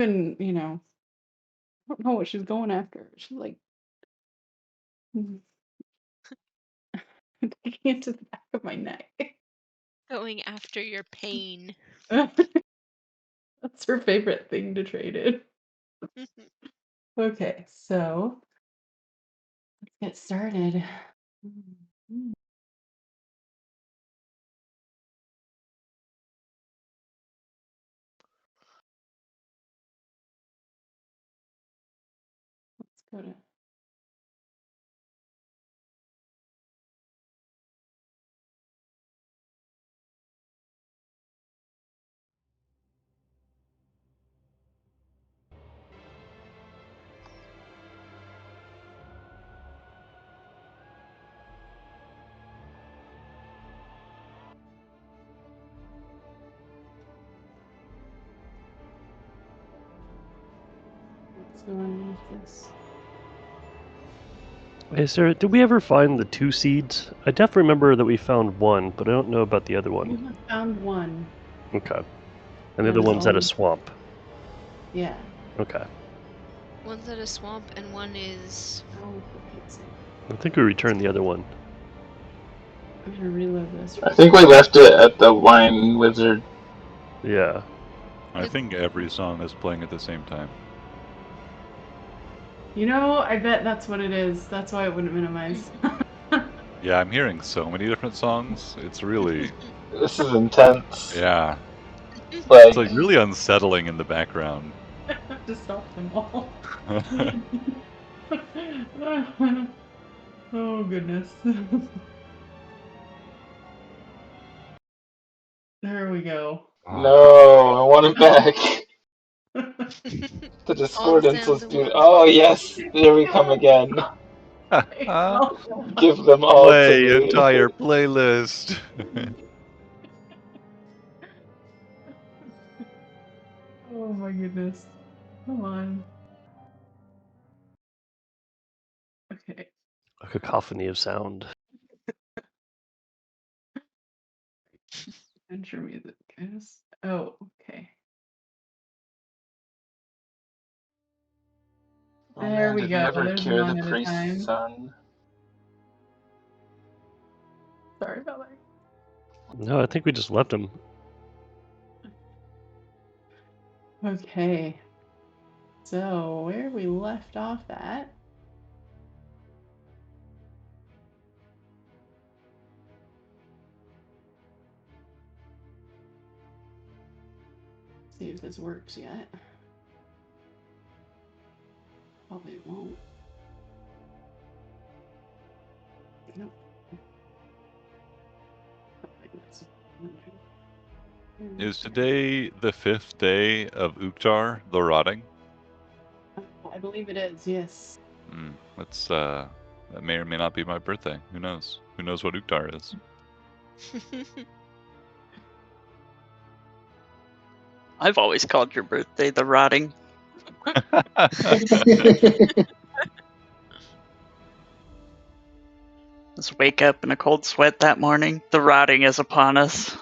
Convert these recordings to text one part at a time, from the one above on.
And, I don't know what she's going after. She's like taking it to the back of my neck. Going after your pain. That's her favorite thing to trade in. Okay, so let's get started. Let's go to let's go underneath this. Hey, Sarah, did we ever find the 2 seeds? I definitely remember that we found one, but I don't know about the other We one. have found one. Okay. And the That other is one's all at a we- swamp. Yeah. Okay. One's at a swamp and one is... Oh, for Pete's sake. I think we returned the other one. I'm gonna reload this. I think we left it at the wine wizard. Yeah. I think every song is playing at the same time. I bet that's what it is. That's why it wouldn't minimize. Yeah, I'm hearing so many different songs. It's really, This is intense. yeah. Like, It's like really unsettling in the background. To stop them all. Oh, goodness. There we go. no, I want it back. The discordance was beautiful. Oh, yes, there we come again. Give them all to Play me. entire playlist. Oh my goodness. Come on. Okay. A cacophony of sound. Adventure music, guys. Oh, okay. Oh There man, we did go. we ever There's cure the one at a priest's time. son? Sorry about that. No, I think we just left him. Okay. So, where we left off at. See if this works yet. Probably won't. Nope. Is today the 5th day of Uktar, the Rotting? I believe it is, yes. That's, that may or may not be my birthday. Who knows? Who knows what Uktar is? I've always called your birthday the Rotting. Just wake up in a cold sweat that morning. The Rotting is upon us.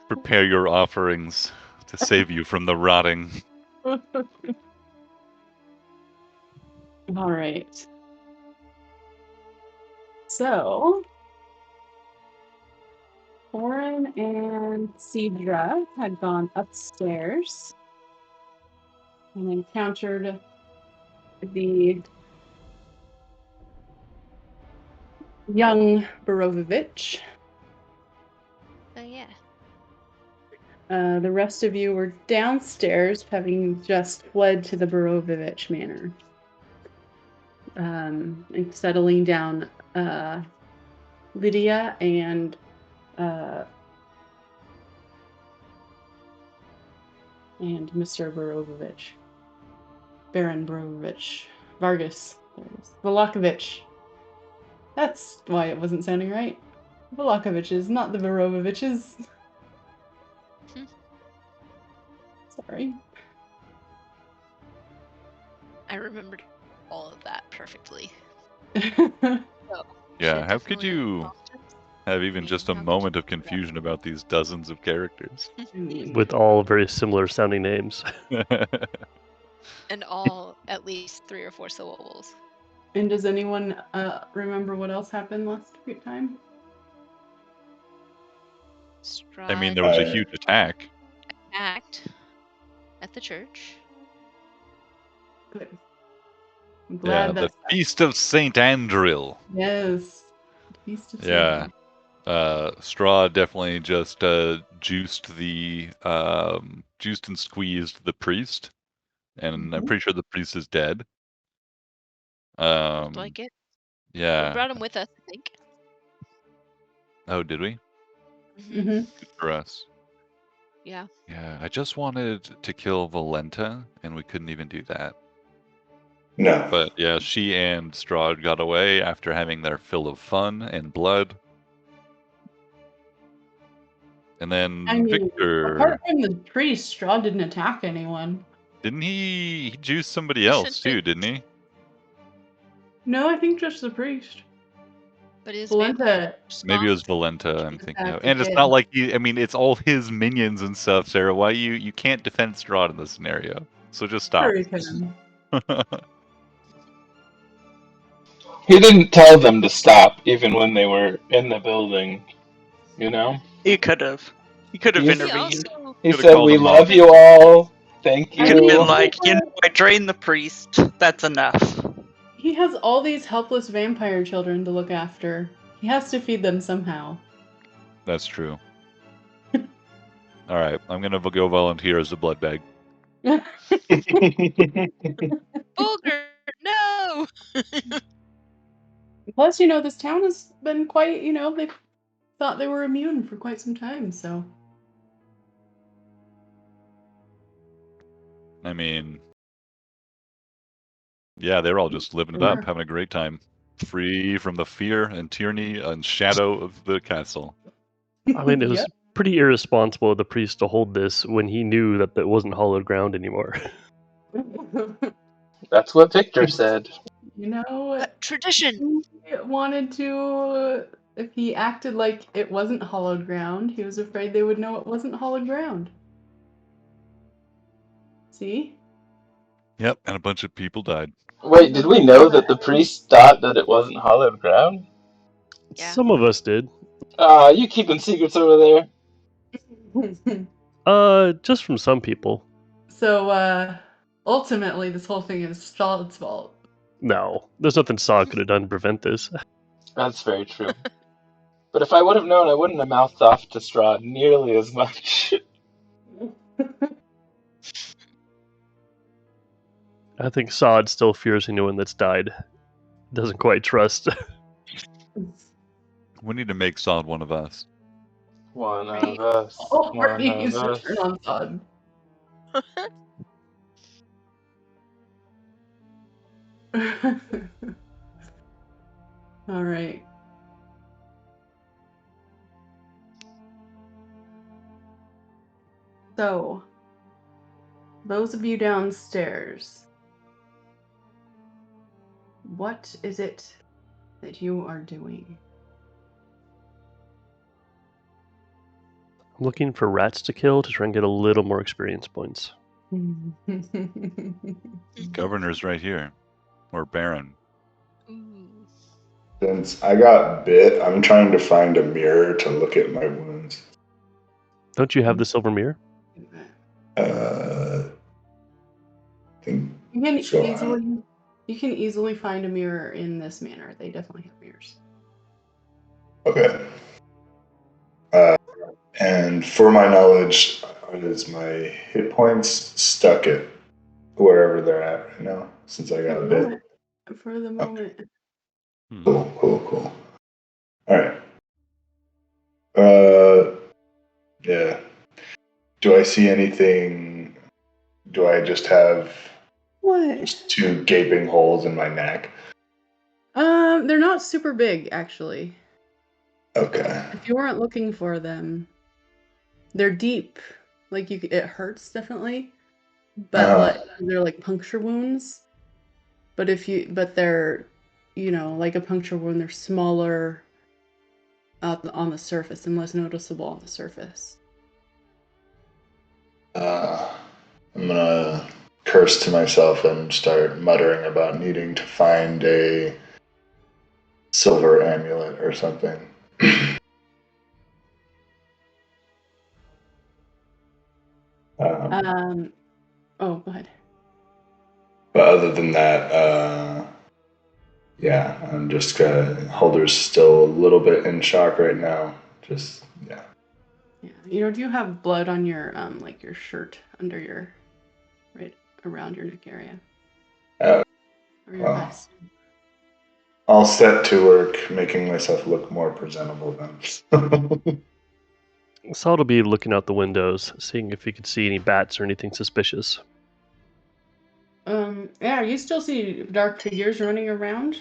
Prepare your offerings to save you from the rotting. All right. So, Oren and Cedra had gone upstairs and encountered the young Borovovich. Oh, yeah. The rest of you were downstairs, having just fled to the Borovovich manor. And settling down Lydia and Mr. Borovovich. Baron Borovovich. Vargas. Volakovich. That's why it wasn't sounding right. Volakoviches, not the Borovoviches. Sorry. I remembered all of that perfectly. Yeah, how could you have even just a How could moment you of do that? confusion about these dozens of characters. I mean, With all very similar sounding names. And all at least 3 or 4 syllables. and does anyone remember what else happened last time? I mean, Strahd there was a huge attack. attacked at the church. Good. I'm Yeah, glad the that's Feast of Saint Andril. yes. Feast of Yeah. Saint. Straw definitely just juiced and squeezed the priest, and I'm Mhm. pretty sure the priest is dead. Looked like it. We Yeah. brought him with us, I think. Oh, did we? Mm-hmm. Mhm. Good for us. Yeah. Yeah, I just wanted to kill Valenta, and we couldn't even do that. No. But yeah, she and Strahd got away after having their fill of fun and blood. And then I mean, Victor, apart from the priest, Straw didn't attack anyone. didn't he juice somebody He else should too, have. didn't he? No, I think just the priest. But his Valenta vampire Maybe it was response. Valenta I'm thinking of. attacked And it's again. not like I mean, it's all his minions and stuff, Sarah. Why you can't defend Strahd in this scenario. So just stop. Sure, he can. He didn't tell them to stop even when they were in the building, you know? He could have. He could have He's- He intervened. also He Could've said, called "We him off. love you all. Thank I Could have mean, been you." like, I drained the priest. That's enough. he has all these helpless vampire children to look after. He has to feed them somehow. That's true. Alright, I'm gonna go volunteer as a blood bag. Bulger, no. Plus, this town has been quite, they thought they were immune for quite some time, so. I mean, yeah, they're all just living it Sure. up, having a great time. Free from the fear and tyranny and shadow of the castle. I mean, it was Yep. pretty irresponsible of the priest to hold this when he knew that it wasn't hollowed ground anymore. That's what Victor said. Tradition. He wanted to, if he acted like it wasn't hollowed ground, he was afraid they would know it wasn't hollowed ground. See? Yep, and a bunch of people died. Wait, did we know that the priest thought that it wasn't hollowed ground? Yeah. Some of us did. You keeping secrets over there? Just from some people. So, ultimately, this whole thing is Strahd's fault. No, there's nothing Saw could have done to prevent this. That's very true. But if I would have known, I wouldn't have mouthed off to Strahd nearly as much. I think Sod still fears anyone that's died. Doesn't quite trust. We need to make Sod one of us. One Right. of us. All One parties of us. return on Sod. All right. So, those of you downstairs, what is it that you are doing? I'm looking for rats to kill to try and get a little more experience points. Governor's right here. Or Baron. Ooh. Since I got bit, I'm trying to find a mirror to look at my wounds. Don't you have the silver mirror? I think You can So, easily find a mirror in this manner. They definitely have mirrors. okay. And for my knowledge, is my hit points stuck at wherever they're at right now? Since I got bit. For the moment. Cool. All right. Yeah. Do I see anything? Do I just have What? just two gaping holes in my neck? They're not super big, actually. Okay. If you weren't looking for them, they're deep. Like it hurts definitely, but they're like puncture wounds. But they're, like a puncture wound, they're smaller. on the surface and less noticeable on the surface. I'm gonna curse to myself and start muttering about needing to find a silver amulet or something. Oh, go ahead. But other than that, yeah, I'm just Holder's still a little bit in shock right now. Just yeah. Yeah. Do you have blood on your like your shirt under your right around your neck area Uh, or your well, vest? I'll set to work making myself look more presentable then. Saul will be looking out the windows, seeing if he could see any bats or anything suspicious. Yeah, you still see dark figures running around.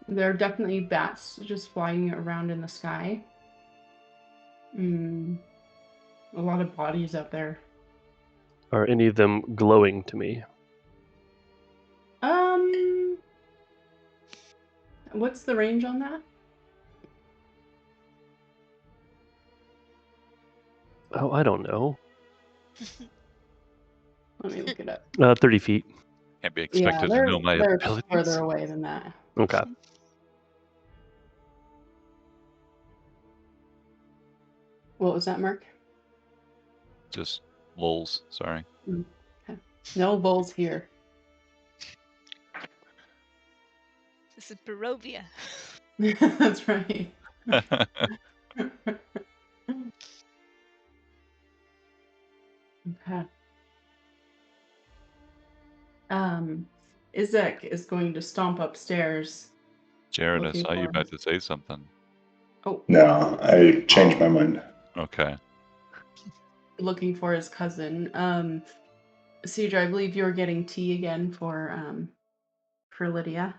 There are definitely bats just flying around in the sky. A lot of bodies out there. Are any of them glowing to me? What's the range on that? Oh, I don't know. Let me look it up. 30 feet. Can't be Yeah, expected to know my they're abilities. further away than that. Okay. What was that, Mark? Just lols. Sorry. Okay. No bulls here. This is Barovia. That's right. Okay. Izek is going to stomp upstairs. Jared, I Looking saw you for about to say something. Oh, No, I changed my mind. Okay. looking for his cousin. Cedra, I believe you were getting tea again for Lydia.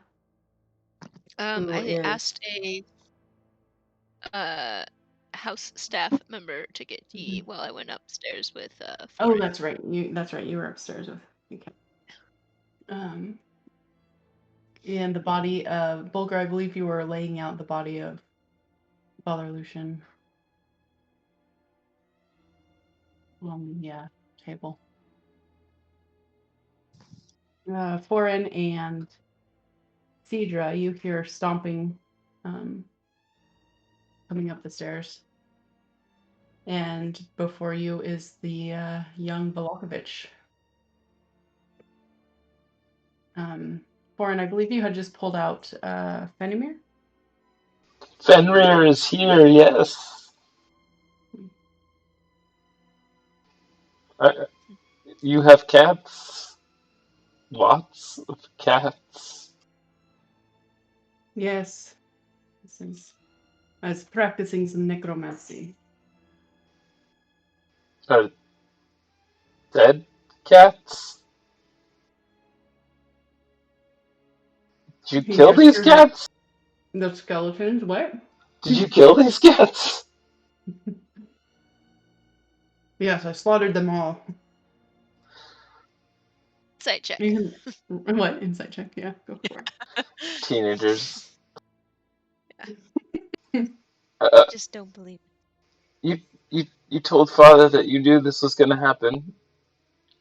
Who I is asked a house staff member to get tea while I went upstairs with Oh, Foreign. that's right. You were upstairs with okay. And the body of Bulgar, I believe you were laying out the body of Father Lucian on the table. Foreign and Cedra, you hear stomping coming up the stairs. And before you is the young Balakovich. Foreign, I believe you had just pulled out Fenimir? Fenrir is here, yes. You have cats? Lots of cats. Yes. I was practicing some necromancy. Are dead cats? Did you He kill these gestured at cats? the skeletons. What? Did you kill these cats? Yes, I slaughtered them all. Site check. What? Insight check, yeah, go for it. Teenagers. I just don't believe it. You told father that you knew this was going to happen.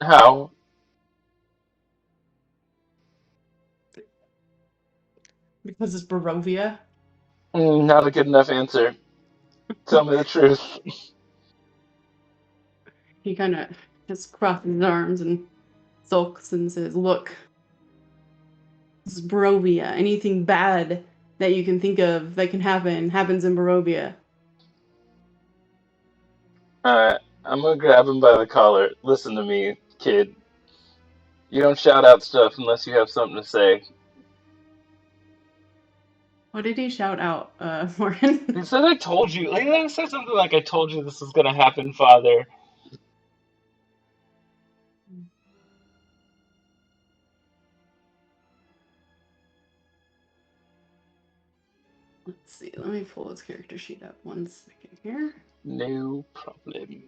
How? Because it's Barovia. Not a good enough answer. Tell me the truth. He kind of just crosses his arms and sulks and says, "Look, this is Barovia. Anything bad that you can think of that can happen happens in Barovia." Alright, I'm gonna grab him by the collar. Listen to me, kid. You don't shout out stuff unless you have something to say. What did he shout out, Morgan? He said I told you. Like, he said something like, I told you this was gonna happen, father. Let's see. Let me pull his character sheet up 1 second here. No problem.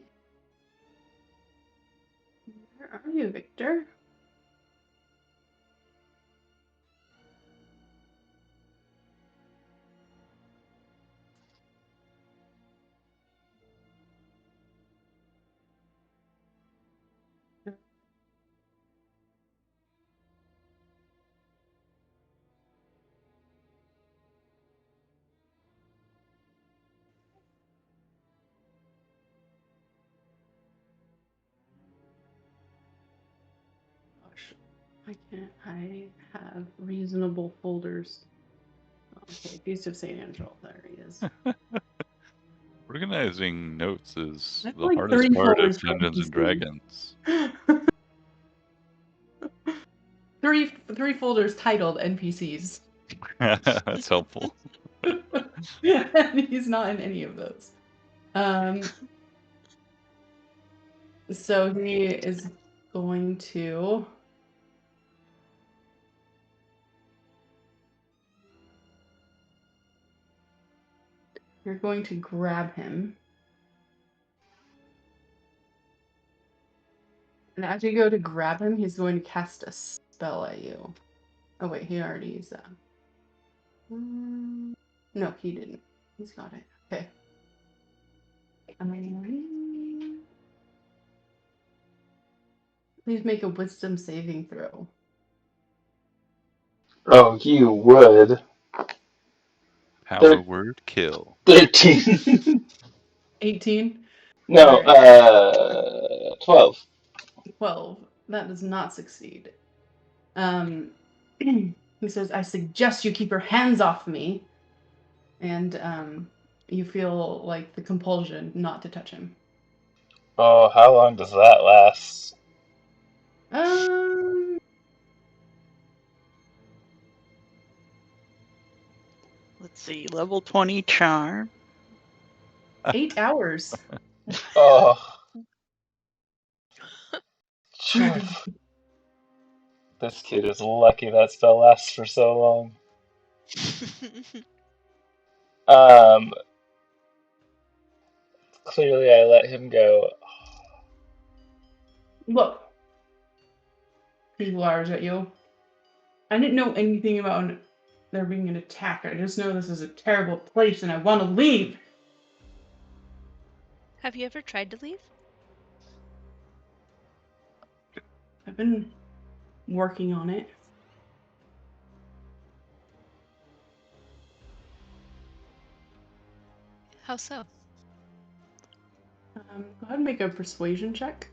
Where are you, Victor? I have reasonable folders. Okay, Feast of St. Angel. There he is. Organizing notes is I have the like hardest 30 part of folders for Dungeons and NPCs. Dragons. three folders titled NPCs. That's helpful. And he's not in any of those. So he is going to you're going to grab him. And as you go to grab him, he's going to cast a spell at you. Oh wait, he already used that. No, he didn't. He's got it. Okay. Please make a wisdom saving throw. Oh, you would. Power word kill. 13. 18? No, Alright. 12. 12. That does not succeed. He says, I suggest you keep your hands off me. And you feel like the compulsion not to touch him. Oh, how long does that last? Let's see, level 20 charm. 8 hours. Oh. Sure. This kid is lucky that spell lasts for so long. Clearly I let him go. Look. He glowers at you. I didn't know anything about there being an attack. I just know this is a terrible place and I want to leave. Have you ever tried to leave? I've been working on it. How so? Go ahead and make a persuasion check.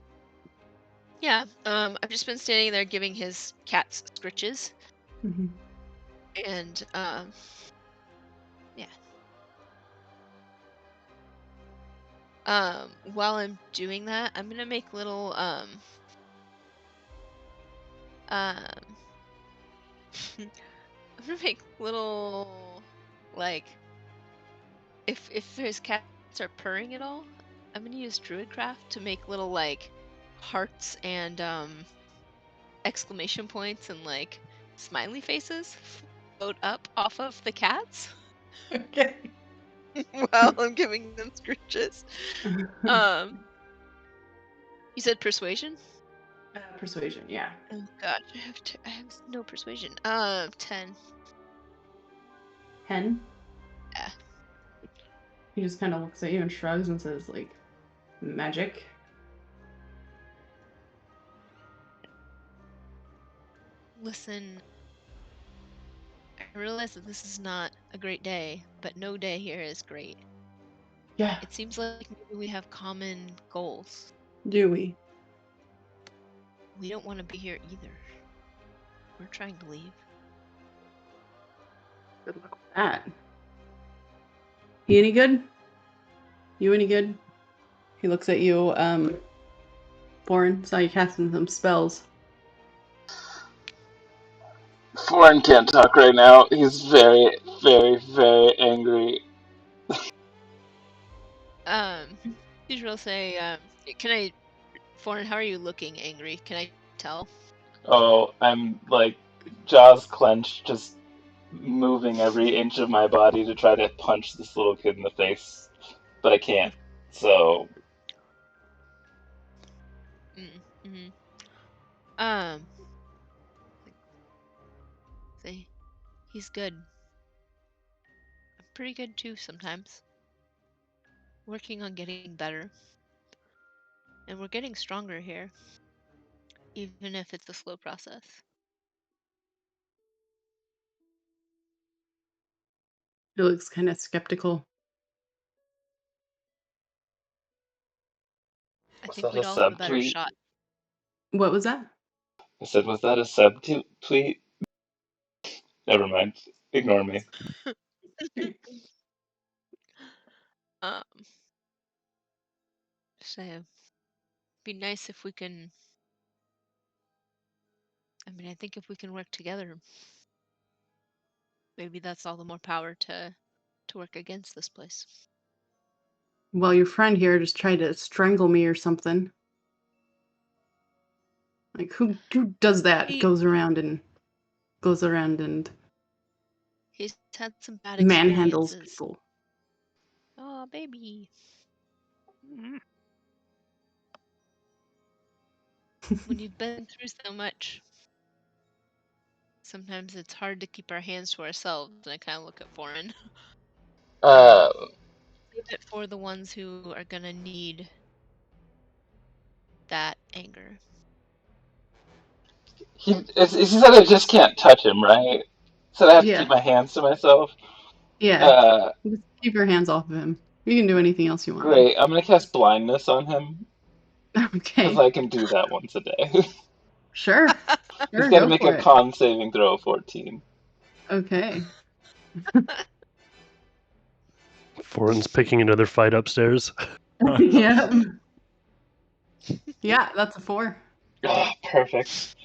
Yeah, I've just been standing there giving his cats scritches. Mm-hmm. And, yeah. While I'm doing that, I'm gonna make little, I'm gonna make little, like, if his cats are purring at all, I'm gonna use Druidcraft to make little, like, hearts and, exclamation points and, like, smiley faces float up off of the cats Okay. while I'm giving them scritches. You said persuasion? Persuasion, yeah. Oh gosh, I have no persuasion. 10. 10? Yeah. He just kind of looks at you and shrugs and says, like, magic. Listen, I realize that this is not a great day, but no day here is great. Yeah. It seems like maybe we have common goals. Do we? We don't want to be here either. We're trying to leave. Good luck with that. He any good? You any good? He looks at you, Foreign. Saw you casting some spells. Foreign can't talk right now. He's very, very, very angry. Caesar will say, Foreign, how are you looking angry? Can I tell? Oh, I'm like jaws clenched, just moving every inch of my body to try to punch this little kid in the face, but I can't. So, Mm-hmm. Say, he's good. I'm pretty good too sometimes. Working on getting better. And we're getting stronger here. Even if it's a slow process. He looks kind of skeptical. I was think that a we'd all have a better subtweet? shot. What was that? I said, was that a subtweet? Never mind. Ignore me. Um, so be nice if we can. I mean, I think if we can work together, maybe that's all the more power to work against this place. Well, your friend here just tried to strangle me or something. Like who does that? He- Goes around and He's had some bad manhandles experiences. people. Oh, baby. When you've been through so much, sometimes it's hard to keep our hands to ourselves. And I kind of look at Foreign. Uh, Save it for the ones who are gonna need that anger. he said I just can't touch him, right? Said I have to Yeah. keep my hands to myself. Yeah. Just keep your hands off of him. You can do anything else you want. Great. I'm gonna cast blindness on him because Okay. I can do that once a day. Sure. He's Sure, got to go make for a it. con saving throw of 14. Okay. Foreign's picking another fight upstairs. Yeah. Yeah, that's a 4. Oh, perfect.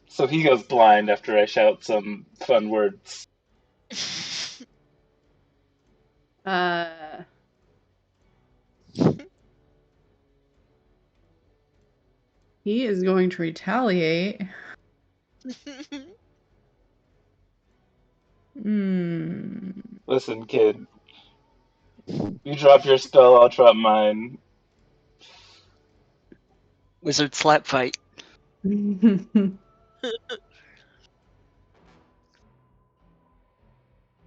So he goes blind after I shout some fun words. He is going to retaliate. Listen, kid. You drop your spell, I'll drop mine. Wizard slap fight.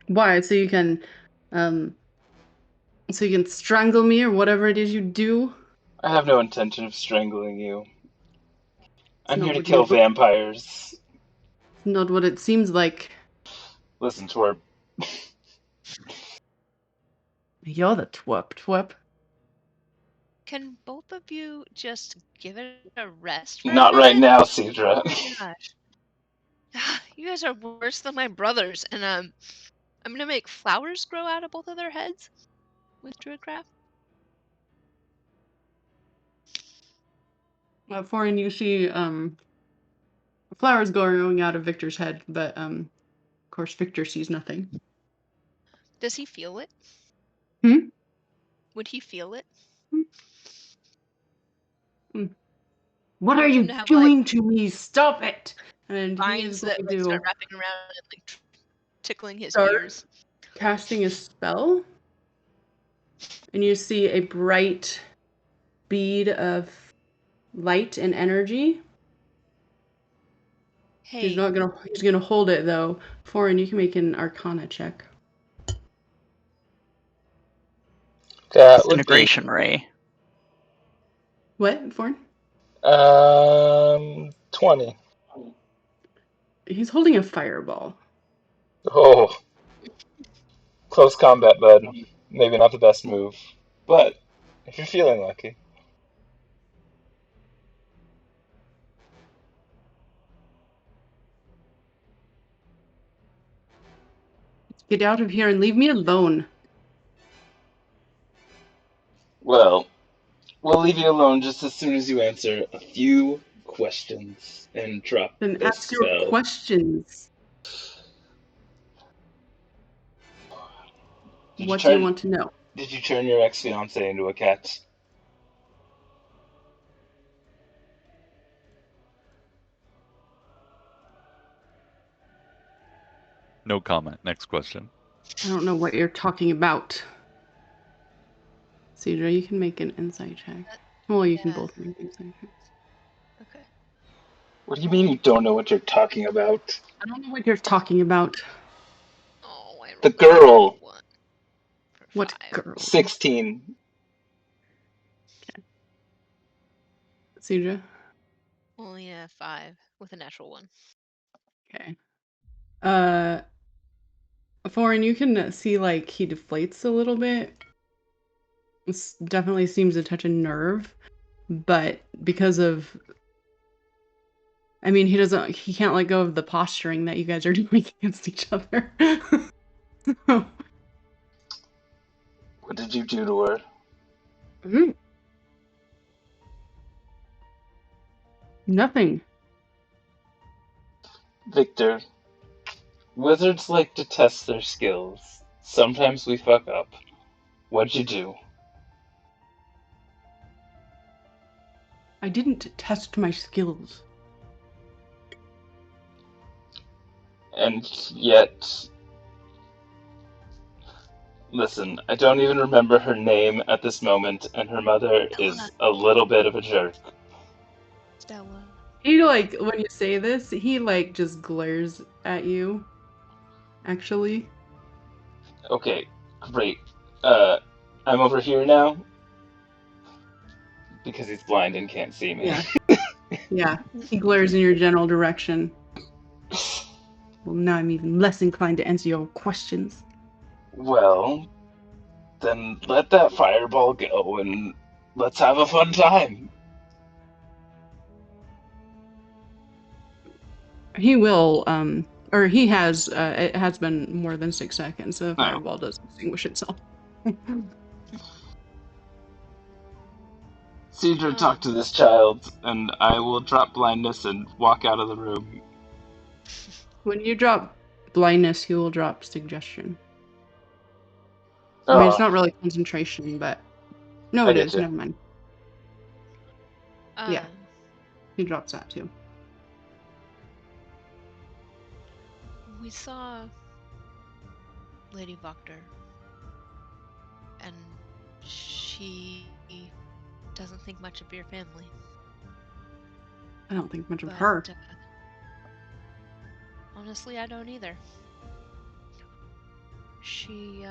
Why? So you can strangle me or whatever it is you do? I have no intention of strangling you. I'm here not to what you kill look- vampires. Not what it seems like. Listen, twerp. You're the twerp. Can both of you just give it a rest for a Not right minute? now, Cedra. Oh my gosh. You guys are worse than my brothers, and I'm gonna make flowers grow out of both of their heads with Druidcraft. Foreign, you see flowers growing out of Victor's head, but of course Victor sees nothing. Does he feel it? Hmm? Would he feel it? What are Want him you to have, doing to me? Stop it! And he is vines that going start to wrapping around and tickling his start ears. casting a spell, and you see a bright bead of light and energy. Hey, He's gonna hold it though. Foreign, you can make an Arcana check. That would be Disintegration ray. What, Foreign? 20. He's holding a fireball. Oh, close combat, bud. Maybe not the best move, but if you're feeling lucky. Get out of here and leave me alone. Well, we'll leave you alone just as soon as you answer a few questions and drop Then this ask your spell. questions. Did What do you want to know? you turn your ex-fiance into a cat? No comment. Next question. I don't know what you're talking about. Cedra, you can make an insight check. Well, you can yeah. both make insight checks. Okay. What do you mean you don't know what you're talking about? I don't know what you're talking about. Oh, I rolled The a girl. 1 for What 5. girl? 16. Cedra? Only a 5 with a natural 1. Okay. Foreign, you can see like he deflates a little bit. This definitely seems to touch a nerve. but because of, I mean, he can't let go of the posturing that you guys are doing against each other. What did you do to her? Mhm. Nothing. Victor, wizards like to test their skills. Sometimes we fuck up. What'd you do? I didn't test my skills. And yet, listen, I don't even remember her name at this moment, and her mother Stella. is a little bit of a jerk. Stella. He like when you say this, he like just glares at you. Actually, Okay, great. I'm over here now because he's blind and can't see me. yeah, yeah. He glares in your general direction. Well, now I'm even less inclined to answer your questions. Well, then let that fireball go and let's have a fun time. He will, or he has. It has been more than 6 seconds, so the No. fireball does extinguish itself. Cedra, talk to this child, and I will drop blindness and walk out of the room. When you drop blindness, he will drop suggestion. I mean, it's Oh, not really concentration, but no, I it get is. you. Never mind. Yeah, Um, he drops that too. we saw Lady Voctor, and she doesn't think much of your family. I don't think much of But her. honestly, I don't either. She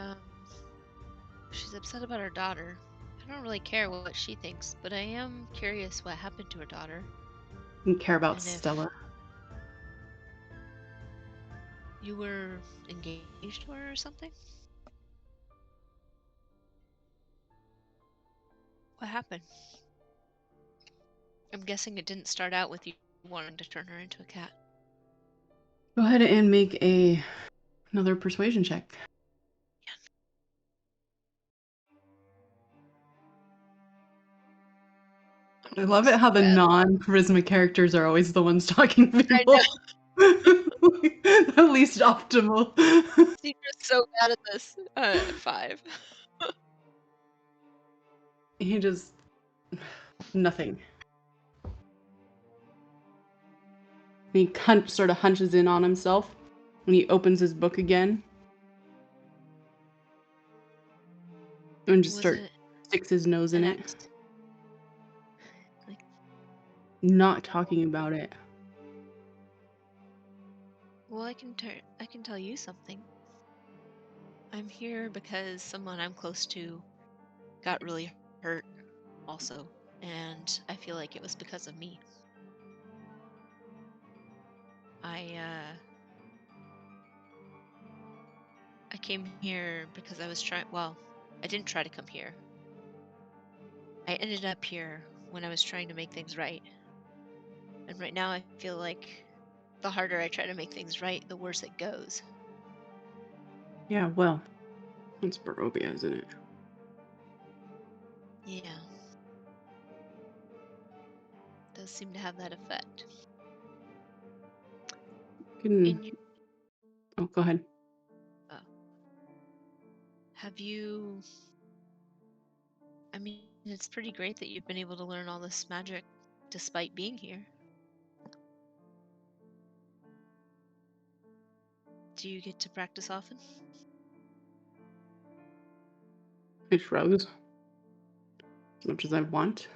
she's upset about her daughter. I don't really care what she thinks, but I am curious what happened to her daughter. You care about And if Stella. you were engaged to her or something? What happened? I'm guessing it didn't start out with you wanting to turn her into a cat. Go ahead and make another persuasion check. I love it how the Bad. non-charisma characters are always the ones talking to I people. know. The least optimal. Secret's so bad at this. 5. He just nothing. He sort of hunches in on himself when he opens his book again and just Was it sticks his nose in an it, X? Like, not talking about it. well, I can tell you something. I'm here because someone I'm close to got really hurt also, and I feel like it was because of me. I came here because I was well, I didn't try to come here. I ended up here when I was trying to make things right. And right now I feel like the harder I try to make things right, the worse it goes. Yeah, well, it's Barovia, isn't it? Yeah. Does seem to have that effect. In you, Oh, go ahead. have you I mean, it's pretty great that you've been able to learn all this magic despite being here. Do you get to practice often? He shrugs. As much as I want.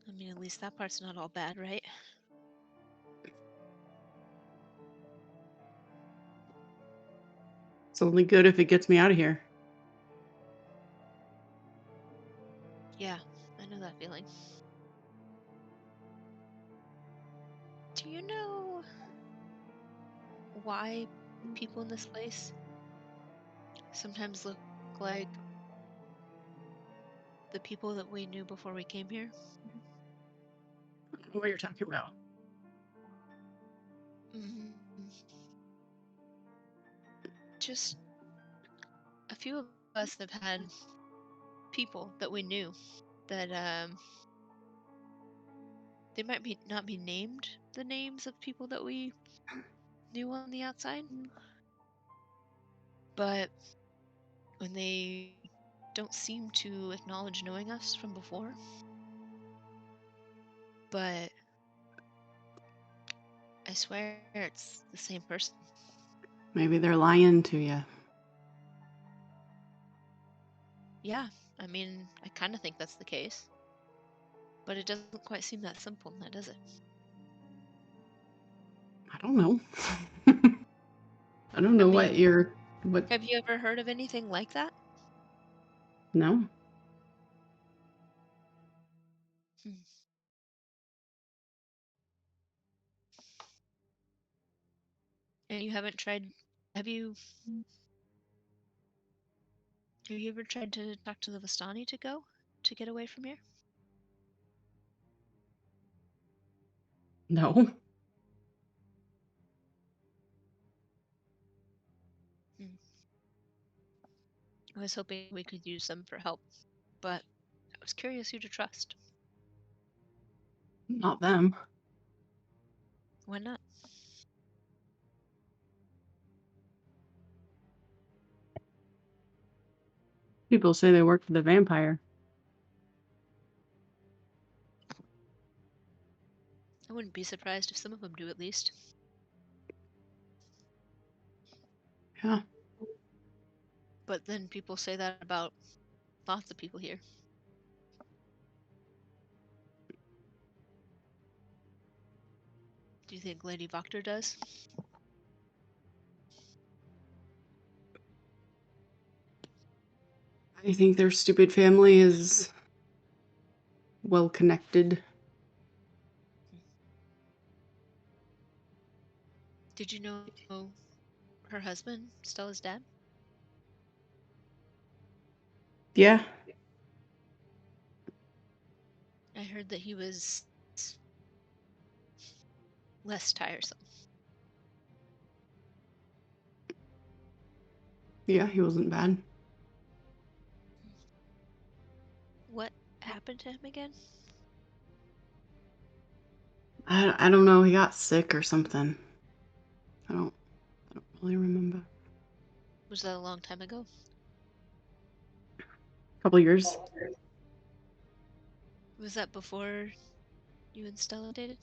I mean, at least that part's not all bad, right? It's only good if it gets me out of here. Yeah, I know that feeling. Do you know why people in this place sometimes look like the people that we knew before we came here. I don't know what you're talking about. Mm, Just a few of us have had people that we knew that they might not be named the names of people that we knew on the outside, but when they don't seem to acknowledge knowing us from before, but I swear it's the same person. Maybe they're lying to you. Yeah, I mean, I kind of think that's the case. But it doesn't quite seem that simple, now does it? I don't know. I don't know what mean, you're. What? Have you ever heard of anything like that? No. Hmm. And you haven't tried. Have you? Have you ever tried to talk to the Vistani to get away from here? No. Hmm. I was hoping we could use them for help, but I was curious who to trust. Not them. Why not? People say they work for the vampire. I wouldn't be surprised if some of them do at least. Yeah. But then people say that about lots of people here. Do you think Lady Voctor does? I think their stupid family is well connected. Did you know her husband, Stella's dad? Yeah. I heard that he was less tiresome. Yeah, he wasn't bad. What happened to him again? I don't know. He got sick or something. I don't really remember. Was that a long time ago? A couple years. Was that before you and Stella dated?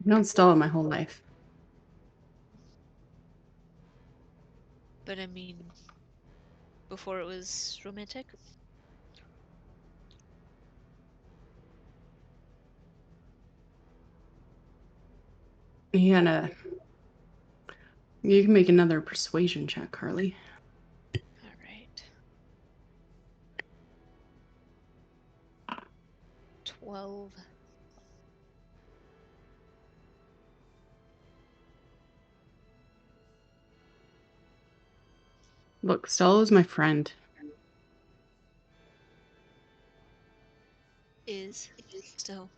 I've known Stella my whole life. But I mean, before it was romantic? He had a. You can make another persuasion check, Carly. All right. 12. Look, Stella is my friend. Is still.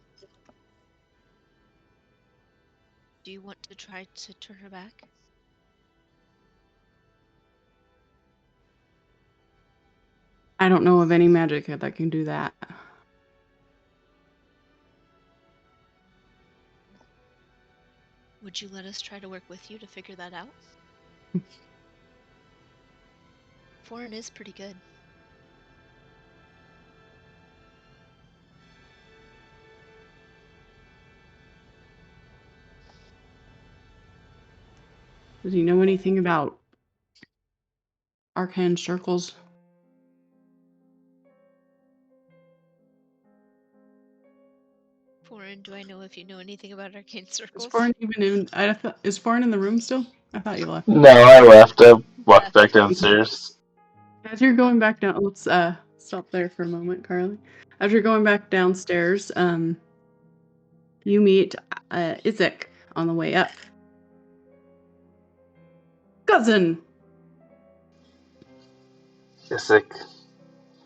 Do you want to try to turn her back? I don't know of any magic that can do that. Would you let us try to work with you to figure that out? Foreign is pretty good. Does he know anything about arcane circles? Foreign, do I know if you know anything about arcane Is circles? Foreign even in? Is Foreign in the room still? I thought you left. No, I left. I walked back downstairs. As you're going back down, let's stop there for a moment, Carly. As you're going back downstairs, you meet Isaac on the way up. Cousin. Isaac.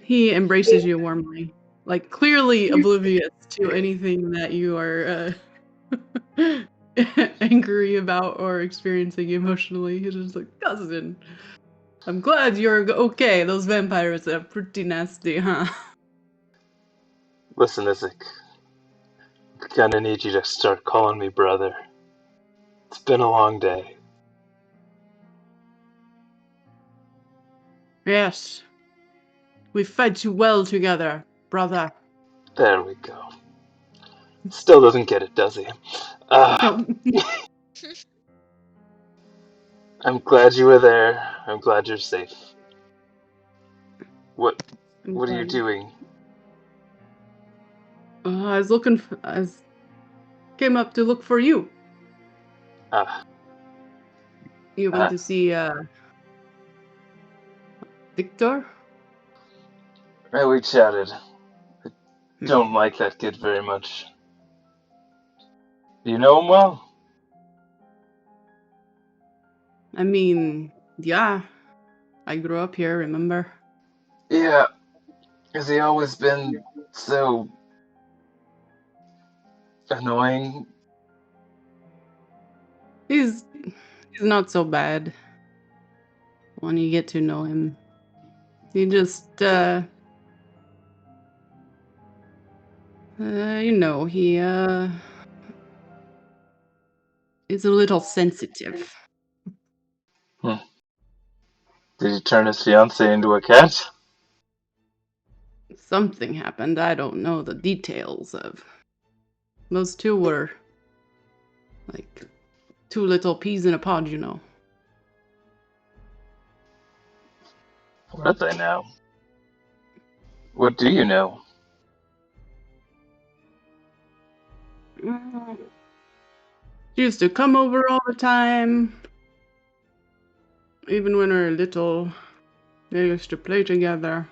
He embraces you warmly, like clearly oblivious to anything that you are angry about or experiencing emotionally. He's just like, cousin, I'm glad you're okay. Those vampires are pretty nasty, huh? Listen, Isaac. I kinda need you to start calling me brother. It's been a long day. Yes. We fight too well together, brother. There we go. Still doesn't get it, does he? Ah, No. I'm glad you were there. I'm glad you're safe. What I'm what are you glad. doing? I was looking came up to look for you. Ah, You went ah. to see Victor? We chatted. Hmm. Don't like that kid very much. Do you know him well? I mean, yeah. I grew up here, remember? Yeah. Has he always been so annoying? He's not so bad when you get to know him. He just he is a little sensitive. Hmm. Did he turn his fiancée into a cat? Something happened. I don't know the details of. Those two were like two little peas in a pod, you know. What do they know? What do you know? Mm. She used to come over all the time. Even when we were little, they used to play together.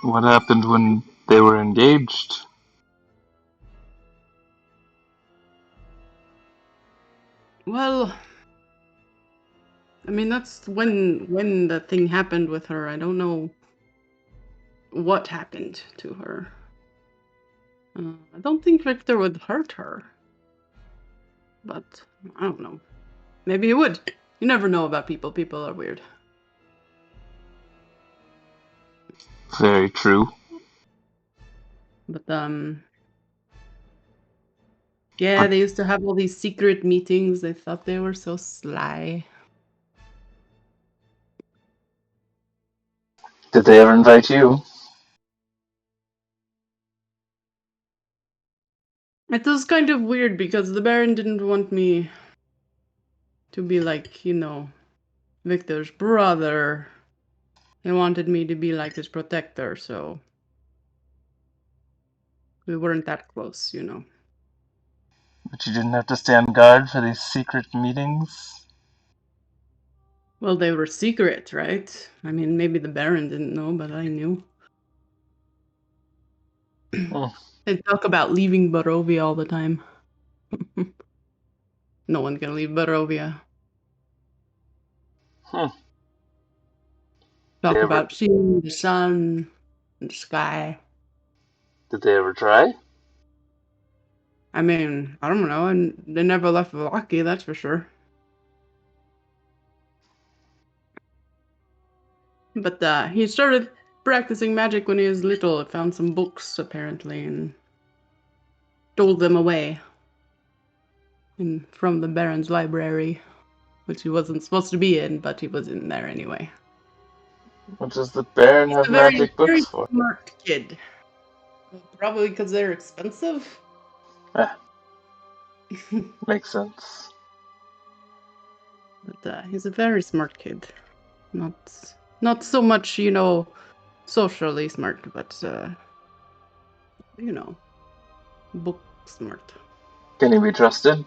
What happened when they were engaged? Well, I mean that's when the thing happened with her. I don't know what happened to her. I don't think Victor would hurt her, but I don't know. Maybe he would. You never know about people. People are weird. Very true. But yeah, they used to have all these secret meetings. They thought they were so sly. Did they ever invite you? It was kind of weird because the Baron didn't want me to be like, Victor's brother. He wanted me to be like his protector, so we weren't that close. But you didn't have to stand guard for these secret meetings? Well, they were secret, right? I mean, maybe the Baron didn't know, but I knew. Hmm. They talk about leaving Barovia all the time. No one can leave Barovia. Hmm. They Talk ever, about seeing the sun and the sky. did they ever try? I mean, I don't know, and they never left Vallaki, that's for sure. But he started practicing magic when he was little. Found some books apparently and stole them away from the Baron's library, which he wasn't supposed to be in, but he was in there anyway. What does the Baron He's have a very, magic books very for? smart kid. Probably because they're expensive. Eh, makes sense. But he's a very smart kid. Not so much, socially smart, but book smart. Can he be trusted?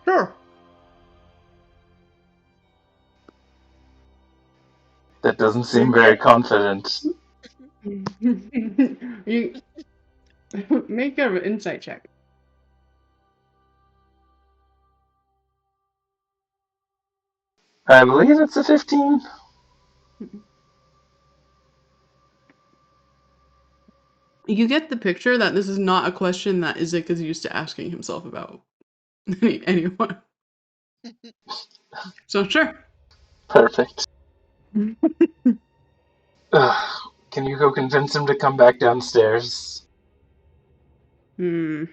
Sure. That doesn't seem very confident. You make an insight check. I believe it's a 15. You get the picture that this is not a question that Isaac is used to asking himself about anyone. So sure. Perfect. Can you go convince him to come back downstairs? He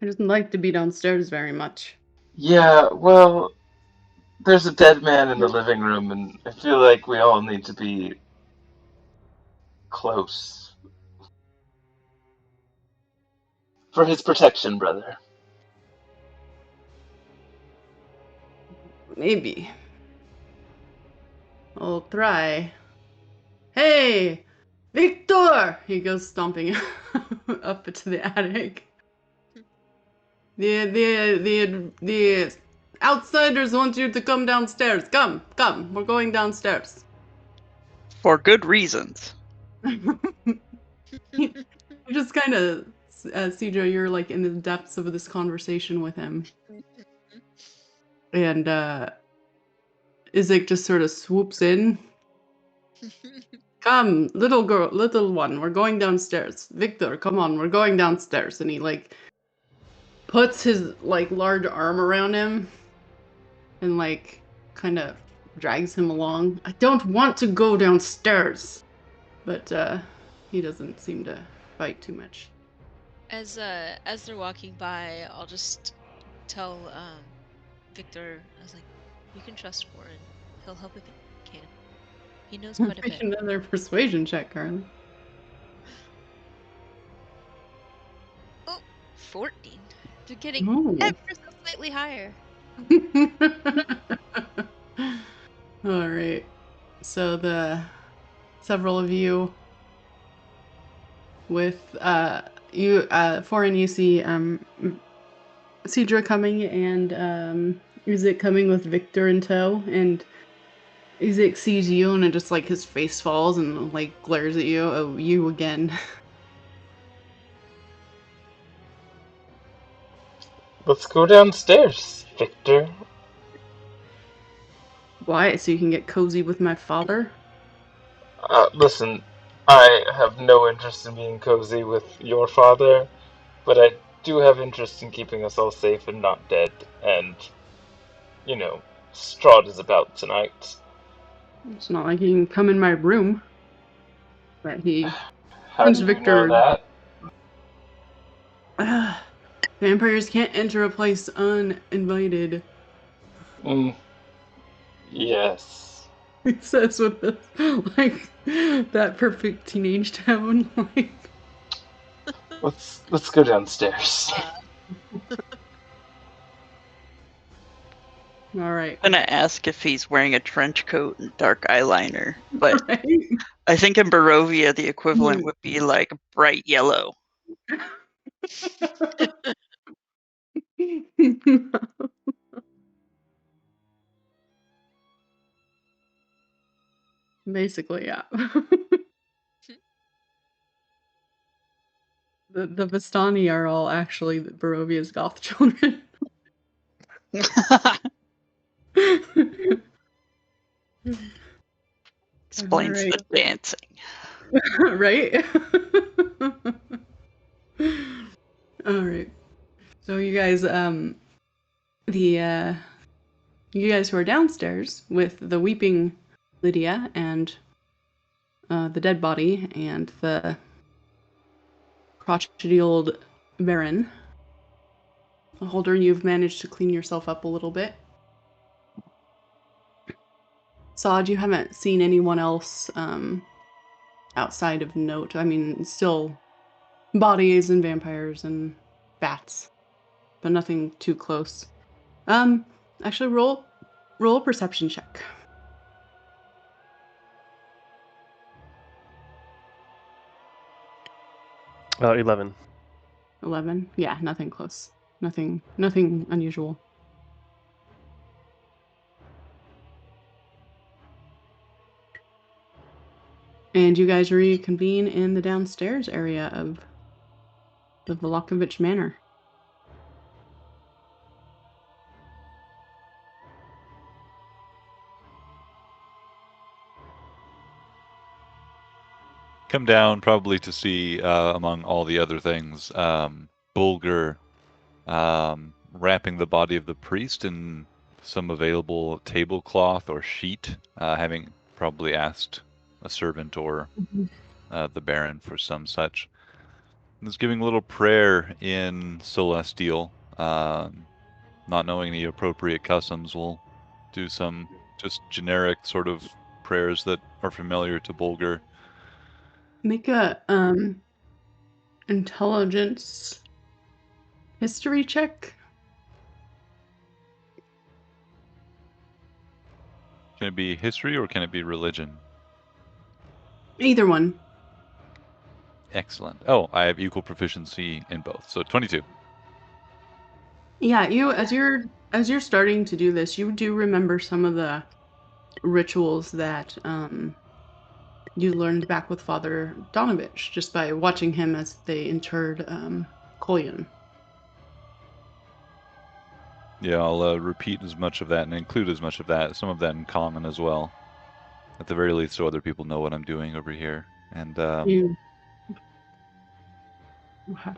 doesn't like to be downstairs very much. Yeah, well, there's a dead man in the living room, and I feel like we all need to be close. For his protection, brother. Maybe. I'll try. Hey! Victor! He goes stomping up to the attic. The outsiders want you to come downstairs. Come, we're going downstairs. For good reasons. You just kind of, Cedra, you're like in the depths of this conversation with him. And Isaac just sort of swoops in. Come, little girl, little one, we're going downstairs. Victor, come on, we're going downstairs. And he like puts his like large arm around him and like kind of drags him along. I don't want to go downstairs. But he doesn't seem to fight too much. As they're walking by, I'll just tell Victor, I was like, you can trust Warren. He'll help if he can. He knows quite a Make bit. another persuasion check, Carly. 14. They're getting Ooh. ever so slightly higher. All right. So the several of you with Foreign, you see Cedra coming and Isaac coming with Victor in tow, and Isaac sees you and it just like his face falls and like glares at you. Oh, you again. Let's go downstairs, Victor. Why? So you can get cozy with my father? Listen, I have no interest in being cozy with your father, but I do have interest in keeping us all safe and not dead, and, you know, Strahd is about tonight. It's not like he can come in my room. But he How turns do you know Victor. that? Vampires can't enter a place uninvited. Yes. He says with this, like that perfect teenage tone. Like, Let's go downstairs. all right. I'm gonna ask if he's wearing a trench coat and dark eyeliner, but Right? I think in Barovia the equivalent would be like bright yellow. Basically, yeah. The Vistani are all actually Barovia's goth children. Explains Alright. the dancing. Right? Alright. So you guys, you guys who are downstairs with the weeping Lydia and the dead body and the crotchety old Baron. Holder, you've managed to clean yourself up a little bit. Sod, you haven't seen anyone else outside of note. I mean, still bodies and vampires and bats, but nothing too close. Actually, roll a perception check. 11. 11. Yeah, nothing close. Nothing unusual. And you guys reconvene in the downstairs area of the Volokovich Manor. come down probably to see, among all the other things, Bulger wrapping the body of the priest in some available tablecloth or sheet, having probably asked a servant or the Baron for some such. He's giving a little prayer in Celestial, not knowing the appropriate customs. We'll do some just generic sort of prayers that are familiar to Bulger. Make a intelligence history check. Can it be history or can it be religion? Either one. Excellent. Oh, I have equal proficiency in both, so 22. Yeah, you as you're starting to do this, you do remember some of the rituals that you learned back with Father Donovich just by watching him as they interred Kolyan. Yeah, I'll repeat as much of that and include as much of that, some of that in common as well. At the very least, so other people know what I'm doing over here. And You okay.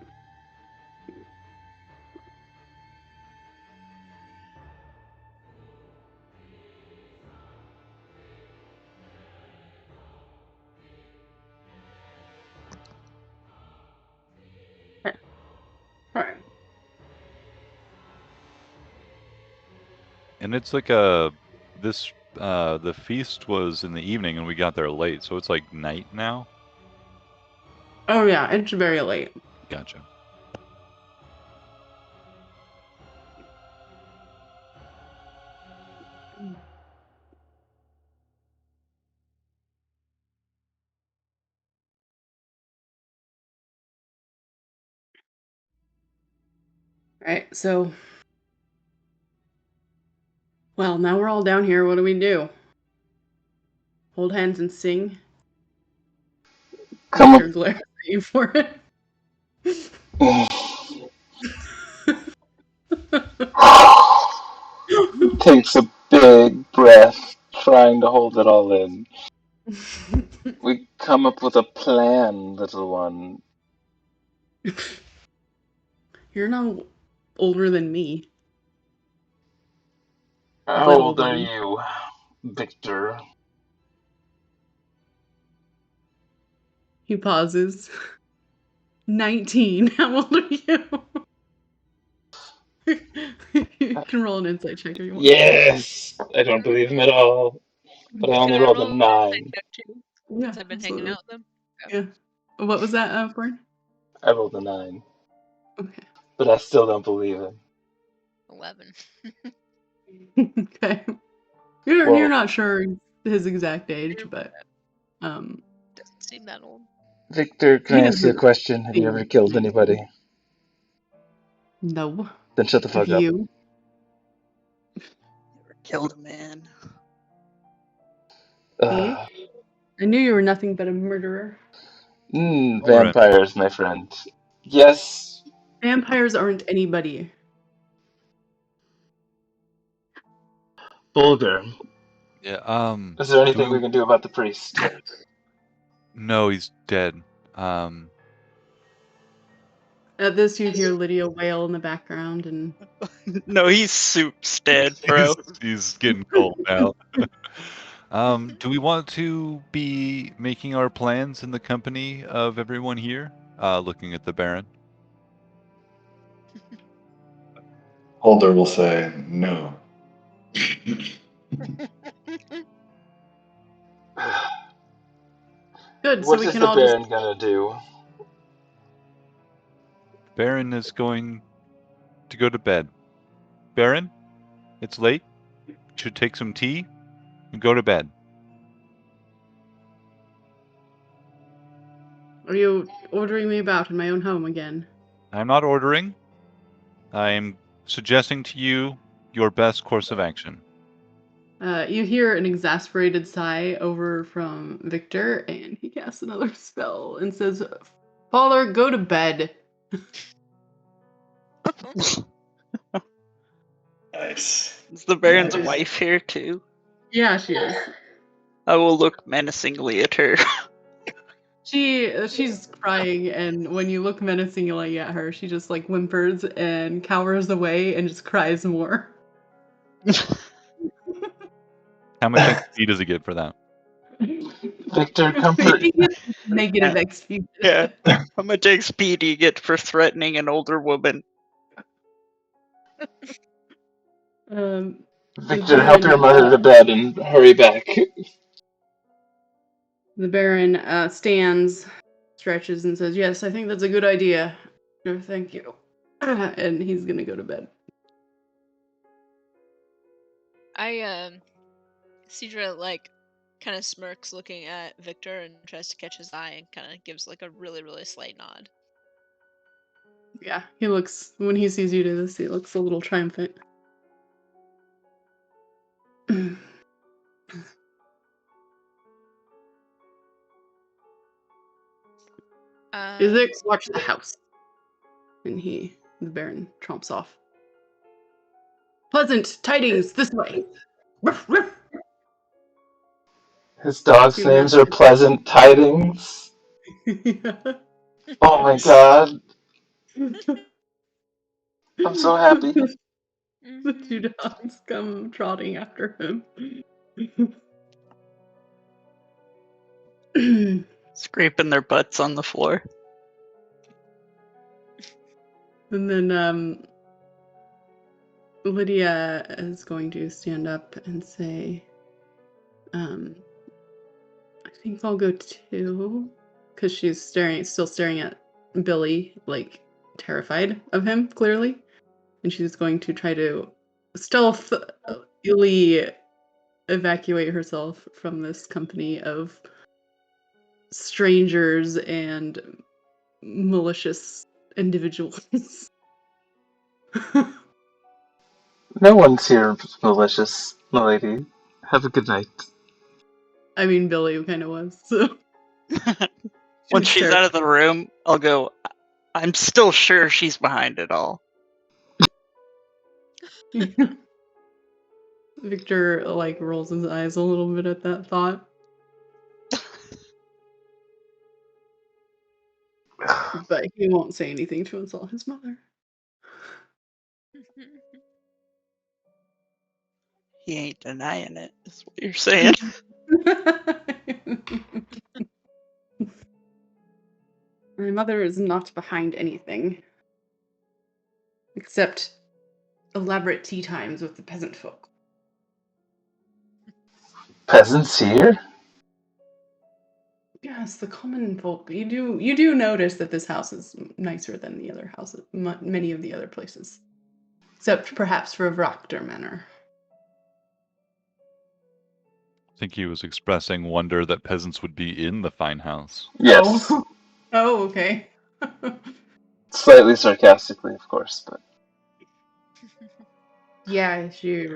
Okay. All right. and it's like this the feast was in the evening and we got there late, so it's like night now. Oh yeah, it's very late. Gotcha. All right, so well, now we're all down here. What do we do? Hold hands and sing? Come Victor glares at you for it. Takes a big breath, trying to hold it all in. We come up with a plan, little one. You're no older than me, How little old are one. you, Victor? He pauses. 19. How old are you? You can roll an insight check if you want. Yes! I don't believe him at all, but I Can only I rolled roll a an 9. insight check too? Yeah, Since I've been hanging absolutely. out with them. Yeah. What was that, Fern? I rolled a 9, Okay. but I still don't believe him. 11. Okay. You're Well, not sure his exact age, but Doesn't seem that old. Victor, can he I ask you a doesn't question? Have you ever seem killed anybody? no. Then shut the Have fuck up. you? Never killed a man. Hmm? Ugh. I knew you were nothing but a murderer. Lauren. Vampires, my friend. Yes, Vampires aren't anybody. Bulger. Yeah. Is there Do anything we? we can do about the priest? No, he's dead. Um. At this, you hear Lydia wail in the background, and No, he's soup's dead, he's, bro. he's getting cold now. Do we want to be making our plans in the company of everyone here? Looking at the Baron. Holder will say no. good. So What we is can the all just. Baron gonna do? Baron is going to go to bed. Baron, it's late. You should take some tea and go to bed. Are you ordering me about in my own home again? I'm not ordering. I am suggesting to you your best course of action. You hear an exasperated sigh over from Victor, and he casts another spell and says, "Father, go to bed." Nice. Is the Baron's Nice. wife here too? Yeah, she is. I will look menacingly at her. She's crying, and when you look menacingly at her, she just like whimpers and cowers away and just cries more. How much XP does he get for that? Victor, comfort. Negative XP. Yeah. How much XP do you get for threatening an older woman? Victor, help your mother to bed and hurry back. The Baron stands, stretches, and says, "Yes, I think that's a good idea. No, thank you." And he's gonna go to bed. Cedra like kind of smirks looking at Victor and tries to catch his eye and kind of gives like a really, really slight nod. Yeah, he looks, when he sees you do this, he looks a little triumphant. Isaac, watch the house. And the Baron tromps off. Pleasant tidings this way. Ruff, ruff. His dog's names are Pleasant Tidings. Yeah. Oh my god. I'm so happy. The two dogs come trotting after him. Scraping their butts on the floor. And then Lydia is going to stand up and say, I think I'll go too. Because she's still staring at Billy, like terrified of him, clearly. And she's going to try to stealthily evacuate herself from this company of strangers and malicious individuals. No one's here malicious, milady. Have a good night. I mean, Billy kind of was. So. Once she's out of the room, I'll go, I'm still sure she's behind it all. Victor, like, rolls his eyes a little bit at that thought. But he won't say anything to insult his mother. He ain't denying it, is what you're saying. My mother is not behind anything. Except elaborate tea times with the peasant folk. Peasants here? Yes, the common folk. You do notice that this house is nicer than the other houses, many of the other places. Except perhaps for Vrakter Manor. I think he was expressing wonder that peasants would be in the fine house. Yes. Oh, okay. Slightly sarcastically, of course, but... Yeah, she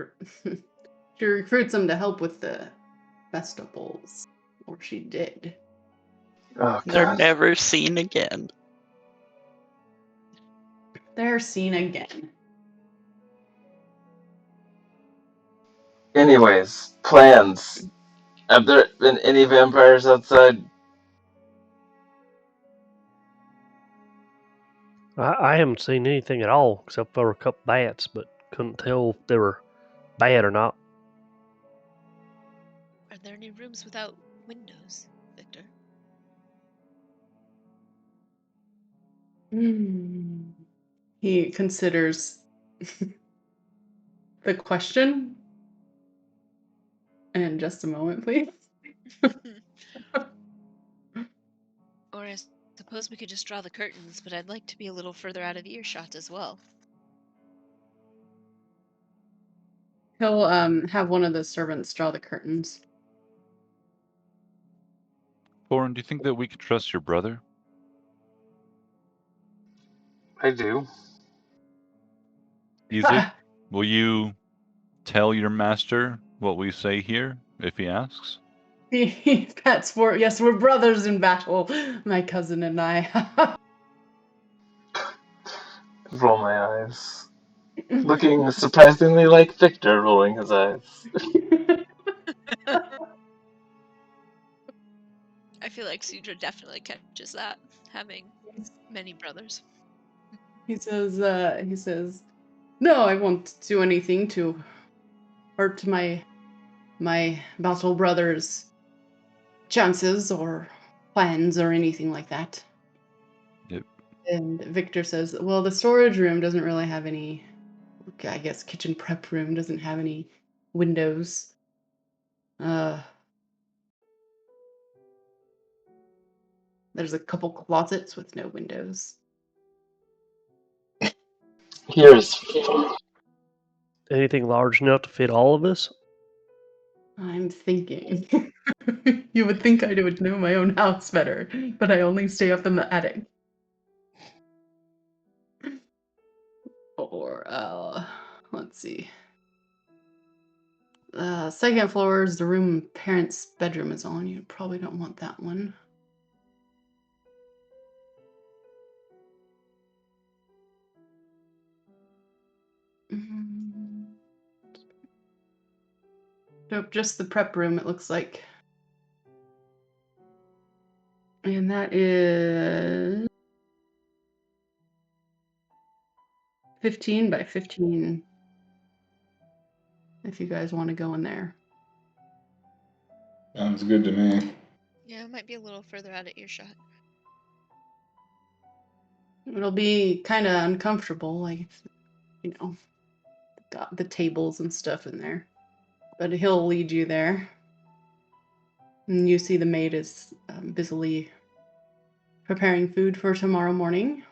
recruits them to help with the festivals. Or she did. Oh, They're God. never seen again. They're seen again. Anyways, plans. Have there been any vampires outside? I haven't seen anything at all except for a couple bats, but couldn't tell if they were bad or not. Are there any rooms without windows, Victor? He considers the question. In just a moment, please. Or I suppose we could just draw the curtains, but I'd like to be a little further out of earshot as well. He'll have one of the servants draw the curtains. Thorin, do you think that we could trust your brother? I do. Isaac, will you tell your master what we say here, if he asks? He pats for, yes, we're brothers in battle, my cousin and I. Roll my eyes. Looking surprisingly like Victor rolling his eyes. feel like Cedra definitely catches that, having many brothers. He says, no, I won't do anything to hurt my battle brother's chances or plans or anything like that. Yep. And Victor says, well, the storage room doesn't really have any, I guess kitchen prep room doesn't have any windows. There's a couple closets with no windows. Here's Anything large enough to fit all of us? I'm thinking. You would think I would know my own house better, but I only stay up in the attic. Or, let's see. Second floor is the room parents' bedroom is on. You probably don't want that one. Nope, just the prep room, it looks like. And that is 15 by 15. If you guys want to go in there. Sounds good to me. Yeah, it might be a little further out of earshot. It'll be kind of uncomfortable, like, you know, got the tables and stuff in there. But he'll lead you there. And you see the maid is busily preparing food for tomorrow morning.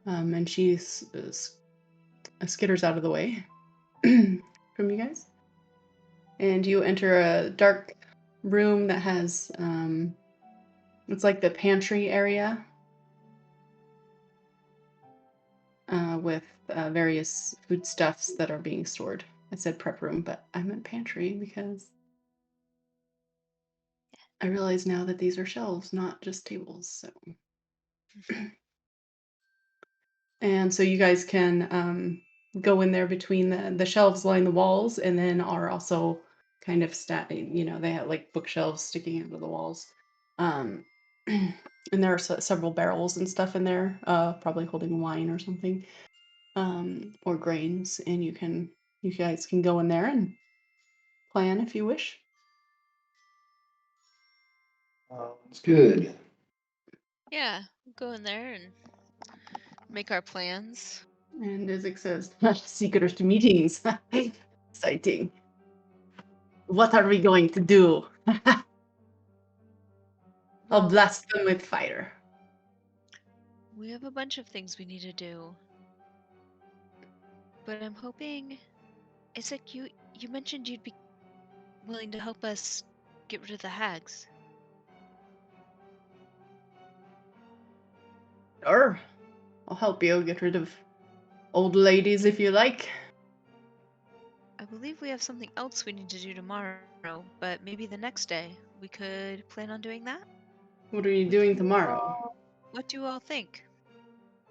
And she skitters out of the way from you guys. And you enter a dark room that has, it's like the pantry area with various foodstuffs that are being stored. I said prep room, but I meant pantry because I realize now that these are shelves, not just tables. So, and so you guys can go in there between the shelves line the walls, and then are also kind of they have like bookshelves sticking out of the walls. And there are several barrels and stuff in there, probably holding wine or something, or grains. And you guys can go in there and plan if you wish. It's good. Yeah, we'll go in there and make our plans. And Isaac says, secret meetings. Exciting. What are we going to do? I'll Well, blast them with fire. we have a bunch of things we need to do. But I'm hoping, Isaac, you mentioned you'd be willing to help us get rid of the hags. Sure. I'll help you get rid of old ladies if you like. I believe we have something else we need to do tomorrow, but maybe the next day we could plan on doing that? What are you doing tomorrow? What do you all think?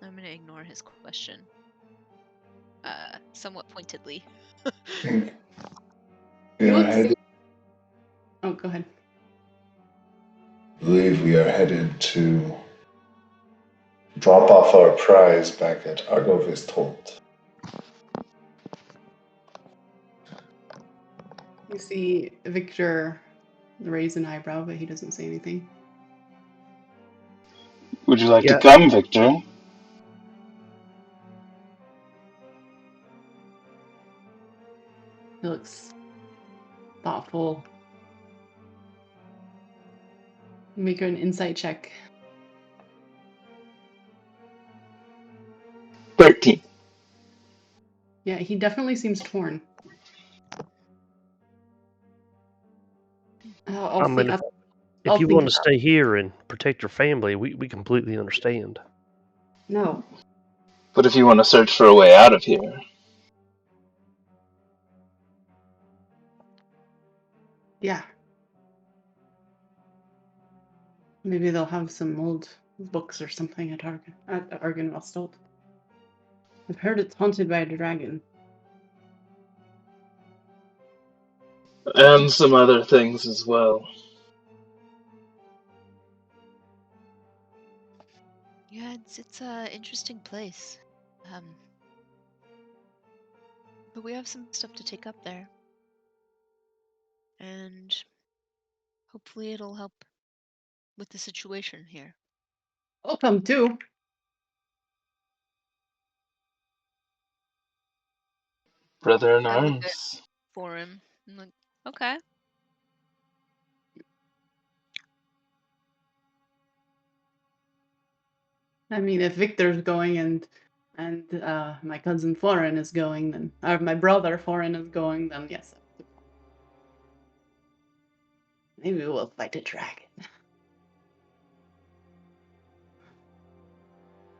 I'm gonna ignore his question. Somewhat pointedly. We are headed, Oh, go ahead. believe we are headed to drop off our prize back at Argovis Tolt. You see Victor raise an eyebrow, but he doesn't say anything. Would you like to Yeah. come, Victor? He looks thoughtful. Make an insight check. 13. Yeah, he definitely seems torn. I mean, if I'll you think want to about stay here and protect your family, we completely understand. No. But if you want to search for a way out of here, Yeah. Maybe they'll have some old books or something at Argynvostolt. I've heard it's haunted by a dragon. and some other things as well. Yeah, it's a interesting place. Um, but we have some stuff to take up there, and hopefully it'll help with the situation here. I'll come too. Brother in I look at arms. for him. I'm like, okay. I mean, if Victor's going and my cousin Florin is going, then or my brother Florin is going, then yes. Maybe we'll fight a dragon.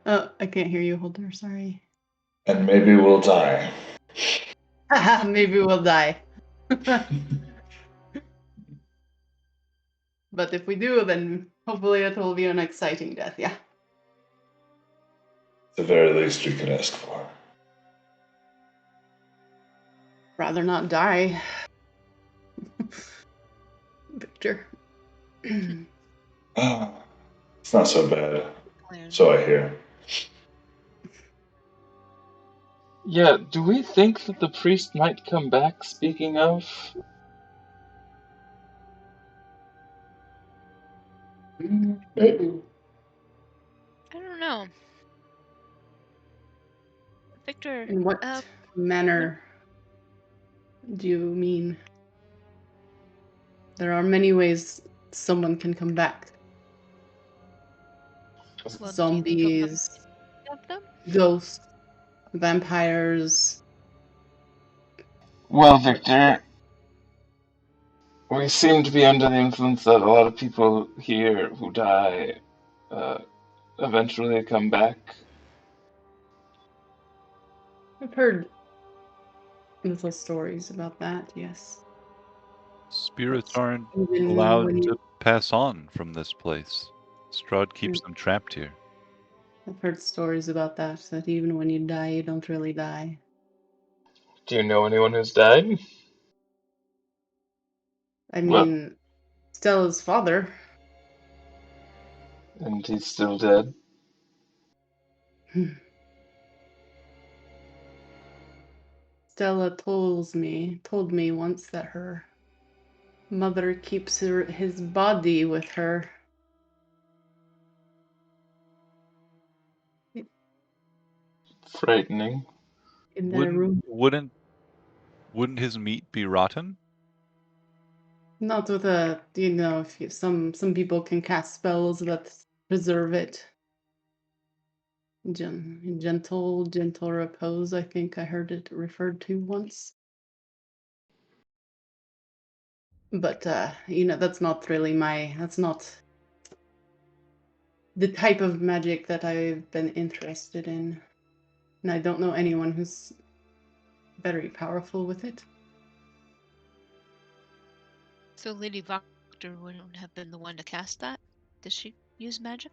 Oh, I can't hear you, Holder. Sorry. And maybe we'll die. Maybe we'll die. But if we do, then hopefully it will be an exciting death, yeah. The very least we could ask for. Rather not die. Victor. It's not so bad. Plan. So I hear. Yeah, do we think that the priest might come back, speaking of? Mm-mm. I don't know. Victor, In what manner do you mean? There are many ways someone can come back. well, do you think he'll come Zombies, of them? ghosts, vampires. Well, Victor, we seem to be under the influence that a lot of people here who die uh, eventually come back. I've heard little stories about that, yes. Spirits But aren't even allowed when to you, pass on from this place. Strahd keeps Mm. them trapped here. I've heard stories about that, that even when you die, you don't really die. Do you know anyone who's died? I Well, mean, Stella's father. and he's still dead. Stella told me once that her mother keeps his body with her. Frightening. In their room. Wouldn't his meat be rotten? Not with a, you know, if you, some people can cast spells that preserve it. Gentle repose, I think I heard it referred to once. But you know, that's not the type of magic that I've been interested in. And I don't know anyone who's very powerful with it. So Lady Victor wouldn't have been the one to cast that? Does she use magic?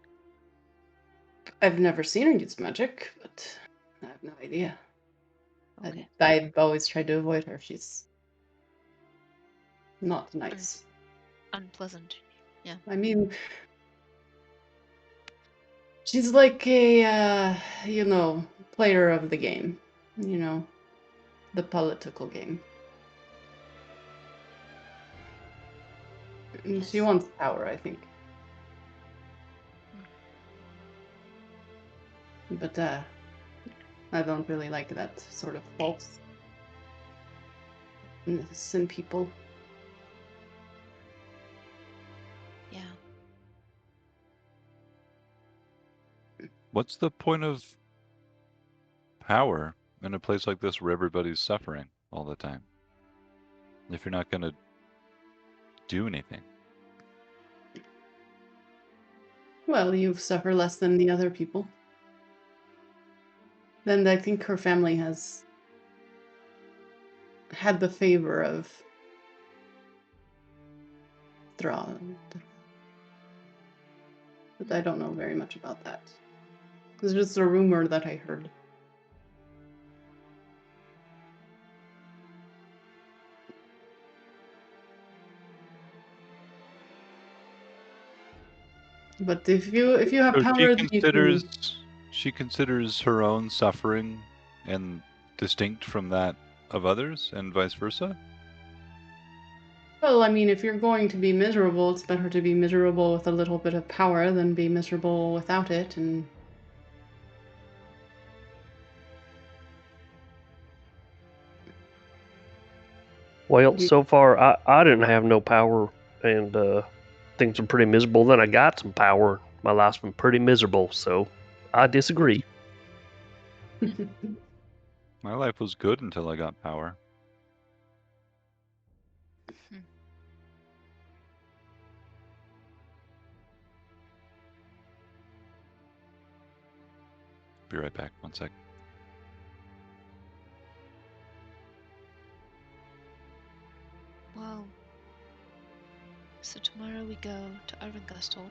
I've never seen her use magic, but I have no idea. Okay. I've always tried to avoid her. She's not nice. Unpleasant. Yeah. I mean, she's like a, you know, player of the game. You know, the political game. And she Yes. wants power, I think. But I don't really like that sort of falseness in people. Yeah. What's the point of power in a place like this where everybody's suffering all the time? If you're not going to do anything. Well, you suffer less than the other people. Then I think her family has had the favor of strahd. But I don't know very much about that. It's just a rumor that I heard. But if you have So power, then you can. she considers her own suffering and distinct from that of others, and vice versa. Well, I mean, if you're going to be miserable, it's better to be miserable with a little bit of power than be miserable without it. And Well, so far I didn't have no power, and things are pretty miserable. Then I got some power. My life's been pretty miserable, so I disagree. My life was good until I got power. Be right back. 1 sec. Well, so tomorrow we go to Arvingustholt,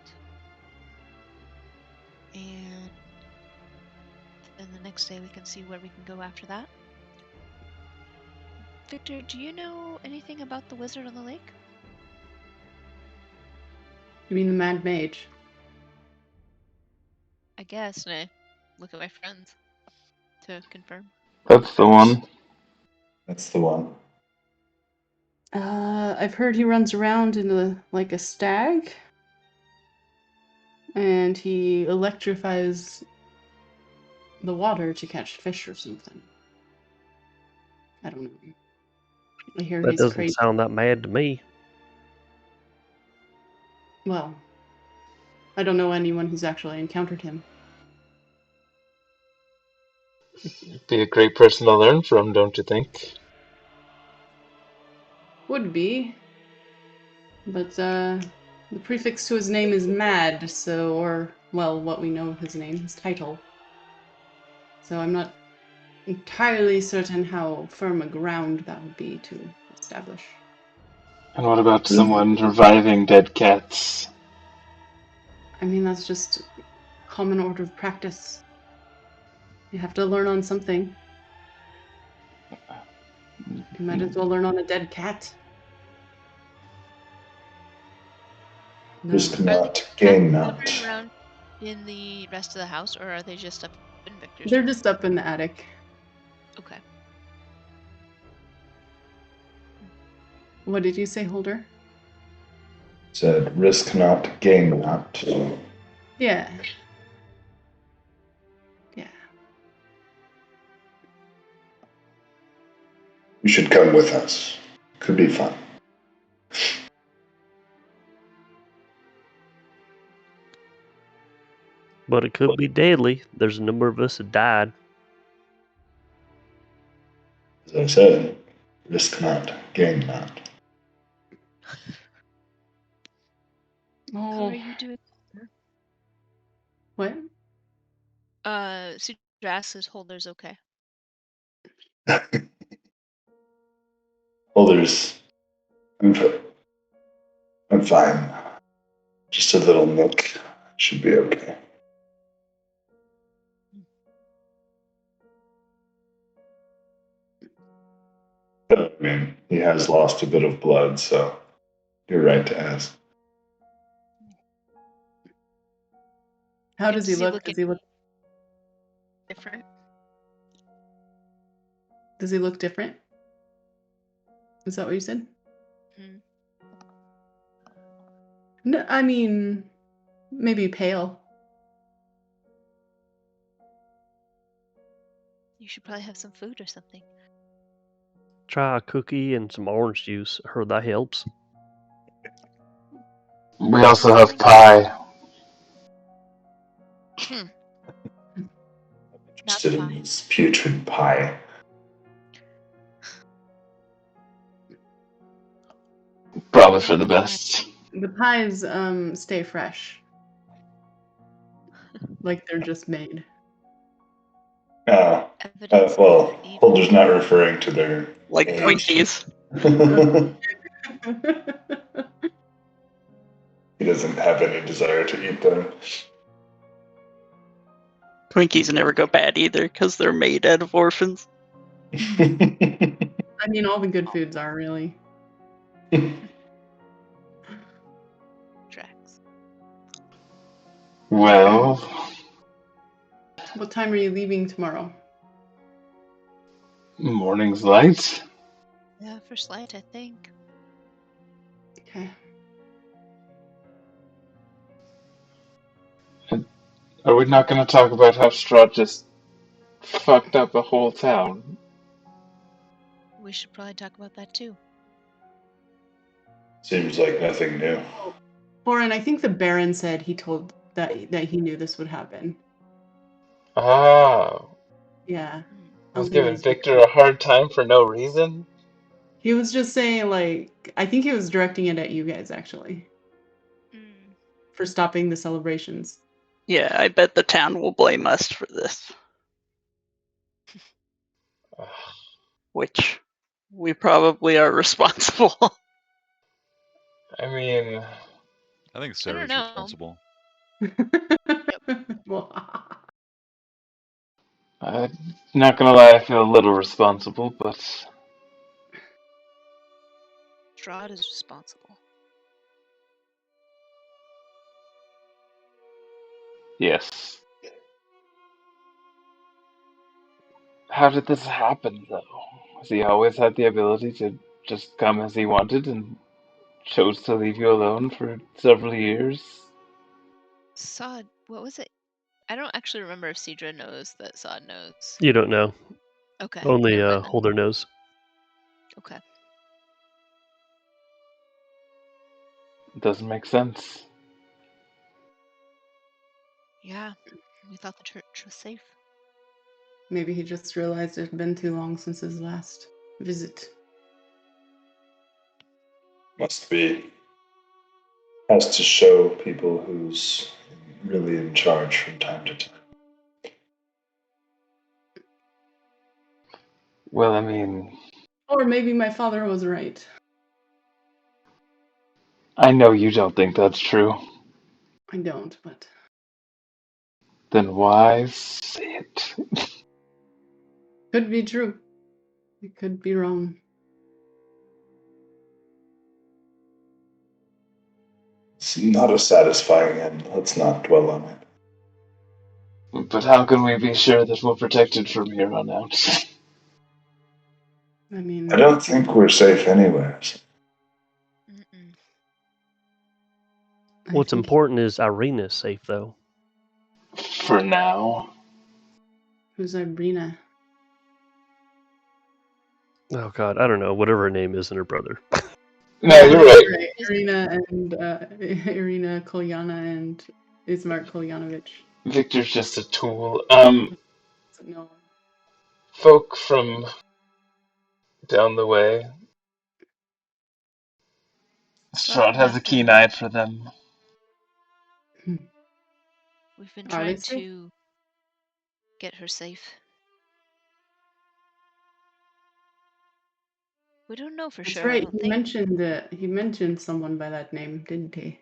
and then the next day we can see where we can go after that. Victor, do you know anything about the wizard on the lake? You mean the Mad Mage? I guess, and I look at my friends to confirm. That's the one. That's the one. I've heard he runs around in like a stag, and he electrifies the water to catch fish or something. I don't know. I hear That he's doesn't crazy. sound that mad to me. Well, I don't know anyone who's actually encountered him. Be a great person to learn from, don't you think? Would be, but the prefix to his name is Mad, so, or, well, what we know of his name, his title. So I'm not entirely certain how firm a ground that would be to establish. And what about someone reviving dead cats? I mean, that's just common order of practice. You have to learn on something. You might as well learn on a dead cat. No. Risk not, gain not. Wandering around in the rest of the house, or are they just up in Victor's They're room? just up in the attic. Okay. What did you say, Holder? Said risk not, gain not. Yeah. Yeah. You should come with us. Could be fun. But it could be deadly. There's a number of us that died. As I said, risk not, gain not. How are you doing? What? Strahd says Holder's okay. Holders, I'm fine. Just a little nick. Should be okay. I mean, he has lost a bit of blood, so you're right to ask. How does he look? Does he look different? Does he look different? Is that what you said? Hmm. No, I mean, maybe pale. You should probably have some food or something. Try a cookie and some orange juice. I heard that helps. We also have pie. Interested in his putrid pie. Probably for the best. The pies stay fresh. Like they're just made. Well, Holder's not referring to their like age. Twinkies. He doesn't have any desire to eat them. Twinkies never go bad either because they're made out of orphans. I mean, all the good foods are really. Tracks. Well, What time are you leaving tomorrow? morning's light. Yeah, first light, I think. Okay. Are we not going to talk about how Strahd just fucked up a whole town? We should probably talk about that too. Seems like nothing new. Corin, I think the Baron said he told that he knew this would happen. Ah, Yeah. I was giving Victor a hard time for no reason. He was just saying, like, I think he was directing it at you guys, actually, for stopping the celebrations. Yeah, I bet the town will blame us for this. Which we probably are responsible. I think Sarah's know. responsible. I'm not gonna lie, I feel a little responsible, but Strahd is responsible. yes. How did this happen, though? Has he always had the ability to just come as he wanted and chose to leave you alone for several years? Sod, what was it? I don't actually remember if Cedra knows that Sod knows. You don't know. Okay. Only never mind then. Holder knows. Okay. It doesn't make sense. Yeah, we thought the church was safe. Maybe he just realized it had been too long since his last visit. Must be. Has to show people who's really in charge from time to time. Well, I mean, Or maybe my father was right. I know you don't think that's true. I don't, but Then why say it? could be true. It could be wrong. It's not a satisfying end. Let's not dwell on it. But how can we be sure that we're protected from here on out? I mean, I don't think we're safe anywhere. Mm-mm. What's important is Irina's safe, though. For now. Who's Irina? Oh, God, I don't know. Whatever her name is and her brother. No, you're right. Irina and Irina Kolyana and Ismar Kolyanovic. Victor's just a tool. No. Folk from down the way. Strahd has a keen eye for them. We've been Are trying they safe? to get her safe. We don't know for That's sure, I right. don't think. He mentioned someone by that name, didn't he?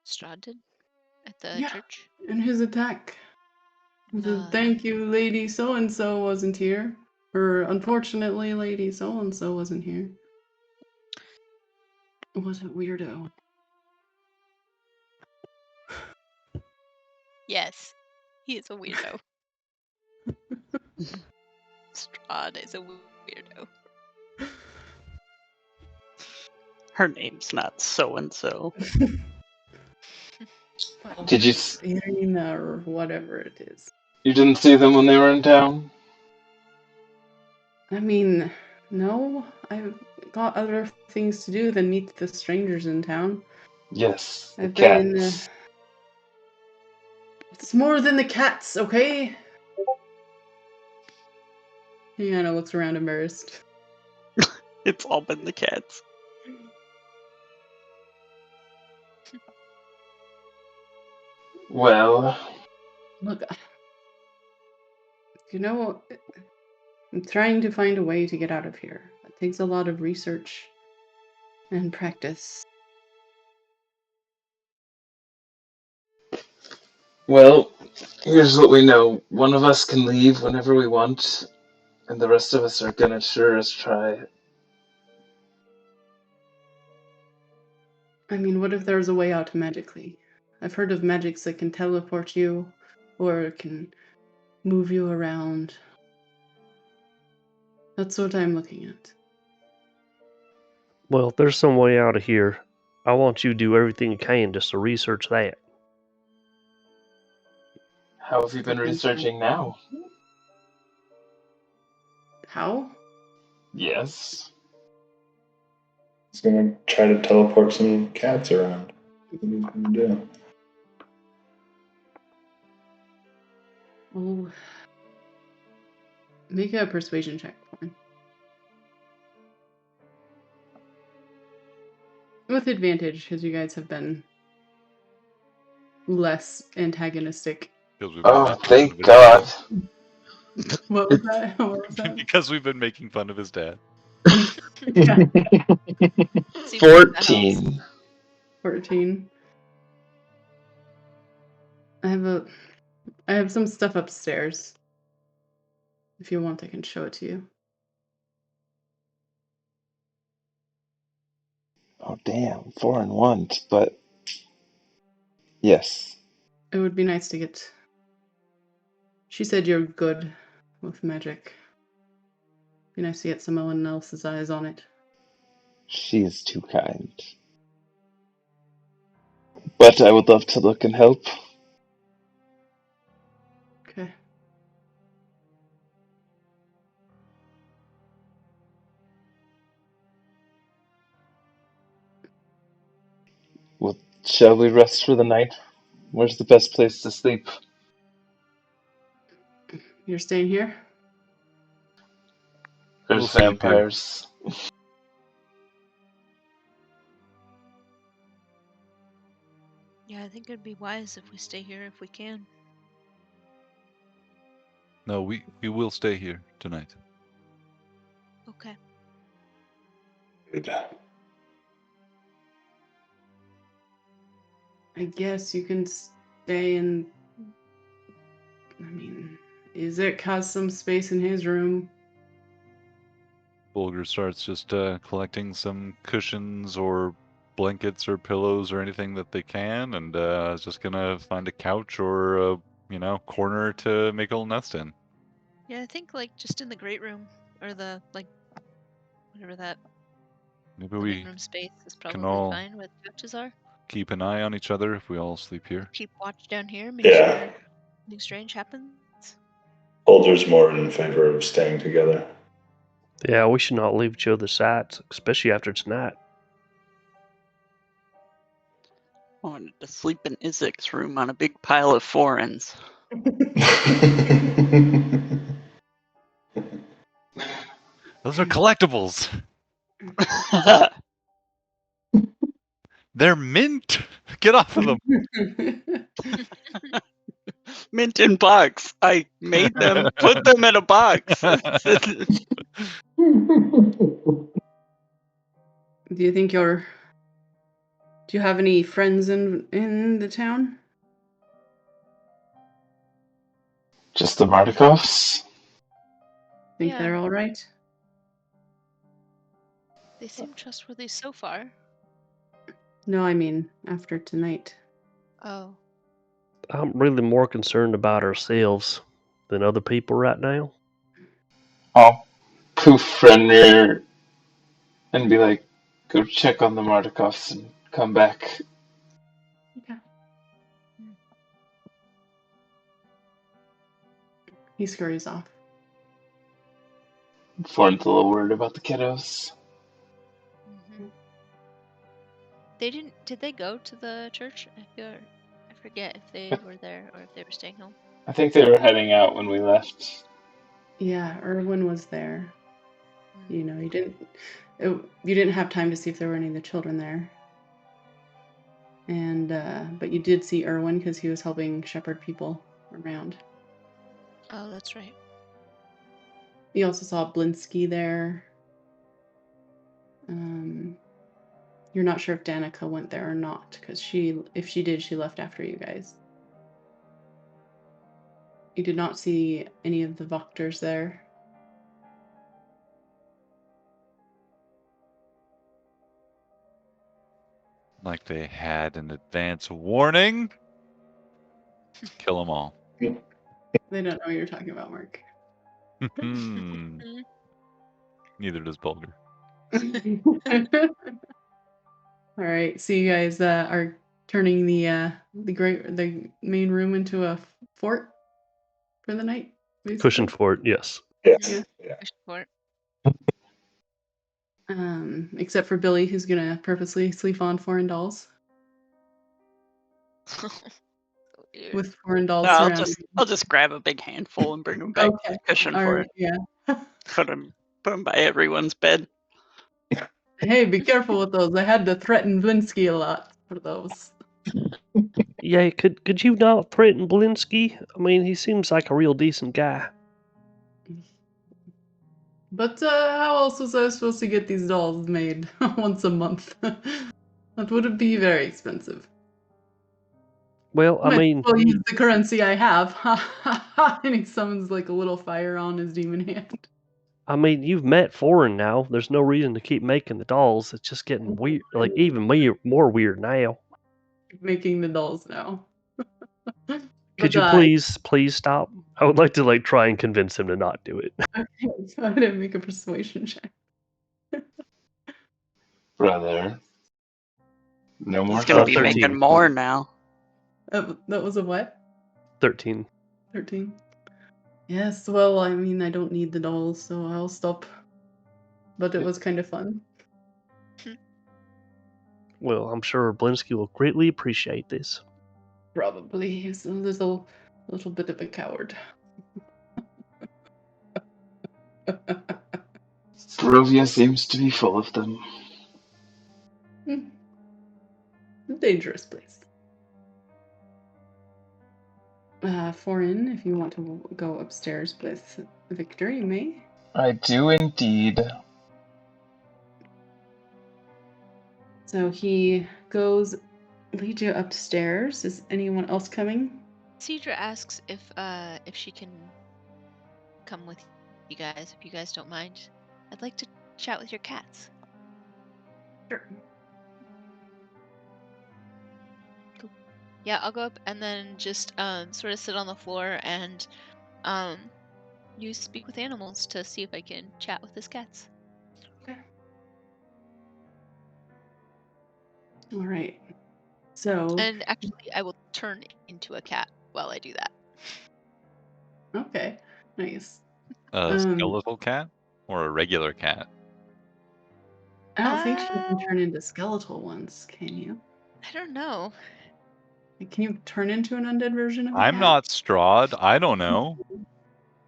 Strahd did? At the church? In his attack. Thank you, Lady So-and-so wasn't here. Or, unfortunately, Lady So-and-so wasn't here. What a weirdo. Yes, he is a weirdo. Strahd is a weirdo. Her name's not so-and-so. Did you? Irina or whatever it is. You didn't see them when they were in town? I mean, no. I've got other things to do than meet the strangers in town. Yes, the I've cats. been. It's more than the cats, okay? He kind of looks around embarrassed. It's all been the cats. Well, Look, you know, I'm trying to find a way to get out of here. It takes a lot of research and practice. well, here's what we know. One of us can leave whenever we want, and the rest of us are gonna sure as try. I mean, what if there's a way out magically? I've heard of magics that can teleport you or can move you around. That's what I'm looking at. Well, if there's some way out of here, I want you to do everything you can just to research that. How have you been researching now? How? Yes. He's gonna try to teleport some cats around. What he's gonna do? Oh, make a persuasion check for him. With advantage, because you guys have been less antagonistic. Oh, thank God. What was that? What was that? Because we've been making fun of his dad. Yeah, 14. 14. I have some stuff upstairs. If you want, I can show it to you. Oh, damn. 4 and 1, but yes. It would be nice to get. She said you're good with magic. Be nice to get someone else's eyes on it. She is too kind. But I would love to look and help. Okay. Well, shall we rest for the night? Where's the best place to sleep? You're staying here? There's We'll sleep here. vampires. Yeah, I think it'd be wise if we stay here if we can. No, we will stay here tonight. Okay. I guess you can stay in. I mean, Izek has some space in his room. Bulger starts just collecting some cushions or blankets or pillows or anything that they can, and is just gonna find a couch or a corner to make a little nest in. Yeah, I think like just in the great room or the whatever that Maybe living we room space is can probably all fine where the couches are. keep an eye on each other if we all sleep here. Keep watch down here, make Yeah. sure nothing strange happens. Boulder's more in favor of staying together. Yeah, we should not leave each other's sights, especially after tonight. I wanted to sleep in Izek's room on a big pile of foreigns. Those are collectibles. They're mint. Get off of them. Mint in box. I made them, put them in a box. Do you think do you have any friends in the town? Just the Mardikovs? Think Yeah. they're all right? They seem trustworthy so far. No, I mean after tonight. Oh. I'm really more concerned about ourselves than other people right now. I'll poof Fenrir and be like, go check on the Mardikovs and come back. Okay. He scurries off. Informed a little word about the kiddos. Did they go to the church? I forget if they were there or if they were staying home. I think they were heading out when we left. Yeah, Erwin was there. You know, you didn't have time to see if there were any of the children there. And but you did see Erwin because he was helping shepherd people around. Oh, that's right. You also saw Blinsky there. You're not sure if Danica went there or not, because if she did, she left after you guys. You did not see any of the Vokters there. Like they had an advance warning. Kill them all. They don't know what you're talking about, Mark. Neither does Bulger. All right, so you guys are turning the main room into a fort for the night. Basically. Cushion fort, yes. Yes. Yeah. Fort. Except for Billy, who's gonna purposely sleep on foreign dolls Weird. with foreign dolls No, surrounding. I'll just grab a big handful and bring them back to Okay, the cushion all for right, it. yeah. Put them by everyone's bed. Hey, be careful with those. I had to threaten Blinsky a lot for those. Yeah, could you not threaten Blinsky? I mean, he seems like a real decent guy. But how else was I supposed to get these dolls made once a month? That would be very expensive. Well, I Might mean, as well use the currency I have. And he summons like a little fire on his demon hand. you've met Foreign now. There's no reason to keep making the dolls. It's just getting weird, like even more weird now. Making the dolls now. Could you please stop? I would like to like try and convince him to not do it. Okay, so I didn't make a persuasion check. Brother. No more He's gonna be 13. making more now. That was a what? 13. 13. Yes, well, I mean, I don't need the dolls, so I'll stop. But it was kind of fun. Well, I'm sure Blinsky will greatly appreciate this. Probably. He's a little bit of a coward. Barovia seems to be full of them. A dangerous place. Foreign, if you want to go upstairs with Victor, you may. I do indeed. So he leads you upstairs. Is anyone else coming? Cedra asks if she can come with you guys, if you guys don't mind. I'd like to chat with your cats. Sure. Cool. Yeah, I'll go up and then just sort of sit on the floor and use speak with animals to see if I can chat with his cats. Okay. All right. So. And actually, I will turn into a cat while I do that. Okay. Nice. A skeletal cat or a regular cat? I don't think she can turn into skeletal ones, can you? I don't know. Can you turn into an undead version of a I'm cat? not Strahd. I don't know.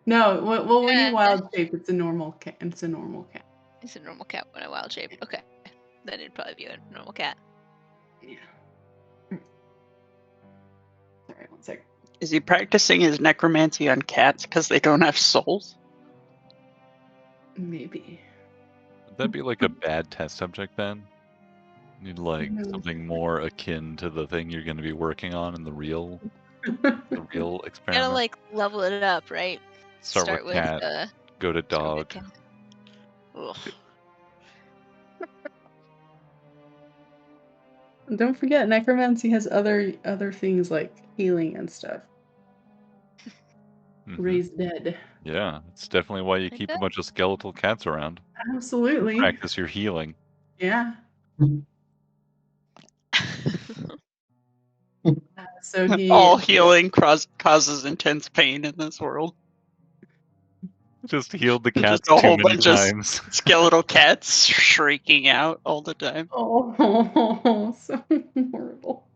No. Well, when you wild shape, it's a normal cat. It's a normal cat. It's a normal cat when I wild shape. Okay. Then it'd probably be a normal cat. Yeah. Sorry, one sec. Is he practicing his necromancy on cats because they don't have souls? Maybe. Would that be like a bad test subject then? You'd like something more akin to the thing you're going to be working on in the real experiment. Gotta like level it up, right? Start with cat, go to dog. Don't forget, necromancy has other things like healing and stuff. Raise dead. Yeah, it's definitely why you keep a bunch of skeletal cats around. Absolutely. Practice your healing. Yeah. So all healing causes intense pain in this world. Just healed the cats Just a too whole many bunch times. Of skeletal cats shrieking out all the time. Oh, so horrible.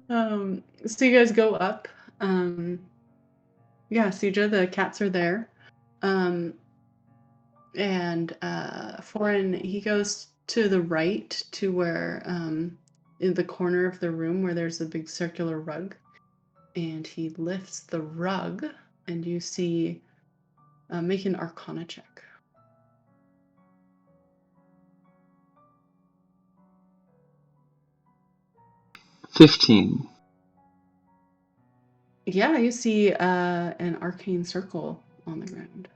So you guys go up. Yeah, Suja, the cats are there. And Foreign, he goes to the right to where in the corner of the room where there's a big circular rug, and he lifts the rug, and you see make an Arcana check. $15. Yeah, you see an arcane circle on the ground.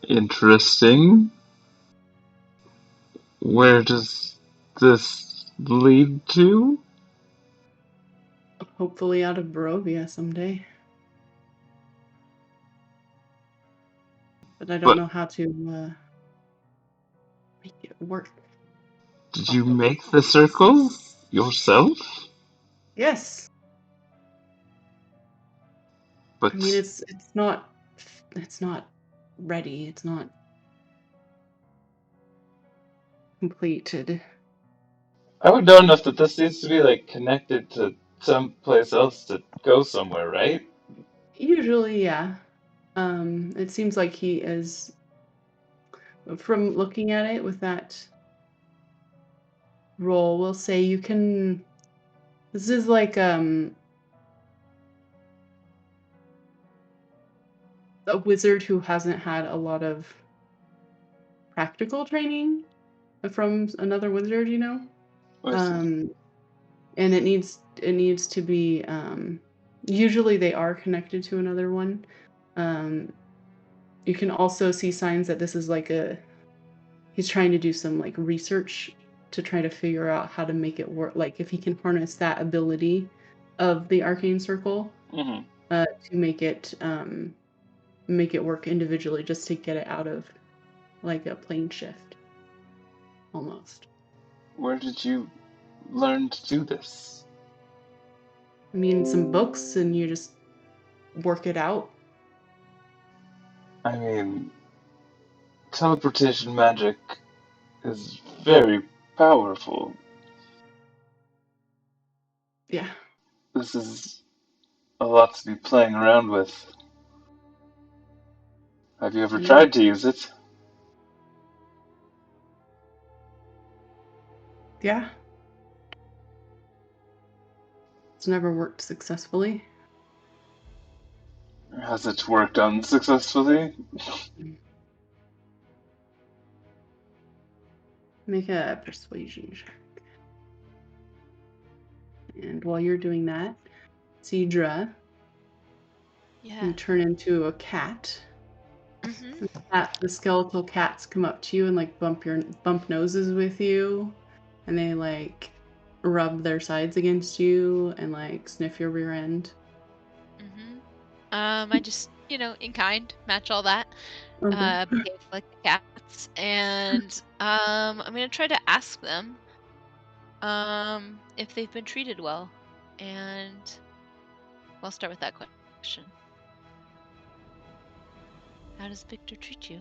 Interesting. Where does this lead to? Hopefully out of Barovia someday. But I don't know how to make it work. Did you make the circle yourself? Yes. But I mean, it's not ready. It's not completed. I would know enough that this needs to be like connected to someplace else to go somewhere, right? Usually, yeah. It seems like he is, from looking at it with that roll, we'll say you can. This is like a wizard who hasn't had a lot of practical training from another wizard, you know. I see. And it needs to be. Usually, they are connected to another one. You can also see signs that this is like he's trying to do some like research to try to figure out how to make it work, like if he can harness that ability of the arcane circle to make it work individually, just to get it out of like a plane shift almost. Where did you learn to do this? I mean, some books, and you just work it out. I mean, teleportation magic is very powerful. Yeah. This is a lot to be playing around with. Have you ever tried to use it? Yeah. It's never worked successfully. Has it worked unsuccessfully? Make a persuasion check. And while you're doing that, Cedra, Yeah. you turn into a cat. Mm-hmm. The skeletal cats come up to you and like bump noses with you, and they like rub their sides against you and like sniff your rear end. Mm-hmm. I just, in kind, match all that. Okay. Behave like the cats, and I'm gonna try to ask them if they've been treated well, and I'll start with that question. How does Victor treat you?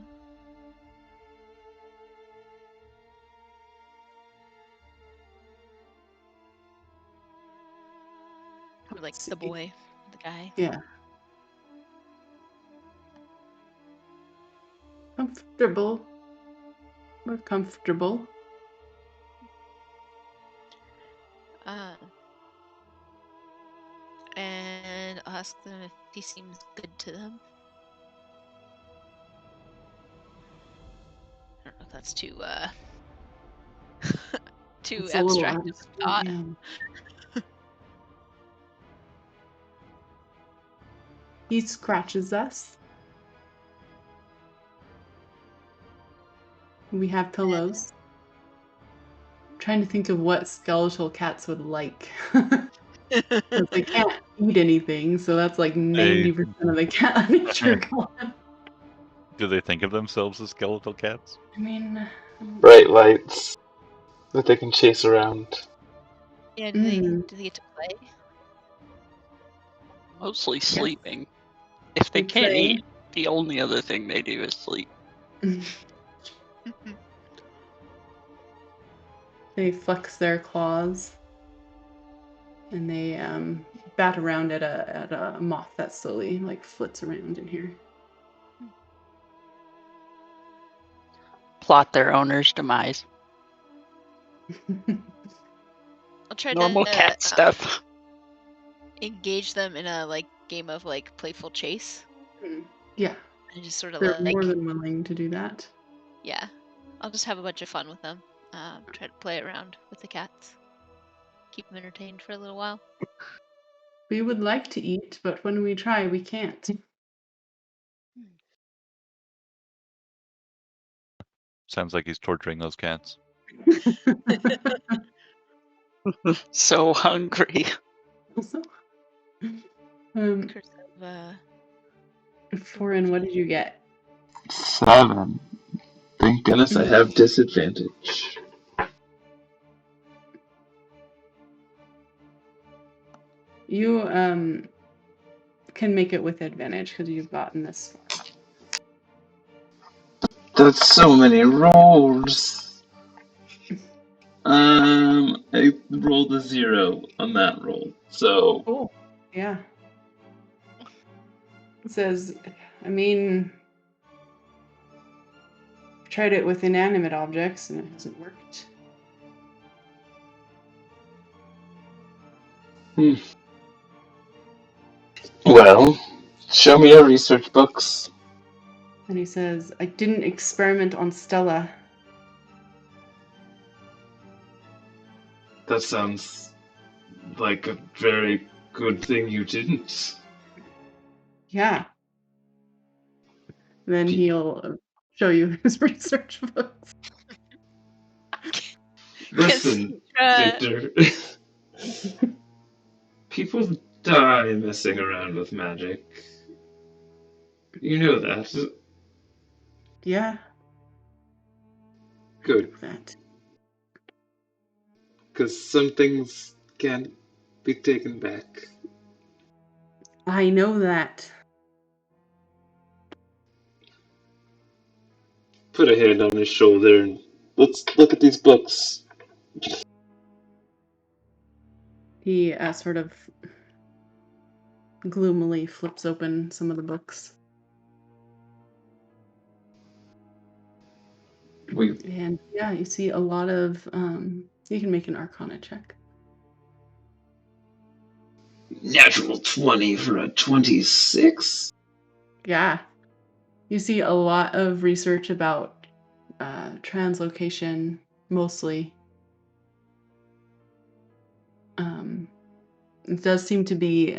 Or like the boy, the guy. Yeah. Comfortable. We're comfortable. And I'll ask them if he seems good to them. I don't know if that's too too It's abstract of a thought. Yeah. He scratches us. We have pillows. I'm trying to think of what skeletal cats would like. Because they can't eat anything, so that's like 90% of the cat nature gone. Do they think of themselves as skeletal cats? I mean, Bright lights that they can chase around. Yeah, do they get to play? Mostly sleeping. If they can't eat, the only other thing they do is sleep. They flex their claws, and they bat around at a moth that slowly like flits around in here. Plot their owner's demise. I'll try Normal to cat stuff. engage them in a like game of like playful chase. Yeah. And just sort of They're like more than willing to do that. Yeah. I'll just have a bunch of fun with them. Try to play around with the cats. Keep them entertained for a little while. We would like to eat, but when we try, we can't. Sounds like he's torturing those cats. So hungry. Also, Curse of, Foreign, what did you get? 7. Thank goodness I have disadvantage. You can make it with advantage because you've gotten this far. That's so many rolls. I rolled a 0 on that roll, so. Oh, yeah. It says, I mean, I've tried it with inanimate objects and it hasn't worked. Well, show me your research books. And he says, I didn't experiment on Stella. That sounds like a very good thing you didn't. Yeah. Then he'll show you his research books. Listen, Victor. People die messing around with magic. You know that. Yeah. Good. That. Because some things can't be taken back. I know that. Put a hand on his shoulder and let's look at these books. He sort of gloomily flips open some of the books. And yeah, you see a lot of, you can make an Arcana check. Natural 20 for a 26? Yeah. You see a lot of research about translocation, mostly. It does seem to be,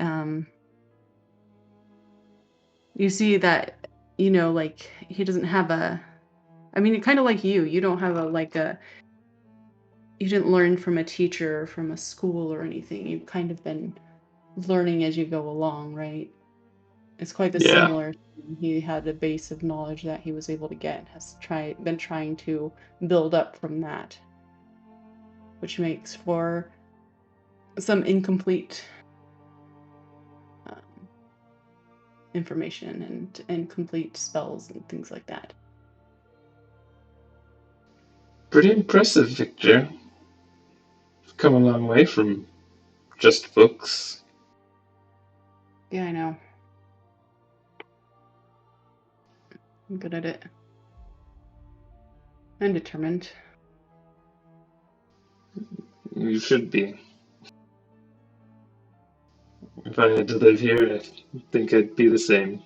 you see that, like, he doesn't have I mean, kind of like you don't have you didn't learn from a teacher or from a school or anything. You've kind of been learning as you go along, right? It's quite the similar thing. He had a base of knowledge that he was able to get, been trying to build up from that, which makes for some incomplete information and incomplete spells and things like that. Pretty impressive, Victor. You've come a long way from just books. Yeah, I know. I'm good at it. I'm determined. You should be. If I had to live here, I think I'd be the same.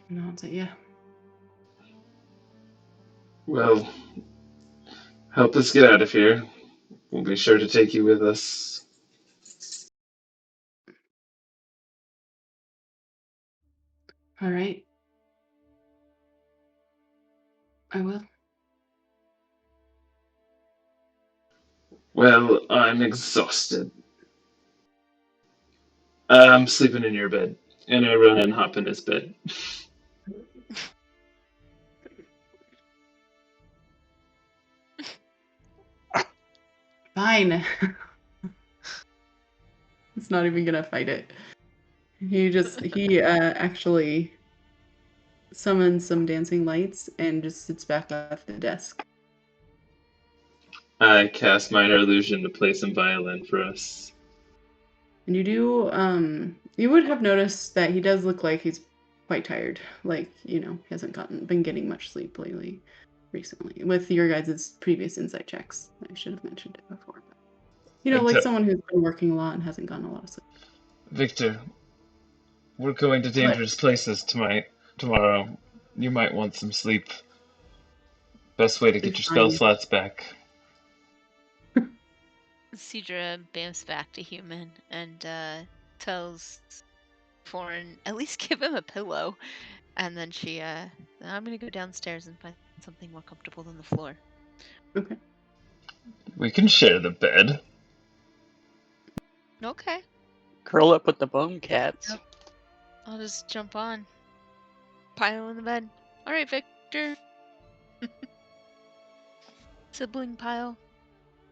No, it's like, yeah. Well, help us get out of here. We'll be sure to take you with us. All right. I will. Well, I'm exhausted. I'm sleeping in your bed. And I run and hop in his bed. Fine. It's not even gonna fight it. He actually summons some dancing lights and just sits back at the desk. I cast Minor Illusion to play some violin for us. And you would have noticed that he does look like he's quite tired. Like, he hasn't been getting much sleep recently. With your guys' previous insight checks. I should have mentioned it before. But, like someone who's been working a lot and hasn't gotten a lot of sleep. Victor, we're going to dangerous places tomorrow. You might want some sleep. Best way to get your spell slots back. Cedra bamps back to human and tells Foreign, at least give him a pillow. And then I'm gonna go downstairs and find something more comfortable than the floor. Okay. We can share the bed. Okay. Curl up with the bone cats. Yep. I'll just jump on. Pile in the bed. All right, Victor. Sibling pile.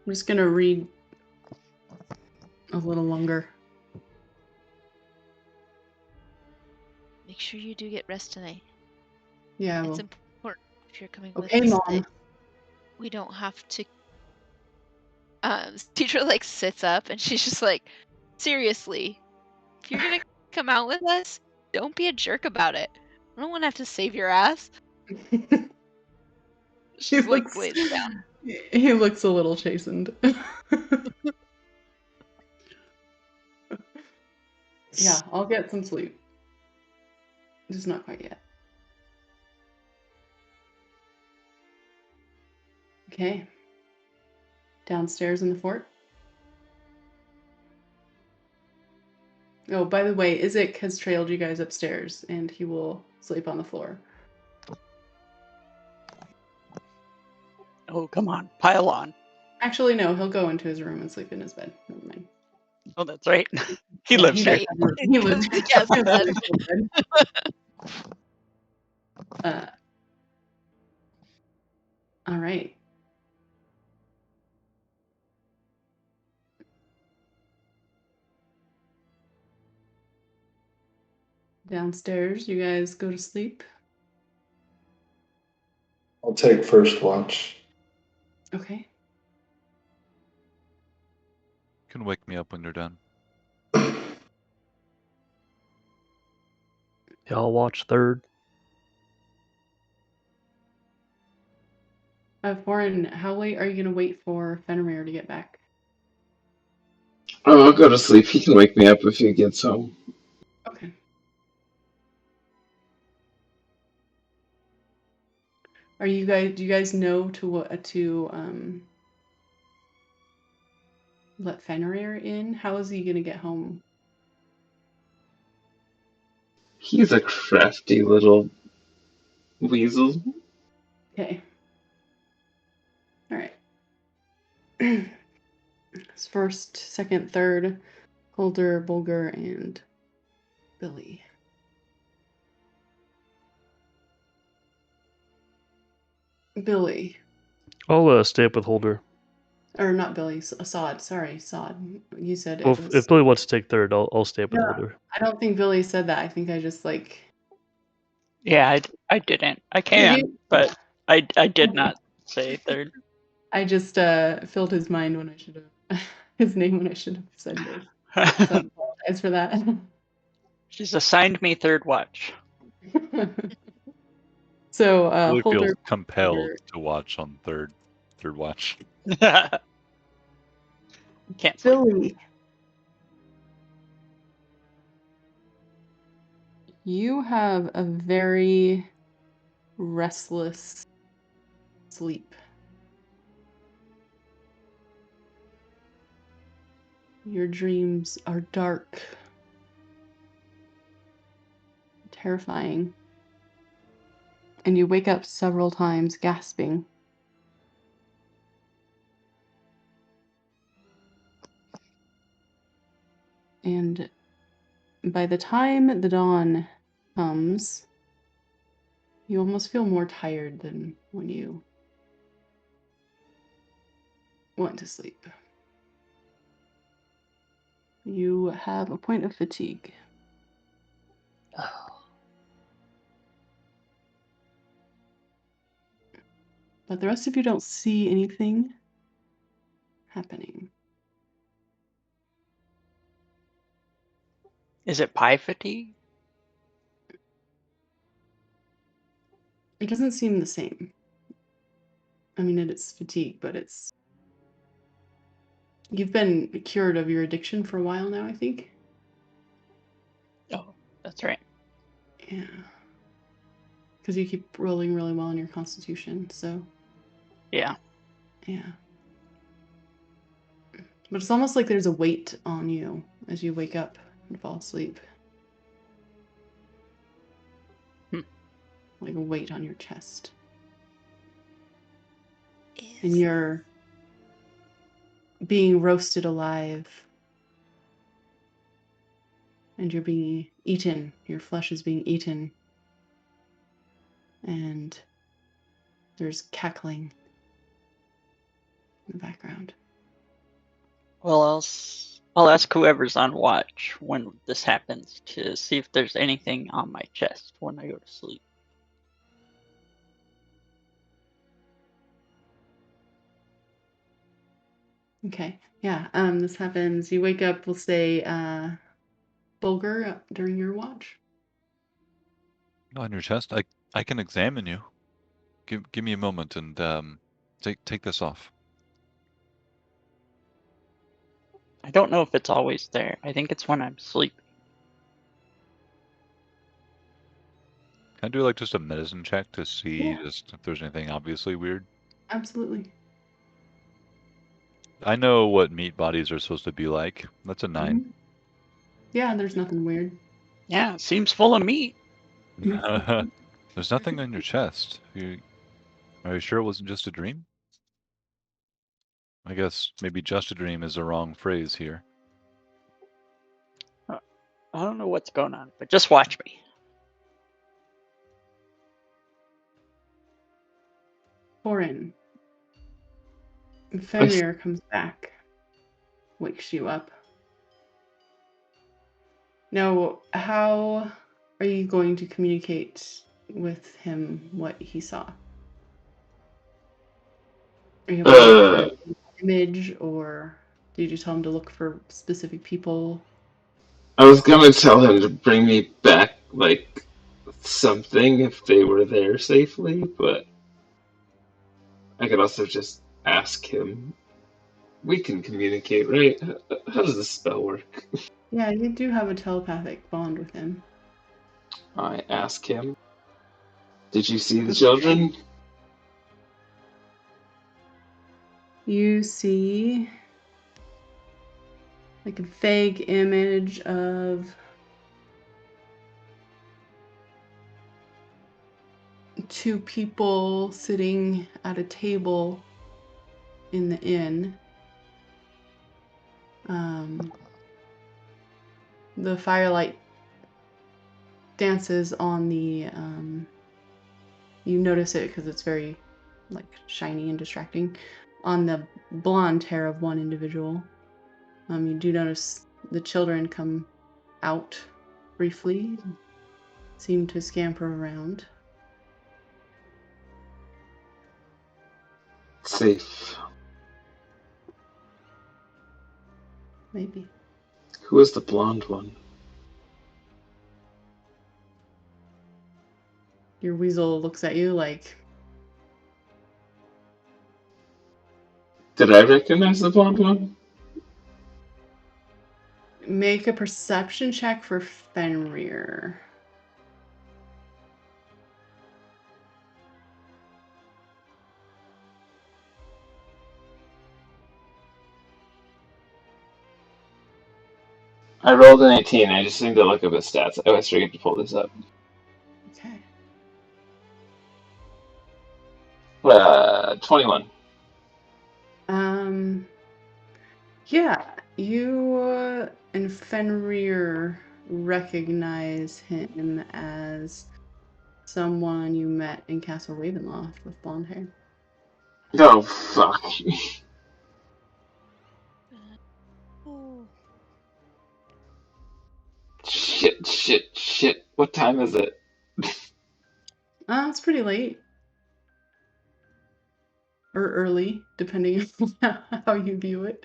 I'm just gonna read a little longer. Make sure you do get rest tonight. Yeah, I It's will. important if you're coming Okay, with us Mom. that we don't have to. Teacher like sits up and she's just like, seriously, if you're gonna come out with us, don't be a jerk about it. I don't want to have to save your ass. She's like lays down. He looks a little chastened. Yeah, I'll get some sleep. Just not quite yet. Okay. Downstairs in the fort. Oh, by the way, Isaac has trailed you guys upstairs, and he will sleep on the floor. Oh, come on. Pile on. Actually, no, he'll go into his room and sleep in his bed. Never mind. Oh, that's right. He Yeah, lives here. He lives Yes, he that's lives in bed. All right. Downstairs, you guys go to sleep. I'll take first watch. Okay. You can wake me up when you're done. Y'all watch third. Foreign, how late are you going to wait for Fenrir to get back? Oh, I'll go to sleep. He can wake me up if he gets home. Okay. Do you guys know to let Fenrir in? How is he going to get home? He's a crafty little weasel. Okay. All right. It's first, second, third, Holder, Bulger, and Billy. Billy. I'll stay up with Holder. Or not Billy, Sod. Sorry, Sod. You said it Well, was... if Billy wants to take third, I'll stay up with No, Holder. I don't think Billy said that. I think I just like... Yeah, I didn't. I can, but I did not say third. I just filled his mind when I should have... his name when I should have said Billy. So I apologize for that. She's assigned me third watch. So Really Holder... feels compelled to watch on third watch. Can't sleep. Billy. You have a very restless sleep. Your dreams are dark, terrifying, and you wake up several times gasping. And by the time the dawn comes, you almost feel more tired than when you went to sleep. You have a point of fatigue. But the rest of you don't see anything happening. Is it pie fatigue? It doesn't seem the same. I mean, it's fatigue, but it's... You've been cured of your addiction for a while now, I think. Oh, that's right. Yeah. Because you keep rolling really well in your constitution, so... Yeah. Yeah. But it's almost like there's a weight on you as you wake up and fall asleep. like a weight on your chest. Is... And you're being roasted alive. And you're being eaten. Your flesh is being eaten. And there's cackling in the background. Well, I'll ask whoever's on watch when this happens to see if there's anything on my chest when I go to sleep. Okay. Yeah. This happens. You wake up, we'll say, Bulgur during your watch. On your chest, I can examine you. Give me a moment and take this off. I don't know if it's always there. I think it's when I'm sleeping. Can I do like just a medicine check to see Yeah. just if there's anything obviously weird? Absolutely. I know what meat bodies are supposed to be like. That's a 9. Mhm. Yeah, there's nothing weird. Yeah, it seems full of meat. There's nothing on your chest. Are you sure it wasn't just a dream? I guess maybe just a dream is the wrong phrase here. I don't know what's going on, but just watch me. Corin. Fenrir comes back. Wakes you up. Now, how are you going to communicate with him what he saw? Are you going to look for an image, or did you tell him to look for specific people? I was gonna tell him to bring me back, like, something if they were there safely, but I could also just ask him. We can communicate, right? How does this spell work? Yeah, you do have a telepathic bond with him. I ask him. Did you see the children? You see like a vague image of two people sitting at a table in the inn. The firelight dances on the you notice it because it's very like shiny and distracting on the blonde hair of one individual. You do notice the children come out briefly, seem to scamper around. Safe. Maybe. Who is the blonde one? Your weasel looks at you like, Did I recognize the blonde one? make a perception check for Fenrir. I rolled an 18. I just need to look up his stats. I always forget to pull this up. Okay. 21. Yeah, you and Fenrir recognize him as someone you met in Castle Ravenloft with blonde hair. Oh, fuck. Oh. Shit. What time is it? It's pretty late. Or early, depending on how you view it.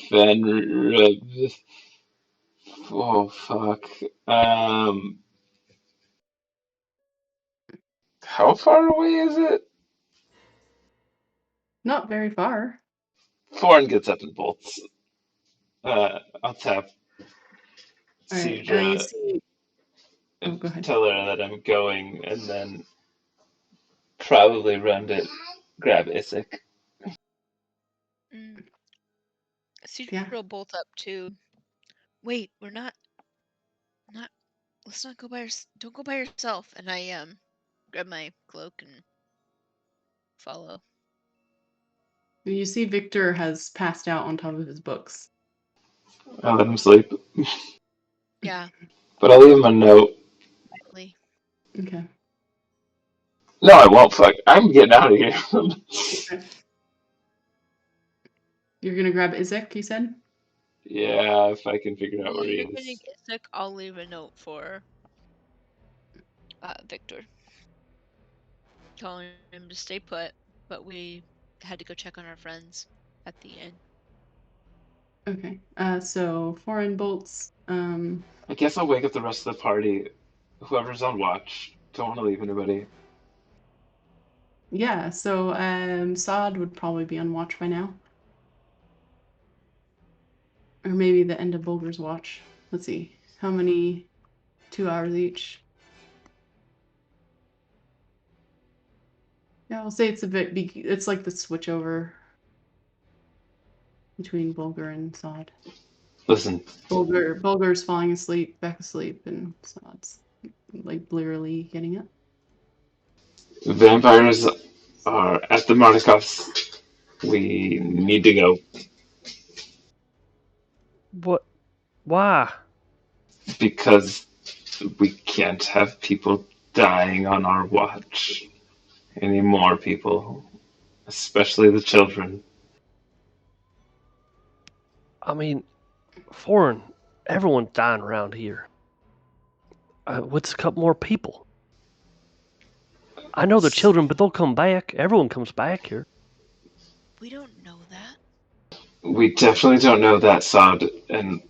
Fenrir. Oh, fuck. How far away is it? Not very far. Thorin gets up and bolts. I'll tap All right. You Sudra see. Oh, and go ahead. tell her that I'm going, and then probably run to grab Isaac. Cedric Yeah. will bolt up too. Wait, we're not let's not go by don't go by yourself. And I grab my cloak and follow. You see Victor has passed out on top of his books. I'll let him sleep. Yeah, But I'll leave him a note. quietly. Okay. No, I won't. Fuck. I'm getting out of here. Okay. You're gonna grab Izek, you said? Yeah, if I can figure out While where he you're getting is. sick, I'll leave a note for Victor, telling him to stay put. But we had to go check on our friends at the inn. Okay. So foreign bolts. I guess I'll wake up the rest of the party. Whoever's on watch. Don't want to leave anybody. Yeah, so Sod would probably be on watch by now. Or maybe the end of Bulger's watch. Let's see. How many? 2 hours each. Yeah, I'll say it's a bit. It's like the switch over between Bulger and Sod. Listen, Bulger's falling asleep, back asleep, and Sod's like blearily getting up. vampires are at the Martikovs. We need to go What? Why? because we can't have people dying on our watch. Any more people, especially the children. I mean, foreign. Everyone's dying around here. What's a couple more people? I know the children, but they'll come back. Everyone comes back here. We don't know that. We definitely don't know that, Sod, and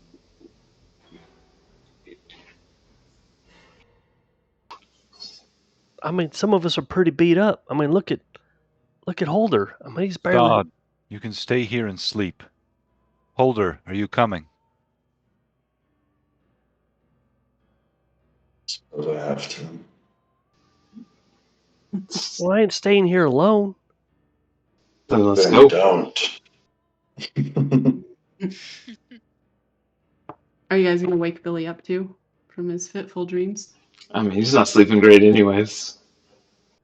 I mean, some of us are pretty beat up. I mean, look at Holder. I mean, he's barely. Strahd, you can stay here and sleep. Holder, are you coming? Suppose I have to. Well, I ain't staying here alone. then let's Then go. don't. Are you guys gonna wake Billy up too from his fitful dreams? I mean, he's not sleeping great anyways.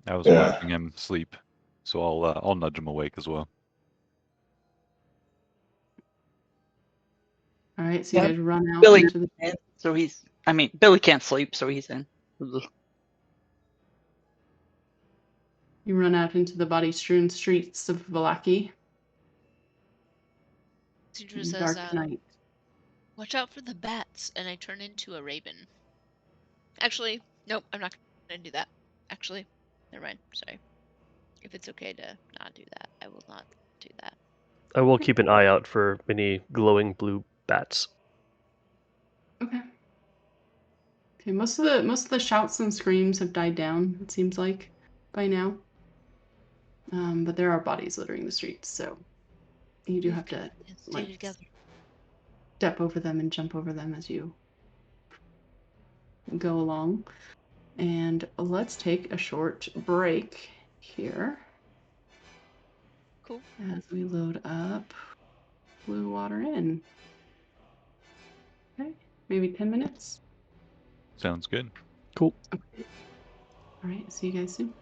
I was Yeah. watching him sleep, so I'll nudge him awake as well. All right, so you Yeah, guys run out Billy into the. in, so he's. I mean, Billy can't sleep, so he's in. You run out into the body-strewn streets of Valaki. Sidra says, Dark night. watch out for the bats, and I turn into a raven. Actually, nope, I'm not going to do that. Actually, never mind. Sorry. If it's okay to not do that, I will not do that. I will keep an eye out for any glowing blue bats. Okay. Okay, most of the shouts and screams have died down, it seems like, by now. But there are bodies littering the streets, so you do have to Stay like together. step over them and jump over them as you go along. And let's take a short break here Cool. as we load up Blue Water Inn. Okay, maybe 10 minutes. Sounds good. Cool. Okay. All right, see you guys soon.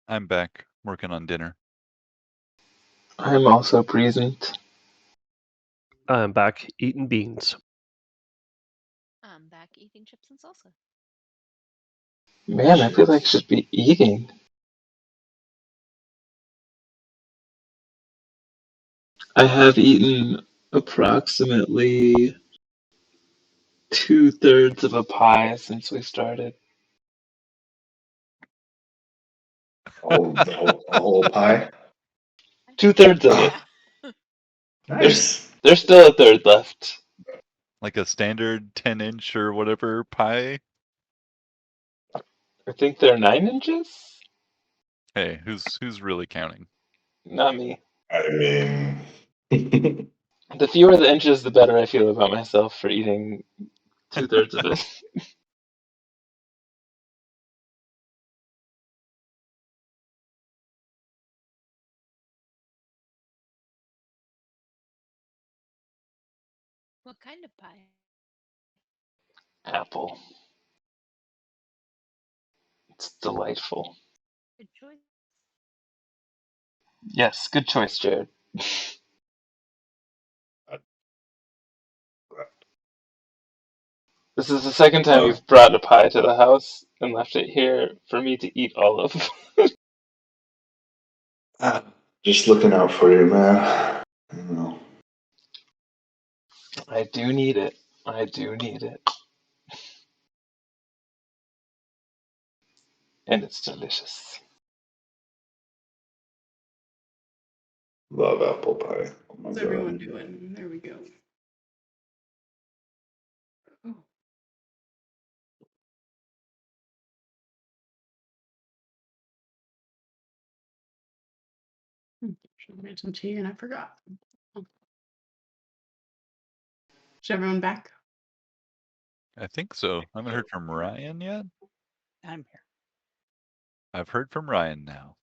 I'm back working on dinner. I'm also present. I'm back eating beans. I'm back eating chips and salsa. Man, I feel like I should be eating. I have eaten approximately 2/3 of a pie since we started. A whole pie. 2/3 of it. Nice. There's still a third left. Like a standard 10-inch or whatever pie. I think they're 9 inches. Hey, who's really counting? Not me. I mean, The fewer the inches, the better I feel about myself for eating 2/3 of it. What kind of pie? Apple. It's delightful. Good choice. Yes, good choice, Jared. This is the second time you've brought a pie to the house and left it here for me to eat all of. just looking out for you, man. You know. I do need it. I do need it. And it's delicious. Love apple pie. Oh my What's God. everyone doing? There we go. Oh. Should have made some tea and I forgot. Oh. Is everyone back? I think so. I haven't heard from Ryan yet. I'm here. I've heard from Ryan now.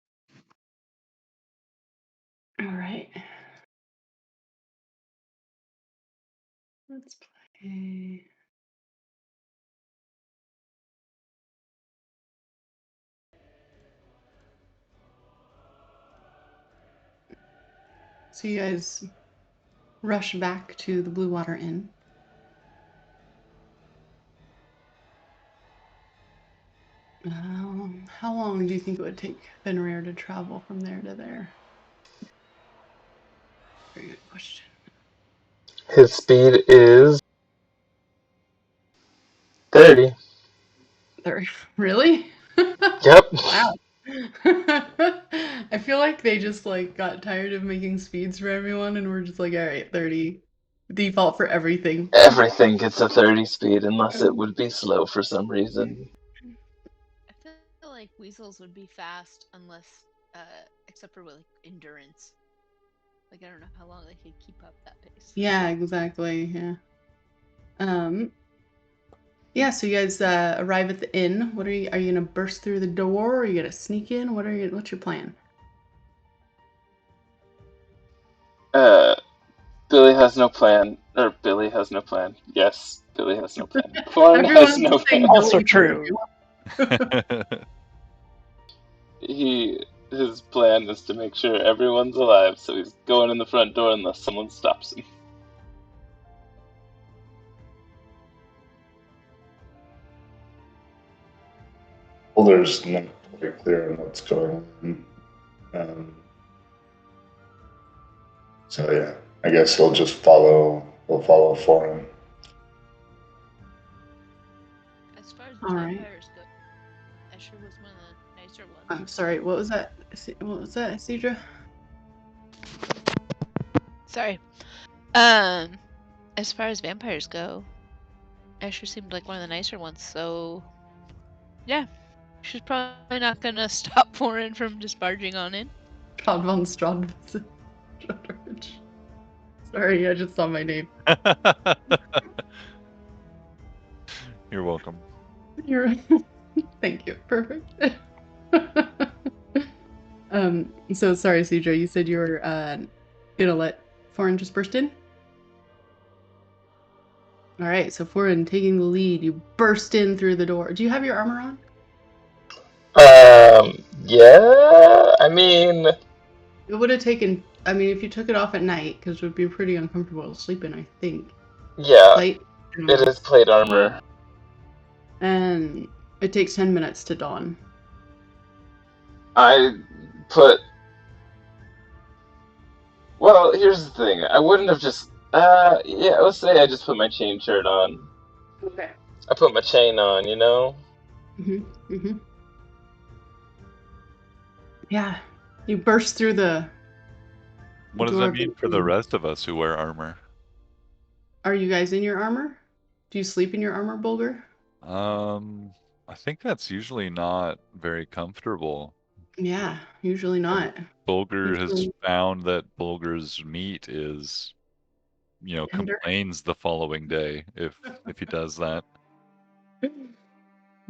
All right. Let's play. So you guys rush back to the Blue Water Inn. How long do you think it would take Fenrir to travel from there to there? Very good question. His speed is 30. Really? Yep. Wow. I feel like they just like got tired of making speeds for everyone and we're just like, all right, 30 default for everything. Everything gets a 30 speed unless it would be slow for some reason. I feel like weasels would be fast unless, except for like endurance. Like I don't know how long they could keep up that pace. Yeah, exactly. Yeah. Yeah, so you guys arrive at the inn. What are you gonna burst through the door? Or are you gonna sneak in? What's your plan? Billy has no plan. Or Billy has no plan. Yes, Billy has no plan. Corn has Everyone's no saying plan. Also Billy. true. His plan is to make sure everyone's alive, so he's going in the front door unless someone stops him. There's not quite clear on what's going on. So yeah, I guess he'll just follow. We'll follow Foreign. As far as All right. vampires go, Escher was one of the nicer ones. I'm sorry. What was that? What was that, Cedra? Sorry. As far as vampires go, Escher seemed like one of the nicer ones, so yeah. She's probably not gonna stop Foreign from just barging on in. Strahd von Strahd. Sorry, I just saw my name. You're welcome. You're Thank you. Perfect. So sorry, Cedra, you said you were gonna let Foreign just burst in? All right, so Foreign taking the lead, you burst in through the door. Do you have your armor on? Yeah, I mean, It would have taken. I mean, if you took it off at night, because it would be pretty uncomfortable to sleep in. I think. yeah, Plate. it is plate armor. And it takes 10 minutes to dawn. I put. Well, here's the thing. I wouldn't have just. Yeah, let's say I just put my chain shirt on. Okay. I put my chain on, you know? Yeah. You burst through the What does door that of the mean for the inn. rest of us who wear armor? Are you guys in your armor? Do you sleep in your armor, Bulger? I think that's usually not very comfortable. Yeah, usually not. Bulger has Usually found that Bulger's meat is, tender. complains the following day if he does that.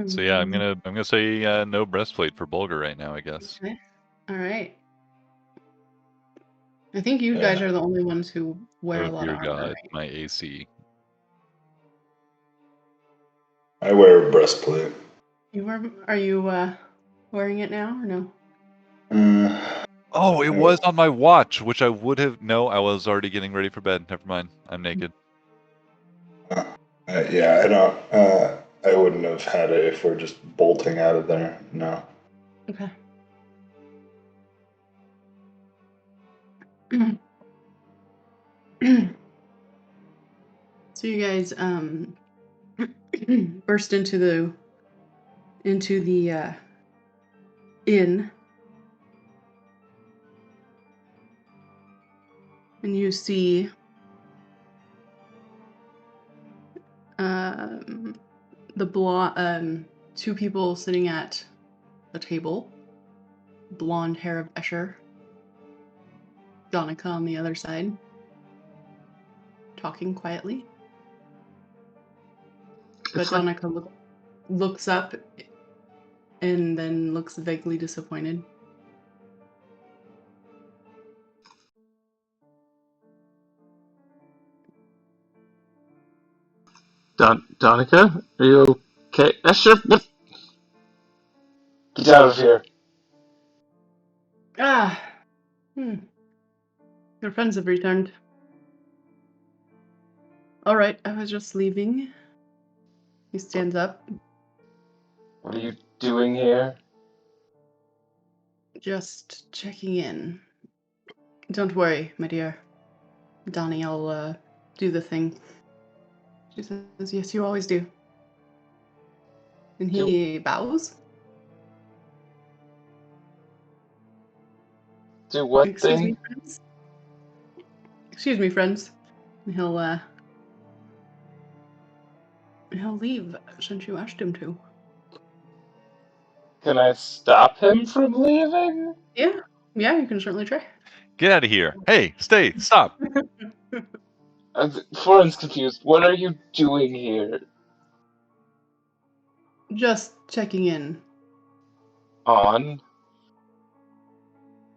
So yeah, I'm Mhm. gonna say no breastplate for Bulger right now, I guess. Okay. All right. I think you guys are the only ones who wear a Oh lot of dear armor, God, right? my AC. I wear a breastplate. Are you wearing it now or no? Oh, it I, was on my watch, which I would have. No, I was already getting ready for bed. Never mind. I'm naked. yeah, I don't. I wouldn't have had it if we're just bolting out of there. No. Okay. So you guys burst into the inn, and you see two people sitting at a table, blonde hair of Escher, Donica on the other side, talking quietly. But It's like Donica looks up and then looks vaguely disappointed. Donica, are you okay? Sure. What? Get out of here. Ah, your friends have returned. All right, I was just leaving. He stands up. What are you doing here? Just checking in. Don't worry, my dear. Donnie, I'll do the thing. She says, yes, you always do. And Do he bows. what Excuse thing? me, friends. Excuse me, friends. And he'll leave since you asked him to. Can I stop him from leaving? Yeah, you can certainly try. Get out of here! Hey, stay! Stop! Foreign's confused. What are you doing here? Just checking in. On?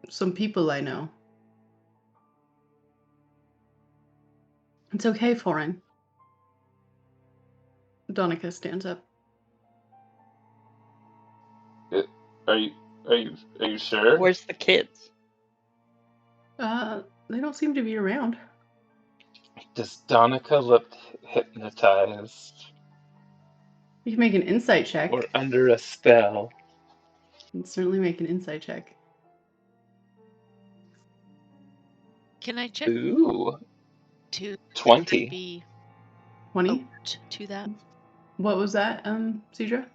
Some people I know. It's okay, Foreign. Donica stands up. Are you are you sure? Where's the kids? They don't seem to be around. Does Donica look hypnotized You can make an insight check. or under a spell? You can certainly make an insight check. Can I check Ooh, to 20. be 20? to that? What was that, Cedra?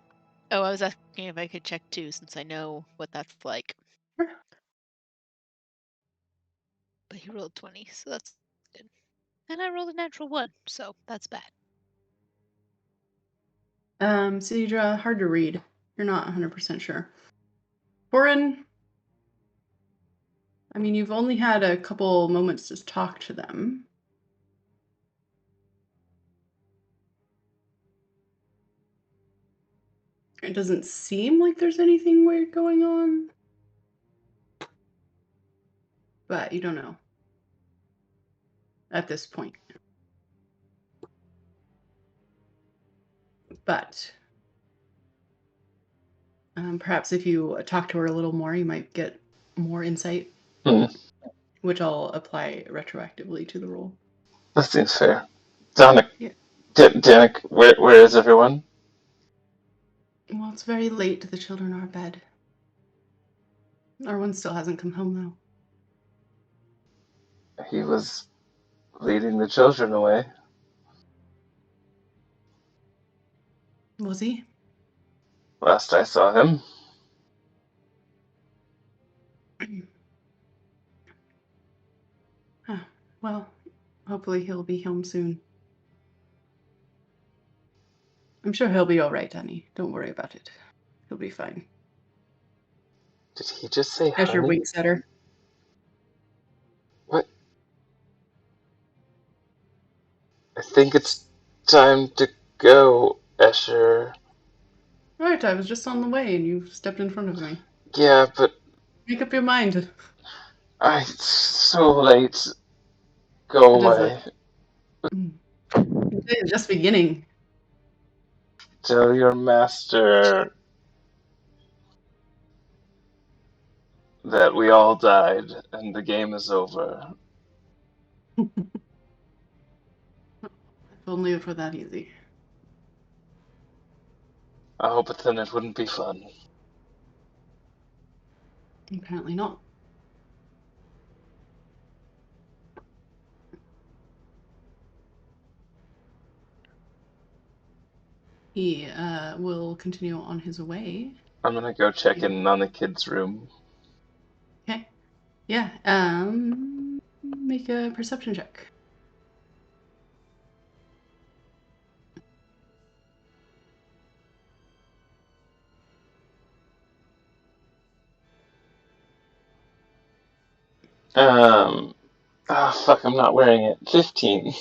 Oh, I was asking if I could check too, since I know what that's like. Sure. But he rolled 20, so that's good. And I rolled a natural 1, so that's bad. Cedra, hard to read. You're not 100% sure. Foreign, I mean, you've only had a couple moments to talk to them. It doesn't seem like there's anything weird going on. But you don't know. At this point. But Perhaps if you talk to her a little more, you might get more insight, which I'll apply retroactively to the roll. That seems fair. Danik, Yeah. Danik, where is everyone? Well, it's very late. The children are abed. Our one still hasn't come home, He was leading the children away. though. Was he? Last I saw him. Huh. Well, hopefully he'll be home soon. I'm sure he'll be all right, honey. Don't worry about it. He'll be fine. Did he just say Escher honey? winks at her. What? I think it's time to go, Escher. Right, I was just on the way and you stepped in front of me. Yeah, but Make up your mind. it's so late. Go It is away. it's just beginning. Tell your master that we all died and the game is over. If only it were that easy. I hope then it wouldn't be fun. Apparently not. He will continue on his way. I'm gonna go check in on the kids' room. Okay. Yeah. Make a perception check. Fuck, I'm not wearing it. 15.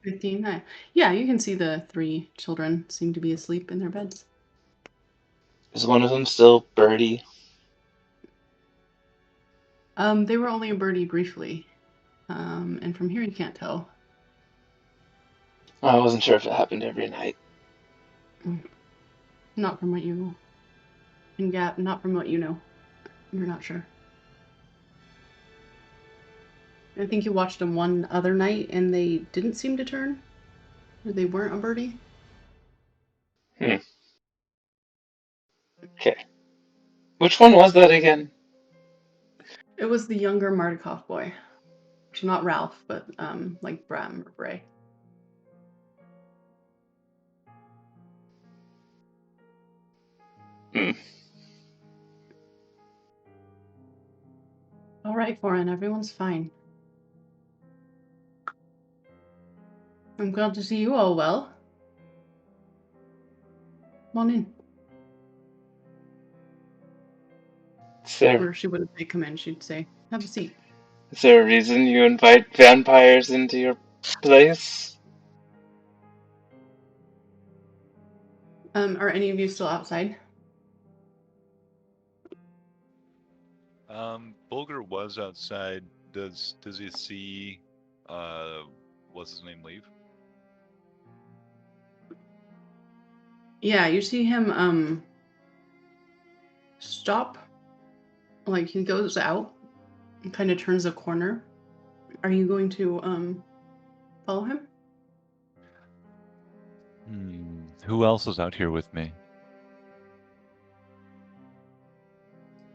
15. Yeah, you can see the 3 children seem to be asleep in their beds. Is one of them still Birdie? They were only a birdie briefly. And from here you can't tell. I wasn't sure if it happened every night. Not from what you can get, not from what you know. You're not sure. I think you watched them one other night and they didn't seem to turn. Or they weren't a birdie. Okay. Which one was that again? It was the younger Mardikoff boy. So not Ralph, but like Bram or Bray. All right, Foran, everyone's fine. I'm glad to see you all well. Come on in. Or she wouldn't say come in, she'd say, have a seat. Is there a reason you invite vampires into your place? Are any of you still outside? Bulger was outside. Does he see what's his name leave? Yeah, you see him stop. Like he goes out and kind of turns a corner. Are you going to follow him? Who else is out here with me?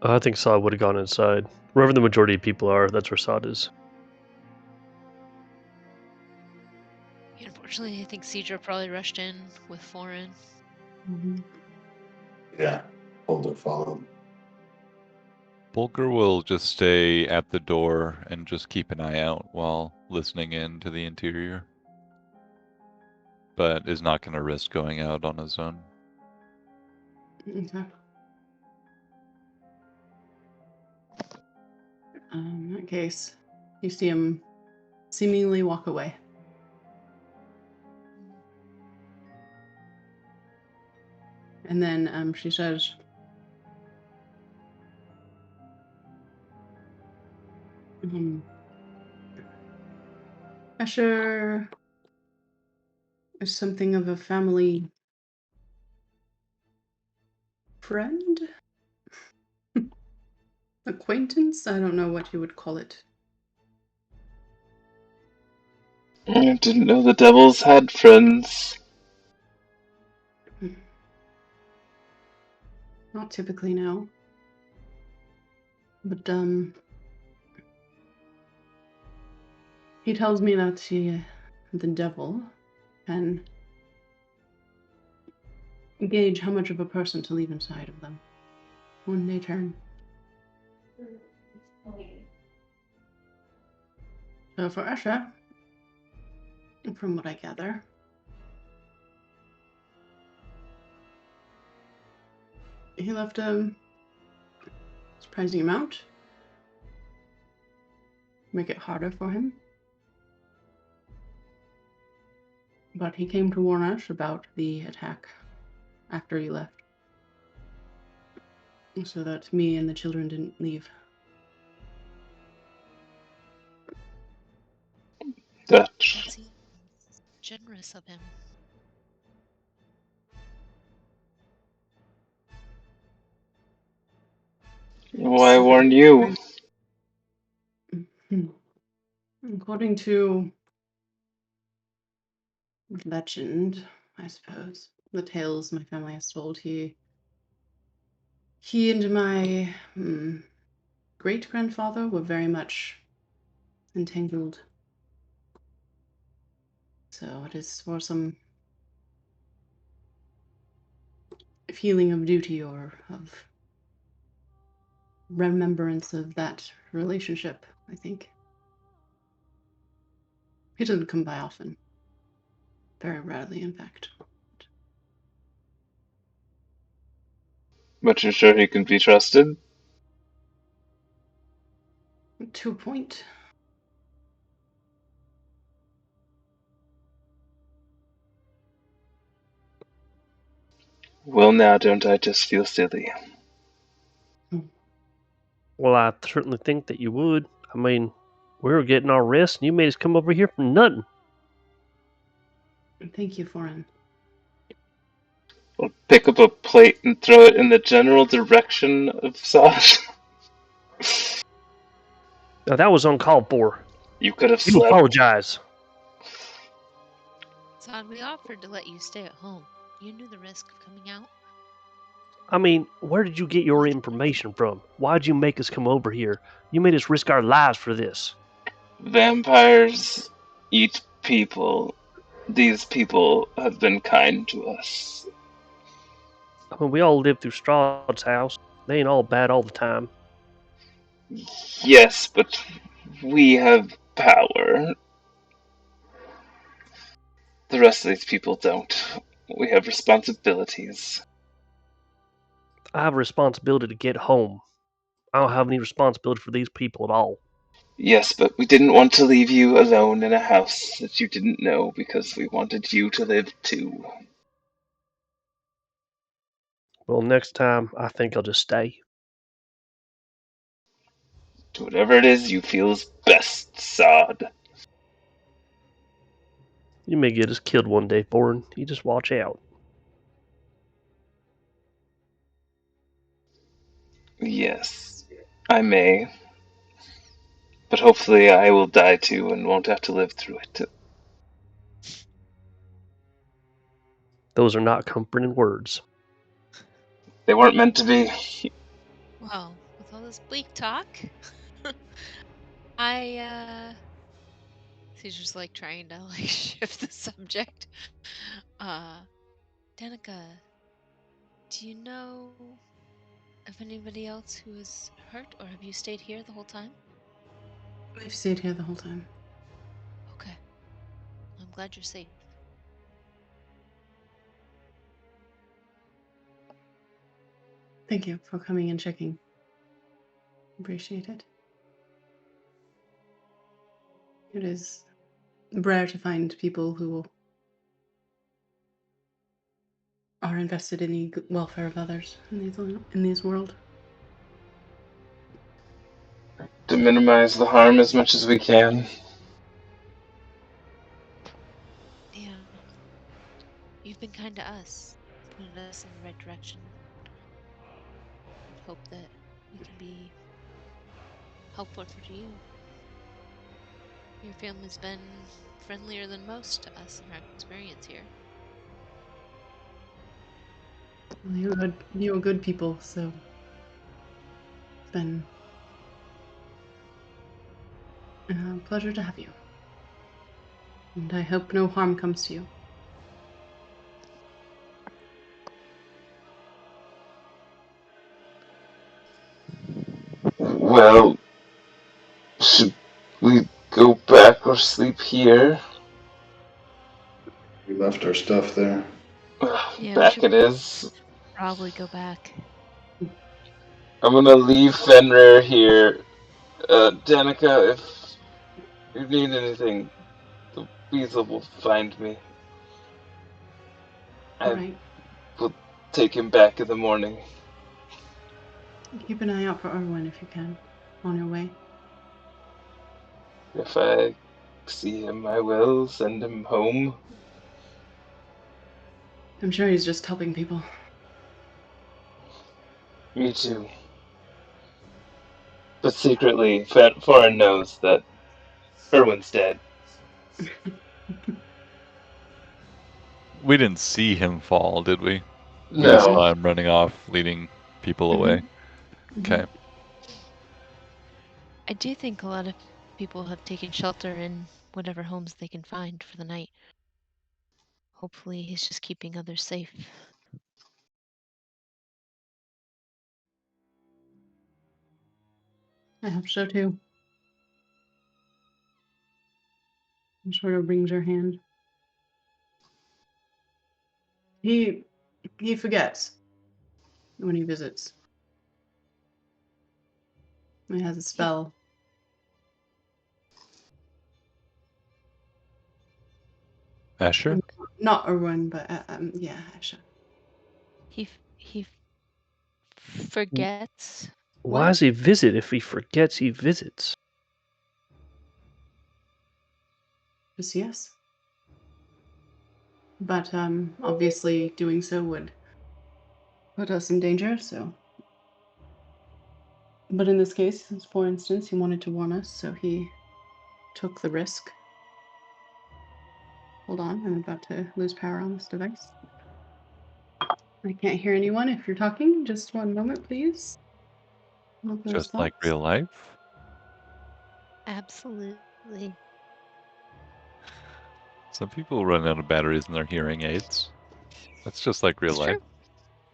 I think Sod would have gone inside. Wherever the majority of people are, that's where Sod is. Unfortunately, I think Cedra probably rushed in with Foran. Yeah, Boulder followed. Bulger will just stay at the door and just keep an eye out while listening in to the interior. But is not going to risk going out on his own. Okay. In that case, you see him seemingly walk away. And then she says, Escher is something of a family friend? Acquaintance? I don't know what you would call it. I didn't know the devils had friends. Not typically, no. But, he tells me that the devil can gauge how much of a person to leave inside of them when they turn. So for Usha, from what I gather, he left a surprising amount. Make it harder for him. But he came to warn us about the attack after he left. So that me and the children didn't leave. That That seems generous of him. why warn you? According to legend, I suppose, the tales my family has told, he and my great-grandfather were very much entangled. So it is for some feeling of duty or of remembrance of that relationship, I think. He doesn't come by often. Very rarely, in fact. But you're sure he can be trusted? To a point. Well, now don't I just feel silly? Well, I certainly think that you would. I mean, we were getting our rest, and you made us come over here for nothing. Thank you, Foreign. I'll pick up a plate and throw it in the general direction of Sash. Now, that was uncalled for. You could have You slept. apologize. Son, we offered to let you stay at home. You knew the risk of coming out. I mean, where did you get your information from? Why'd you make us come over here? You made us risk our lives for this. Vampires eat people. These people have been kind to us. I mean, we all live through Strahd's house. They ain't all bad all the time. Yes, but we have power. The rest of these people don't. We have responsibilities. I have a responsibility to get home. I don't have any responsibility for these people at all. Yes, but we didn't want to leave you alone in a house that you didn't know because we wanted you to live too. Well, next time, I think I'll just stay. Do whatever it is you feel is best, Sod. You may get us killed one day, Foreign. You just watch out. Yes, I may. But hopefully I will die too and won't have to live through it. Those are not comforting words. They weren't meant to be. Well, with all this bleak talk, he's just like trying to like shift the subject. Danica, do you know of anybody else who is hurt, or have you stayed here the whole time? We've stayed here the whole time. Okay. I'm glad you're safe. Thank you for coming and checking. Appreciate it. It is rare to find people who are invested in the welfare of others in this world. To minimize the harm as much as we can. Yeah. You've been kind to us, pointed us in the right direction. hope that we can be helpful for you. Your family's been friendlier than most to us in our experience here. Well, you were good people, so it's been a pleasure to have you. And I hope no harm comes to you. Well, should we go back or sleep here? We left our stuff there. Yeah, we Back should it is. probably go back. I'm gonna leave Fenrir here. Danica, if you need anything, the weasel will find me. All I right. will take him back in the morning. Keep an eye out for Erwin if you can, on your way. If I see him, I will send him home. I'm sure he's just helping people. Me too. But secretly, Foreign knows that Erwin's dead. We didn't see him fall, did we? We just No. saw him running off, leading people away. Okay. I do think a lot of people have taken shelter in whatever homes they can find for the night. Hopefully he's just keeping others safe. I hope so too. And sort of wrings her hand. He forgets when he visits. He has a spell. Asher? Not Erwin, but yeah, Asha. He forgets. Why What? does he visit if he forgets he visits? Just yes. But obviously doing so would put us in danger, so. But in this case, for instance, he wanted to warn us, so he took the risk. Hold on, I'm about to lose power on this device. I can't hear anyone if you're talking. Just one moment, please. Hold those Just like thoughts. real life? Absolutely. Some people run out of batteries in their hearing aids. That's just like real It's life.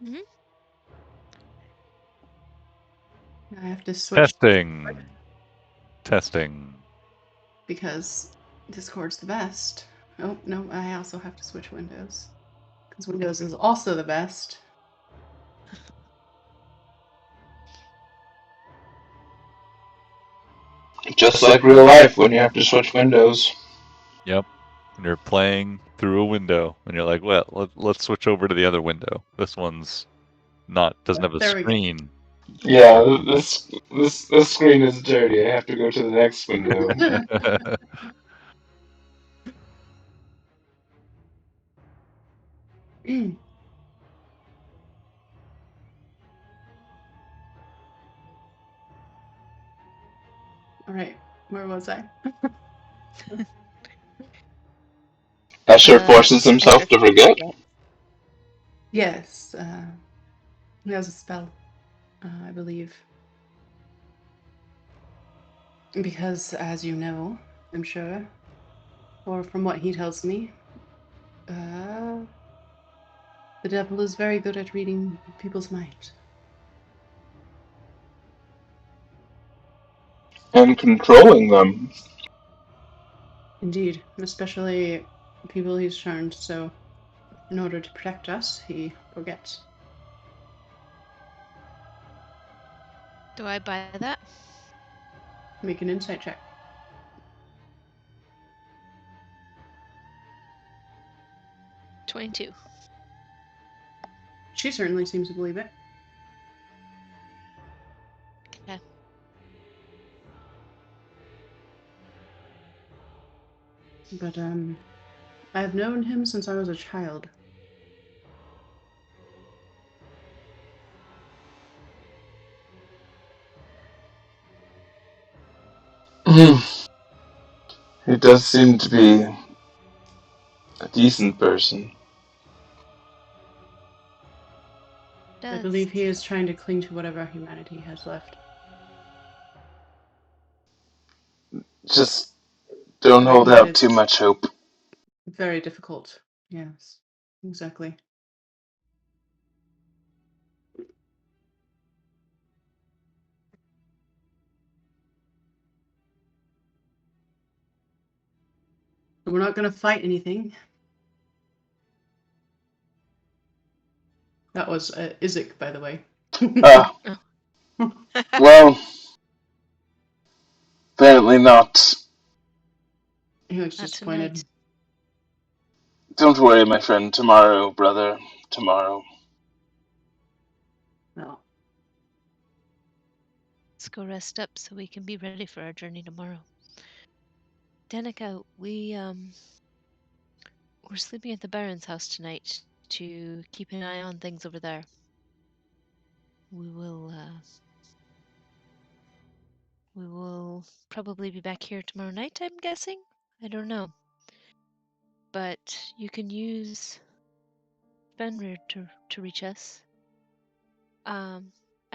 true. Mm-hmm. I have to switch Testing. because Discord's the best. Oh, no, I also have to switch Windows. Because Windows is also the best. Just like real life when you have to switch windows. Yep. When you're playing through a window and you're like, well, let's switch over to the other window. This one's doesn't have a There we go. screen. Yeah, this screen is dirty. I have to go to the next window. All right, where was I? Asher forces himself to forget. Yes, he has a spell, I believe. Because, as you know, I'm sure, or from what he tells me, the devil is very good at reading people's minds. And controlling them. Indeed, especially people he's turned, so in order to protect us, he forgets. Do I buy that? Make an insight check. 22. She certainly seems to believe it. Okay. But I have known him since I was a child. He does seem to be a decent person. I Does. believe he is trying to cling to whatever humanity has left. Just don't Right, hold but out too it's much hope. very difficult. Yes, exactly. We're not going to fight anything. That was Isaac, by the way. Well, apparently not. He looks Not disappointed. tonight. Don't worry, my friend. Tomorrow, brother. Tomorrow. No. Let's go rest up so we can be ready for our journey tomorrow. Danica, we're sleeping at the Baron's house tonight to keep an eye on things over there. We will probably be back here tomorrow night, I'm guessing? I don't know. But you can use Fenrir to reach us. I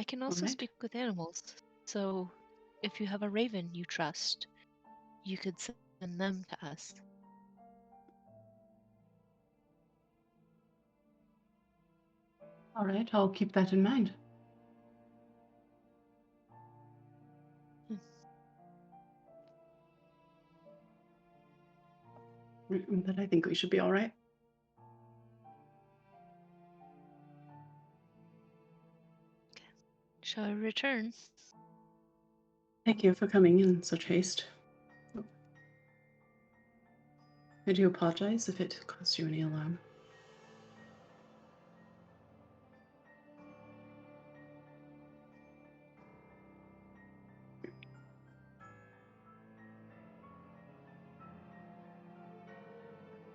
can also Alright. speak with animals. So if you have a raven you trust, you could send them to us. All right, I'll keep that in mind. But I think we should be all right. Shall I return? Thank you for coming in such haste. I do apologize if it caused you any alarm.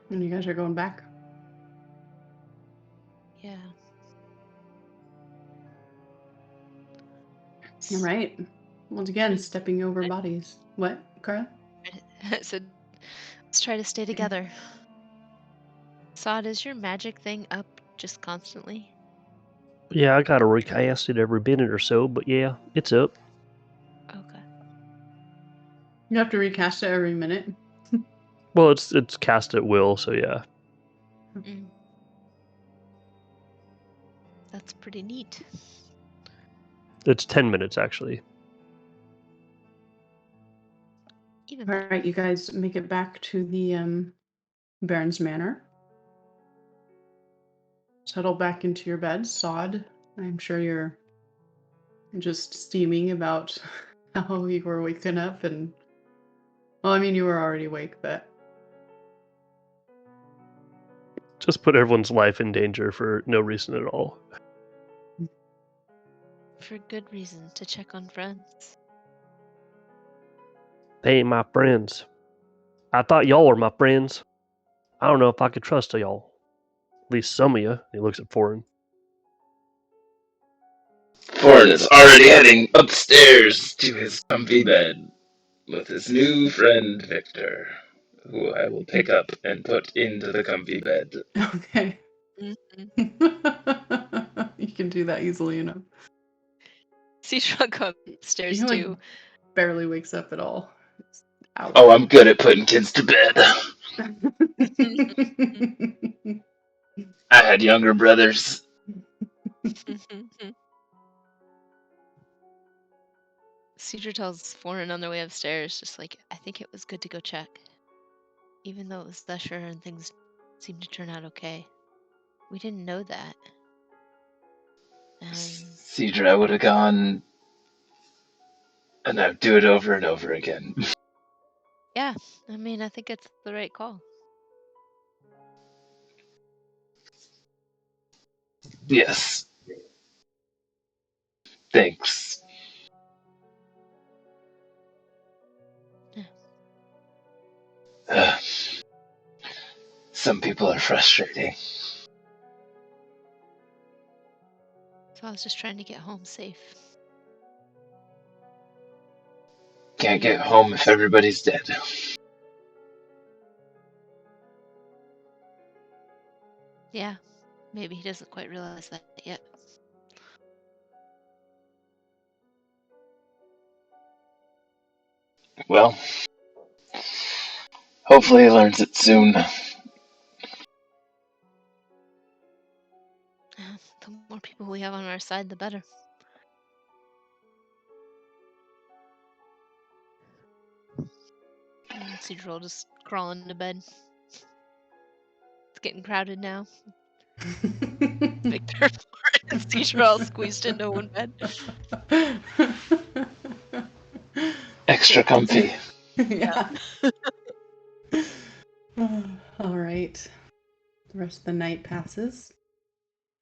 And you guys are going back? Yeah. All right. Once again, stepping over bodies. What, Cara? So let's try to stay together. Sod, is your magic thing up just constantly? Yeah, I gotta recast it every minute or so, but yeah, it's up. Okay. You have to recast it every minute. Well, it's cast at will, so yeah. Mm. That's pretty neat. It's 10 minutes actually. Even All better. right, you guys make it back to the Baron's Manor. Settle back into your beds. Sod, I'm sure you're just steaming about how you were waking up and... Well, I mean, you were already awake, but... Just put everyone's life in danger for no reason at all. For good reason, to check on friends. They ain't my friends. I thought y'all were my friends. I don't know if I could trust y'all. At least some of you. He looks at Foreign. Foreign is already heading upstairs to his comfy bed with his new friend Victor, who I will pick up and put into the comfy bed. Okay. Mm-hmm. You can do that easily enough. Cedra go upstairs He like too. barely wakes up at all. It's out. Oh, I'm good at putting kids to bed. I had younger brothers. Cedra tells Foreign on their way upstairs, just like, I think it was good to go check. Even though it was Thesher and things seemed to turn out okay. We didn't know that. And Cedra, I would have gone, and I'd do it over and over again. yeah, I mean, I think it's the right call. Yes. Thanks. Some people are frustrating. So I was just trying to get home safe. Can't get home if everybody's dead. Yeah, maybe he doesn't quite realize that yet. Well, hopefully he learns it soon. The more people we have on our side, the better. Cedral just crawling into bed. It's getting crowded now. Victor and Cedral squeezed into one bed. Extra comfy. Yeah. All right. The rest of the night passes.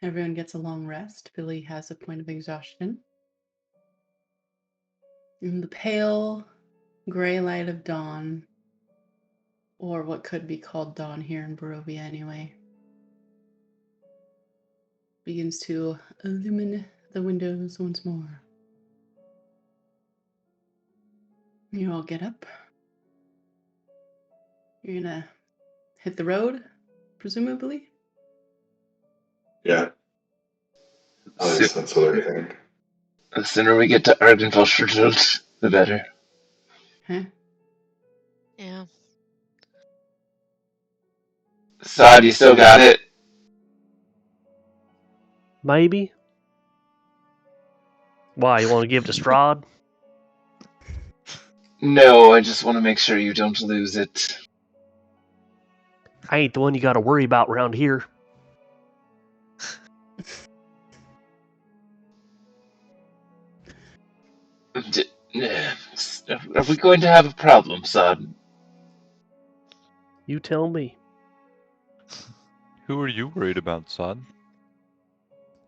Everyone gets a long rest. Billy has a point of exhaustion. In the pale gray light of dawn, or what could be called dawn here in Barovia anyway, begins to illumine the windows once more. You all get up. You're gonna hit the road, presumably? Yeah, at So, least that's what I think. the sooner we get to Argynvostholt, the better. Huh? Yeah. Sod, you still got it? Maybe. Why, you want to give it to Strahd? No, I just want to make sure you don't lose it. I ain't the one you got to worry about around here. Are we going to have a problem, Sod? You tell me. Who are you worried about, Sod?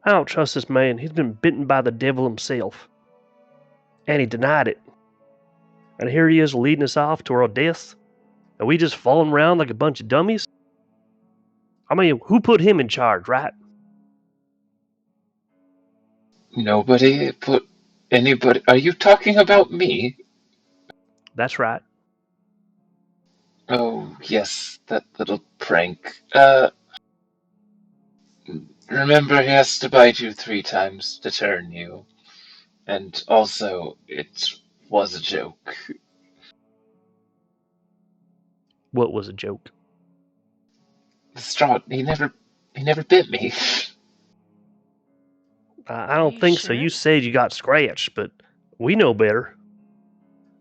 I don't trust this man. He's been bitten by the devil himself. And he denied it. And here he is leading us off to our deaths. And we just falling around like a bunch of dummies? I mean, who put him in charge, right? Nobody put anybody. Are you talking about me? That's right. Oh, yes, that little prank. Remember he has to bite you 3 times to turn you. And also, it was a joke. What was a joke? Strahd, he never bit me. I Are don't you think so. sure? You said you got scratched, but we know better.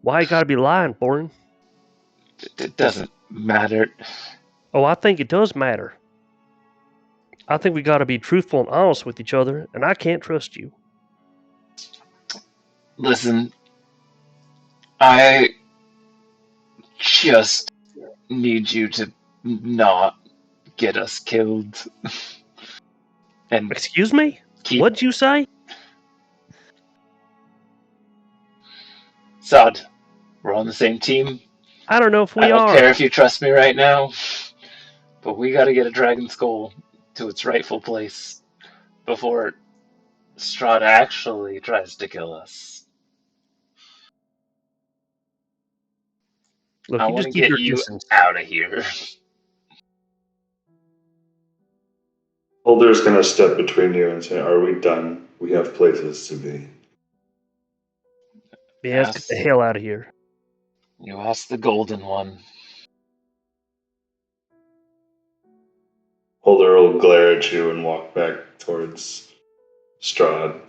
Why you gotta be lying for him? It doesn't matter. Oh, I think it does matter. I think we gotta be truthful and honest with each other, and I can't trust you. Listen, I just need you to not get us killed. And Excuse me? keep What'd you say? Sod. We're on the same team. I don't know if I we don't care are. if you trust me right now, but we gotta get a dragon skull to its rightful place before Strahd actually tries to kill us. Look, I you want just to keep get your you distance. out of here. Holder's gonna step between you and say, "Are we done? We have places to be." Yeah, let's get the Yes, hell out of here. you asked the golden one. Holder will glare at you and walk back towards Strahd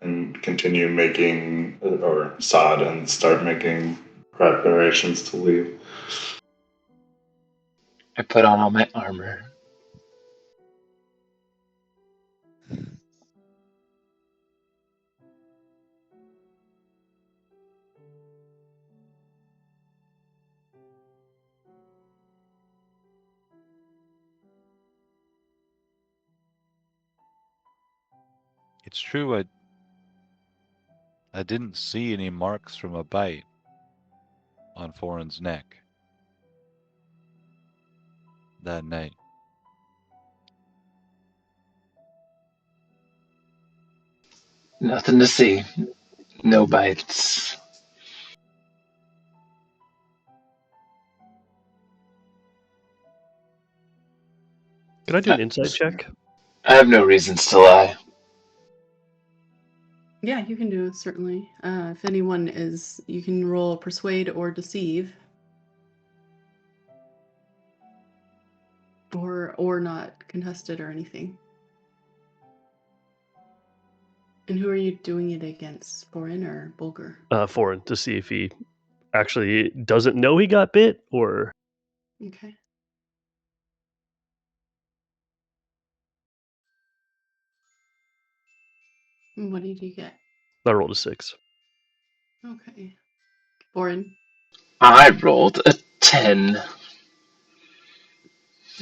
and continue making, or Sod, and start making preparations to leave. I put on all my armor. It's true, I didn't see any marks from a bite on Forin's neck that night. Nothing to see. No bites. Can I do an insight check? I have no reasons to lie. Yeah, you can do it, certainly. If anyone is, you can roll persuade or deceive. Or not contested or anything. And who are you doing it against? Foreign or Bulgar? Foreign, to see if he actually doesn't know he got bit, or Okay. And what did you get? I rolled a 6. Okay. Foreign. I rolled a 10.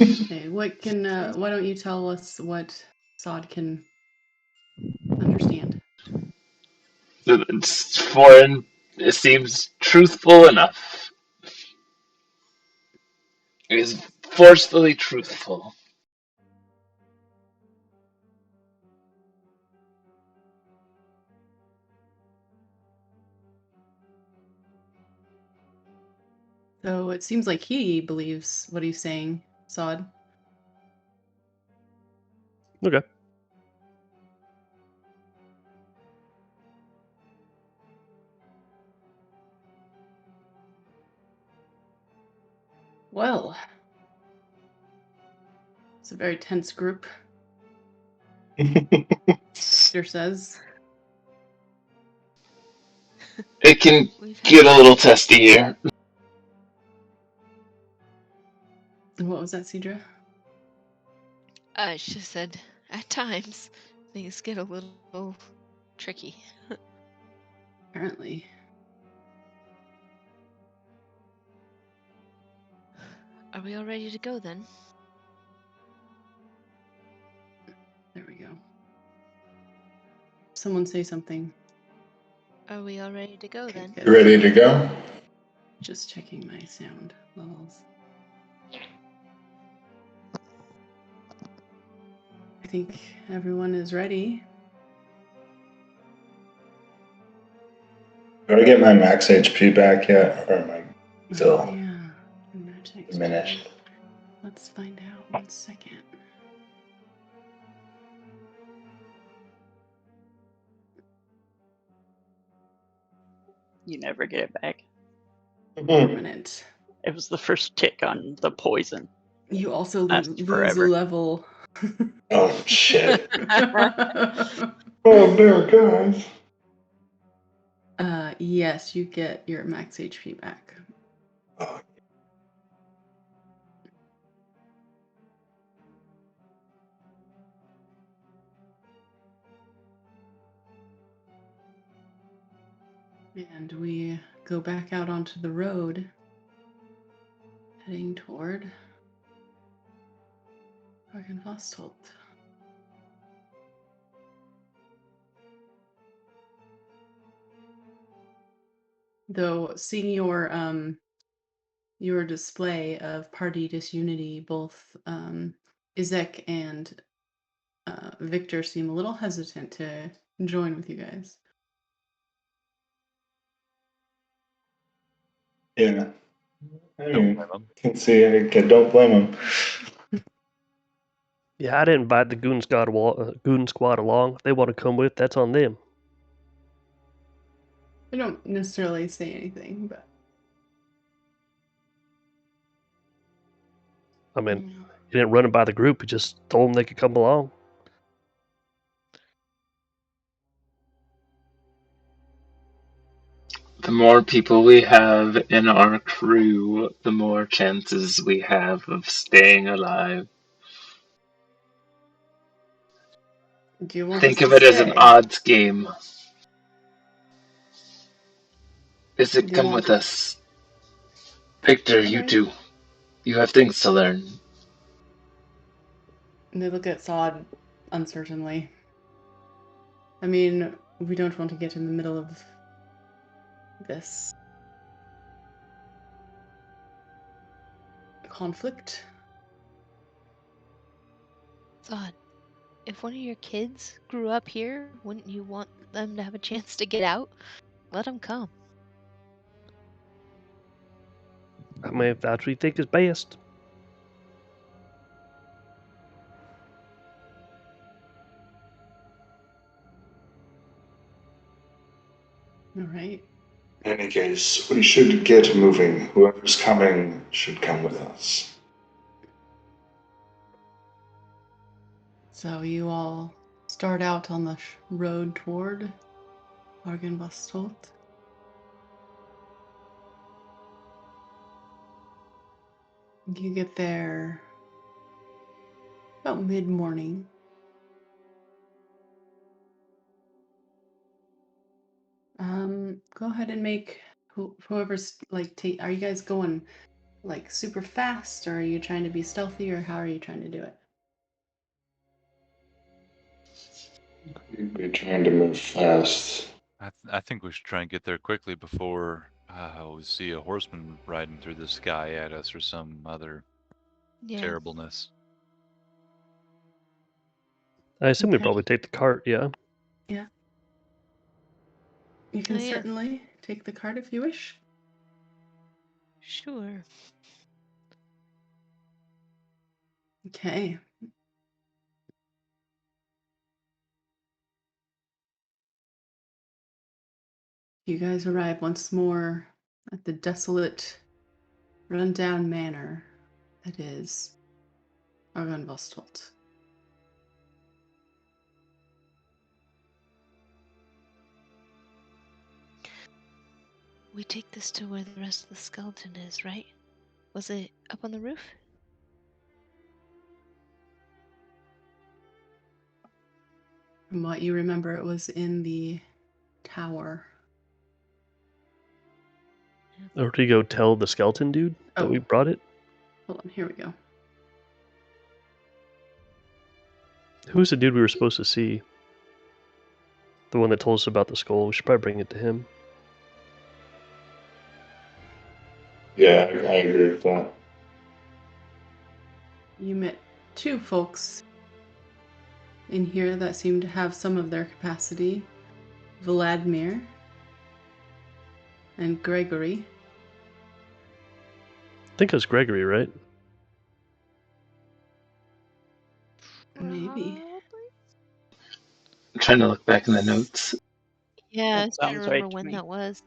Okay. What can? Why don't you tell us what Sod can understand? It's foreign. It seems truthful enough. It is forcefully truthful. So it seems like he believes what he's saying, Sod. Okay. Well, it's a very tense group, Victor says. It can We've get had a little testy here. And what was that, Cedra? she said at times things get a little tricky. Apparently. Are we all ready to go then? There we go. Someone say something. Are we all ready to go Okay, then? good. You ready to go? Just checking my sound levels. I think everyone is ready. Do I get my max HP back yet? Or am I Oh, still yeah. Magic. diminished? Let's find out. 1 second. You never get it back. Permanent. It was the first tick on the poison. You also Lasts lose a forever. level. Oh, shit. Oh, no, guys. Yes, you get your max HP back. Oh, And we go back out onto the road, heading toward Argenvostolt. Though seeing your display of party disunity, both Izek and Victor seem a little hesitant to join with you guys. yeah. I Don't mean, blame 'em. can see, I don't blame him. Yeah, I didn't invite the goon squad along. If they want to come with, that's on them. I don't necessarily say anything, but I mean, you didn't run it by the group. You just told them they could come along. The more people we have in our crew, the more chances we have of staying alive. do you want us Think to of it as an stay? odds game. Is it Do you come want? with us? Victor, you Okay. too. You have things to learn. And they look at Sod uncertainly. I mean, we don't want to get in the middle of this conflict. Thought, if one of your kids grew up here, wouldn't you want them to have a chance to get out? Let them come. I mean, if that's what you think is best. any case, we should get moving. Whoever's coming should come with us. So you all start out on the road toward Argenvostolt. You get there about mid-morning. Go ahead and make whoever's like. Are you guys going like super fast, or are you trying to be stealthy, or how are you trying to do it? We're trying to move fast. I think we should try and get there quickly before we see a horseman riding through the sky at us or some other Yeah. terribleness. I assume we Okay. probably take the cart, yeah? Yeah. You can Oh, yeah. certainly take the cart if you wish. Sure. Okay. You guys arrive once more at the desolate, rundown manor that is Argenvostolt. We take this to where the rest of the skeleton is, right? Was it up on the roof? From what you remember, it was in the tower. Or do you go tell the skeleton dude that we Oh. brought it? Hold on, here we go. Who's the dude we were supposed to see? The one that told us about the skull. We should probably bring it to him. Yeah, I agree with that. You met two folks in here that seem to have some of their capacity. Vladimir and Gregory. I think it was Gregory, right? Maybe. I'm trying to look back in the notes. Yeah, I That was trying to sounds remember right to when me. that was.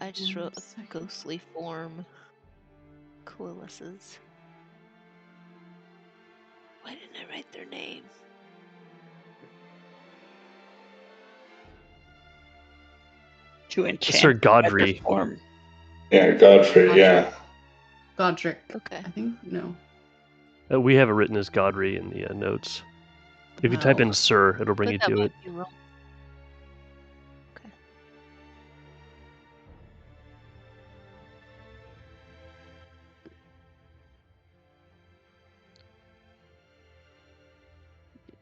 I just wrote a Second. ghostly form. Coalesces. Why didn't I write their name? To enchant Sir the Godfrey. better form. Yeah, Godfrey, yeah. Godric. Okay. I think. No. We have it written as Godfrey in the notes. If you type in Sir, it'll bring But you that to might it. be wrong. Okay.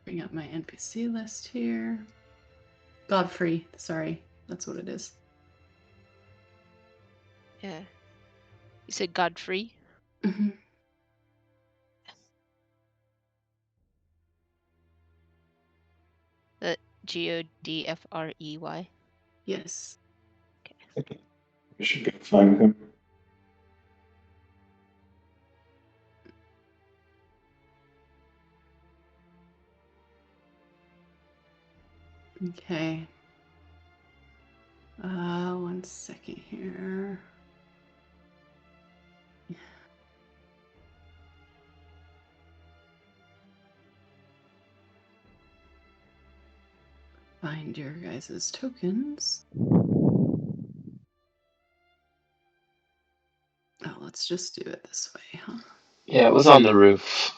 Bring up my NPC list here. Godfrey. Sorry. That's what it is. Yeah. You said Godfrey? Mm-hmm. Godfrey. Yes. We should go find him. Okay. One second here. Find your guys' tokens. Oh, let's just do it this way, huh? Yeah, it was on the roof.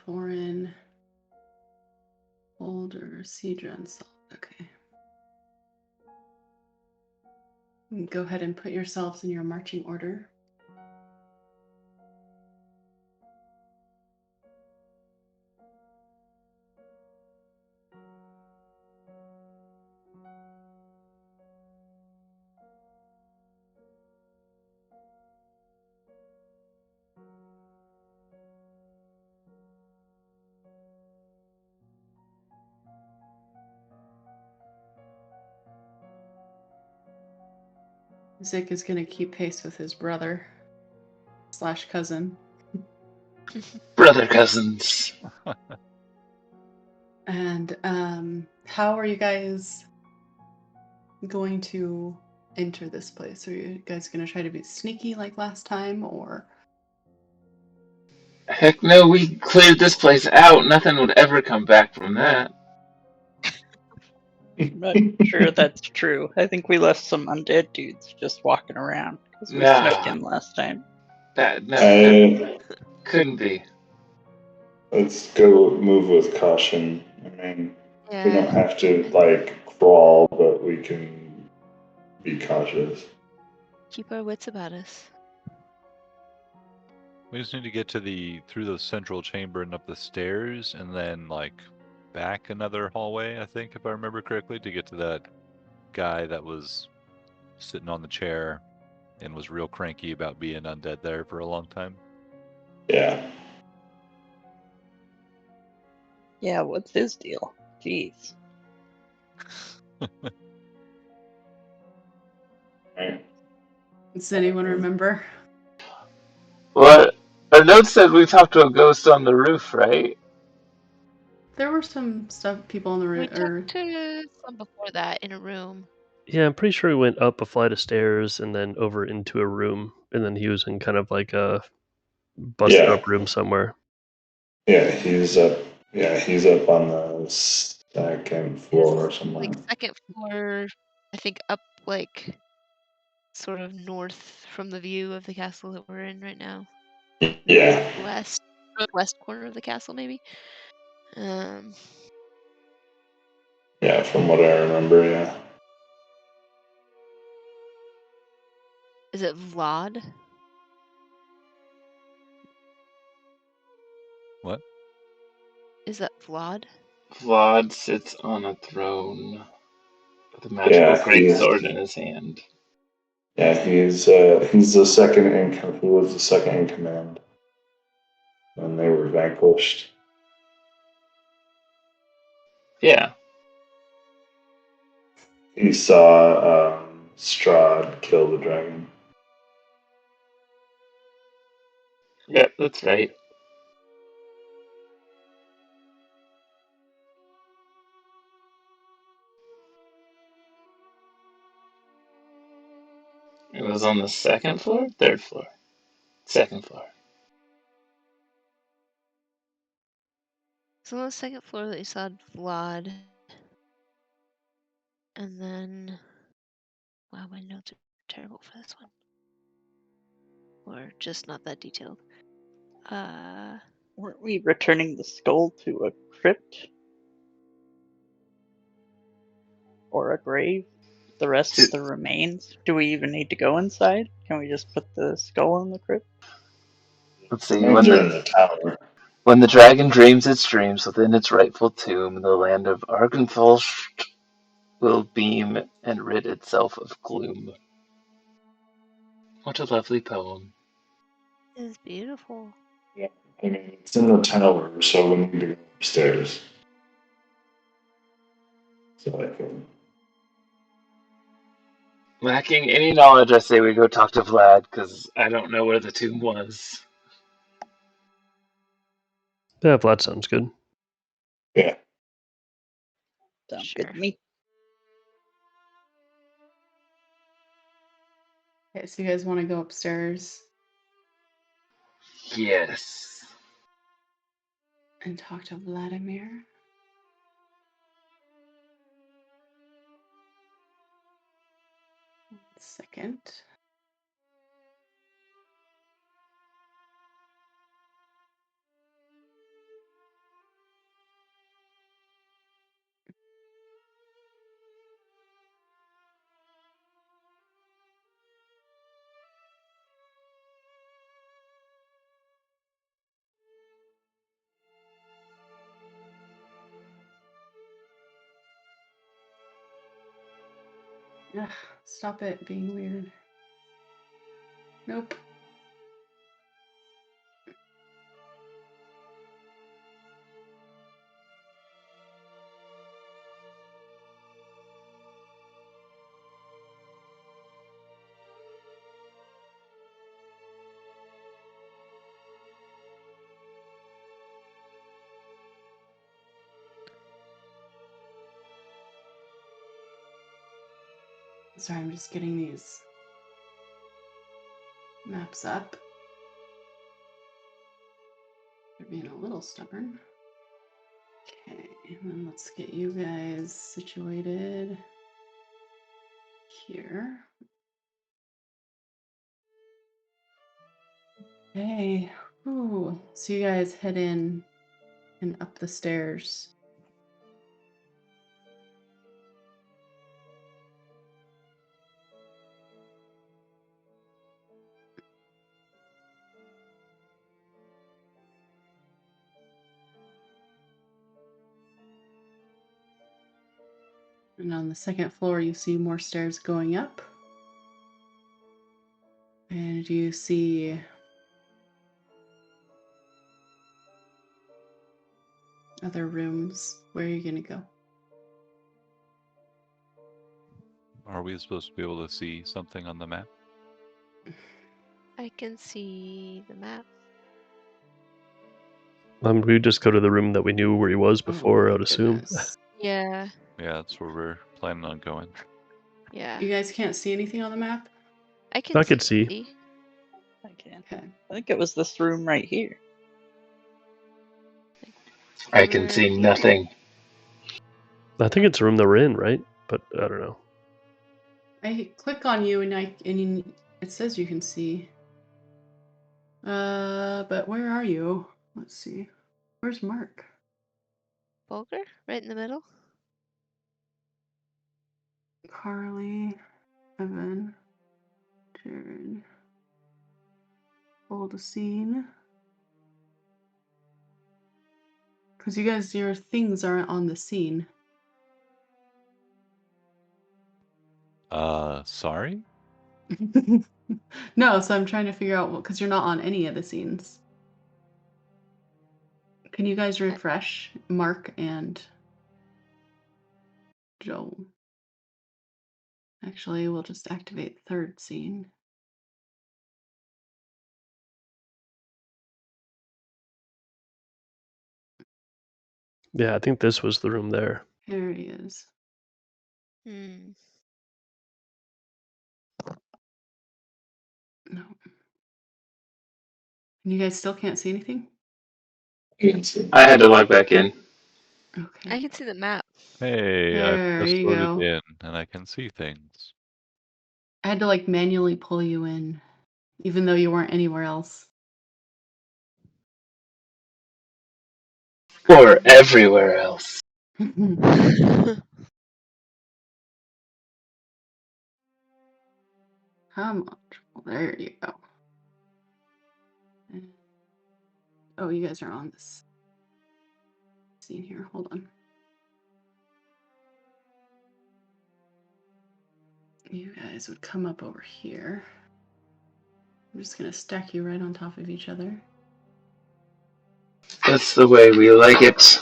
Foreign, older, Cedra, and Salt. Okay. Go ahead and put yourselves in your marching order. Zik is going to keep pace with his brother / cousin. Brother cousins. And how are you guys going to enter this place? Are you guys going to try to be sneaky like last time, or? Heck no, we cleared this place out. Nothing would ever come back from that. I'm not sure that's true. I think we left some undead dudes just walking around because we snuck Nah, in last time. that couldn't be. Let's go move with caution. I mean, we don't Yeah. have to like crawl, but we can be cautious. Keep our wits about us. We just need to get to through the central chamber and up the stairs, and then like back another hallway, I think, if I remember correctly, to get to that guy that was sitting on the chair and was real cranky about being undead there for a long time. Yeah. Yeah, what's his deal? Jeez. Right. Does anyone remember? What? Our note said we talked to a ghost on the roof, right? There were some people on the We roof. talked to some before that in a room. Yeah, I'm pretty sure he went up a flight of stairs and then over into a room, and then he was in kind of like a busted Yeah. up room somewhere. Yeah, he's up. Yeah, he's up on the second floor or somewhere. Like second floor, I think up like sort of north from the view of the castle that we're in right now. Yeah. Northwest corner of the castle, maybe. Yeah, from what I remember, yeah. Is it Vlad? What? Is that Vlad? Vlad sits on a throne with a magical greatsword in his hand. Yeah, he's the second in he was the second in command when they were vanquished. Yeah. He saw Strahd kill the dragon. Yep, that's right. It was on the second floor? Third floor. Second floor. So on the second floor that you saw Vlad. And then, wow, my notes are terrible for this one. Or just not that detailed. Weren't we returning the skull to a crypt? Or a grave? The rest of the remains? Do we even need to go inside? Can we just put the skull in the crypt? Let's see. Remains are in the tower. When the dragon dreams its dreams within its rightful tomb, the land of Argynfolst will beam and rid itself of gloom. What a lovely poem. It is beautiful. Yeah. I mean, it's in the tower, so we need to go upstairs. So I can. Lacking any knowledge, I say we go talk to Vlad, because I don't know where the tomb was. Yeah, Vlad sounds good. Yeah. Sounds Sure. good to me. Okay, so you guys want to go upstairs Yes. and talk to Vladimir? One second. Ugh, stop it being weird. Nope. Sorry, I'm just getting these maps up. They're being a little stubborn. Okay, and then let's get you guys situated here. Okay. Ooh. So you guys head in and up the stairs. And on the second floor, you see more stairs going up. And you see other rooms. Where are you going to go? Are we supposed to be able to see something on the map? I can see the map. We just go to the room that we knew where he was before, Oh, I would assume. goodness. Yeah. Yeah, that's where we're planning on going. Yeah. You guys can't see anything on the map? I can I could see. I can. Okay. I think it was this room right here. I can Somewhere see here. nothing. I think it's the room that we're in, right? But I don't know. I click on you and it says you can see. But where are you? Let's see. Where's Mark? Bulger? Right in the middle? Carly, Evan, Jared, hold a scene. Because you guys, your things aren't on the scene. Sorry? No, so I'm trying to figure out, because you're not on any of the scenes. Can you guys refresh Mark and Joel? Actually, we'll just activate the third scene. Yeah, I think this was the room there. There he is. Hmm. No. And you guys still can't see anything? I had to log back in. Okay. I can see the map. Hey, There I've just you loaded go. in and I can see things. I had to like manually pull you in, even though you weren't anywhere else. Or everywhere else. Come on. Well, there you go. And- oh, you guys are on this scene here. Hold on. You guys would come up over here. I'm just going to stack you right on top of each other. That's the way we like it.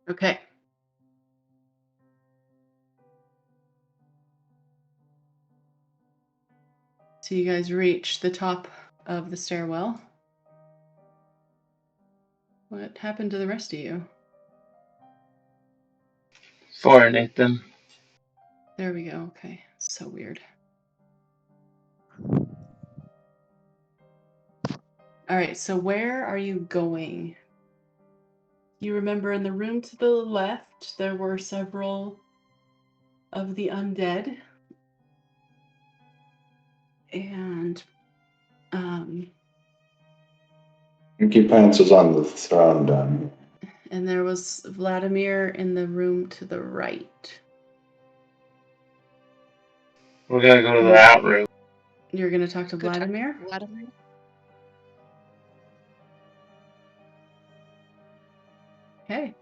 Okay. So you guys reach the top of the stairwell. What happened to the rest of you? Foreignate them. There we go. Okay. So weird. All right. So where are you going? You remember in the room to the left, there were several of the undead. And Inky Pants is on the throne down here. And there was Vladimir in the room to the right. We're gonna go to that room. You're gonna talk to Go talk to Vladimir? Vladimir. Okay.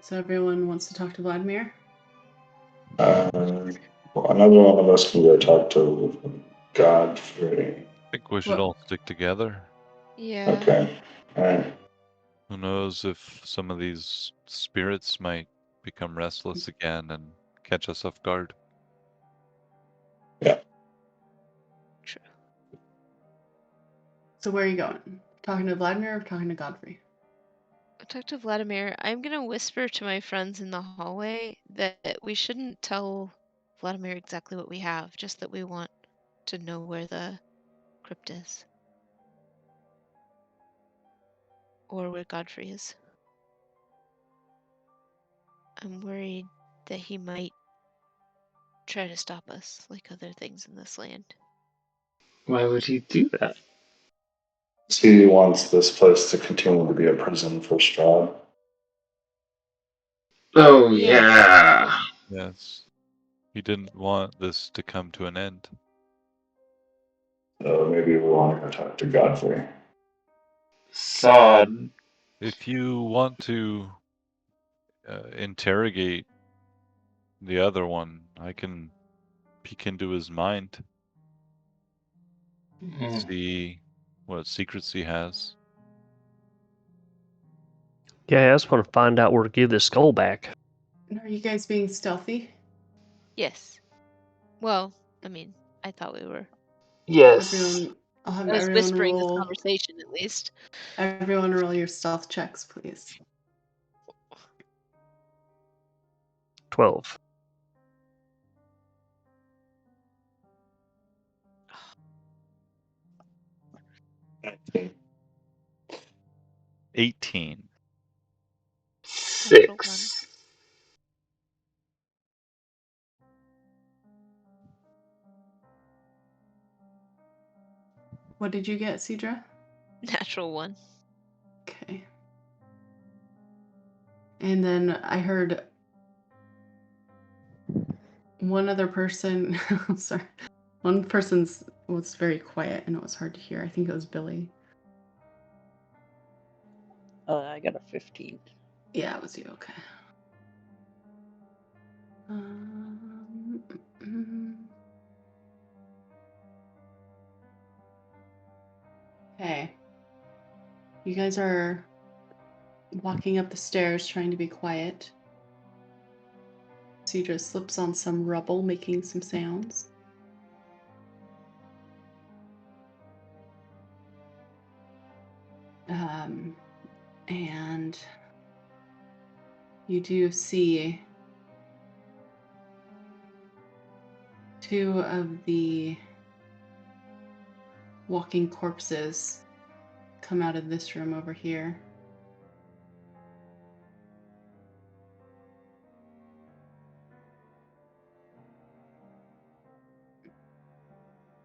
So everyone wants to talk to Vladimir? Well, another one of us can go talk to Godfrey. I think we should all stick together. Yeah. Okay. All right. Who knows if some of these spirits might become restless again and catch us off guard. Yeah. True. So where are you going? Talking to Vladimir or talking to Godfrey? Talk to Vladimir. I'm gonna whisper to my friends in the hallway that we shouldn't tell Vladimir exactly what we have, just that we want to know where the crypt is. Or where Godfrey is. I'm worried that he might try to stop us, like other things in this land. Why would he do that? He wants this place to continue to be a prison for Strahd. Oh, yeah. Yes. He didn't want this to come to an end. So maybe we want to go talk to Godfrey. Sod. If you want to interrogate the other one, I can peek into his mind, see what secrets he has. Yeah, I just want to find out where to give this skull back. Are you guys being stealthy? Yes. Well, I mean, I thought we were. Yes. I'll have I was everyone whispering this roll. conversation at least. Everyone roll your stealth checks, please. 12. 18. 6. What did you get, Cedra? Natural 1. Okay. And then I heard one other person. Sorry. One person's was very quiet and it was hard to hear. I think it was Billy. I got a 15. Yeah, it was you. Okay. Okay. You guys are walking up the stairs trying to be quiet. Cedra slips on some rubble, making some sounds. And you do see two of the walking corpses come out of this room over here.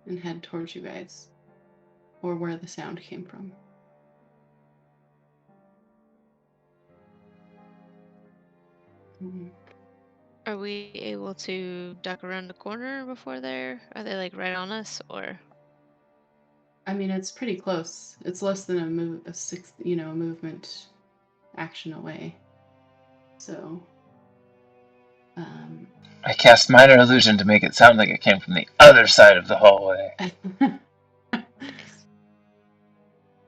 And head towards you guys, or where the sound came from. Are we able to duck around the corner before they're? Are they like right on us, or? I mean, it's pretty close. It's less than a movement action away. So, I cast Minor Illusion to make it sound like it came from the other side of the hallway.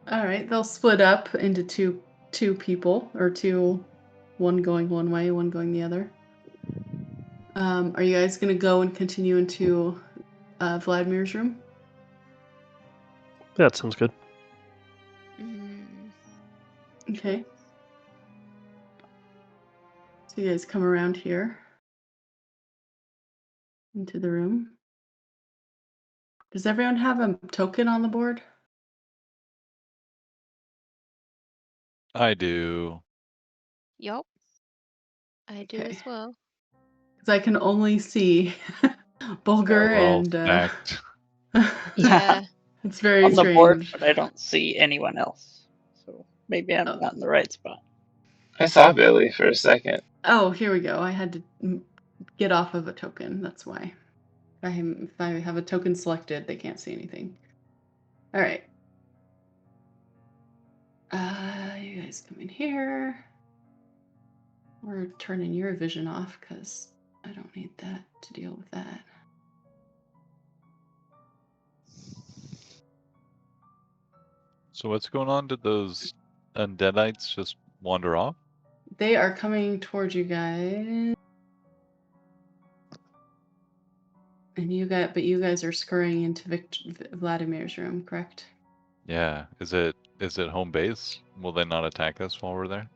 all right, they'll split up into two people, or one going one way, one going the other. Are you guys gonna go and continue into Vladimir's room? That sounds good. Okay. So you guys come around here into the room. Does everyone have a token on the board? I do. Yup. I do Okay. as well. 'Cause I can only see Bulgur We're all and stacked. Yeah. it's very On the board, strange. but I don't see anyone else. So maybe I'm Oh. not in the right spot. I saw Billy for a second. Oh, here we go. I had to get off of a token. That's why. If I have a token selected, they can't see anything. All right. You guys come in here. We're turning your vision off because I don't need that to deal with that. So what's going on? Did those undeadites just wander off? They are coming towards you guys. And you guys are scurrying into Vladimir's room, correct? Yeah. Is it home base? Will they not attack us while we're there?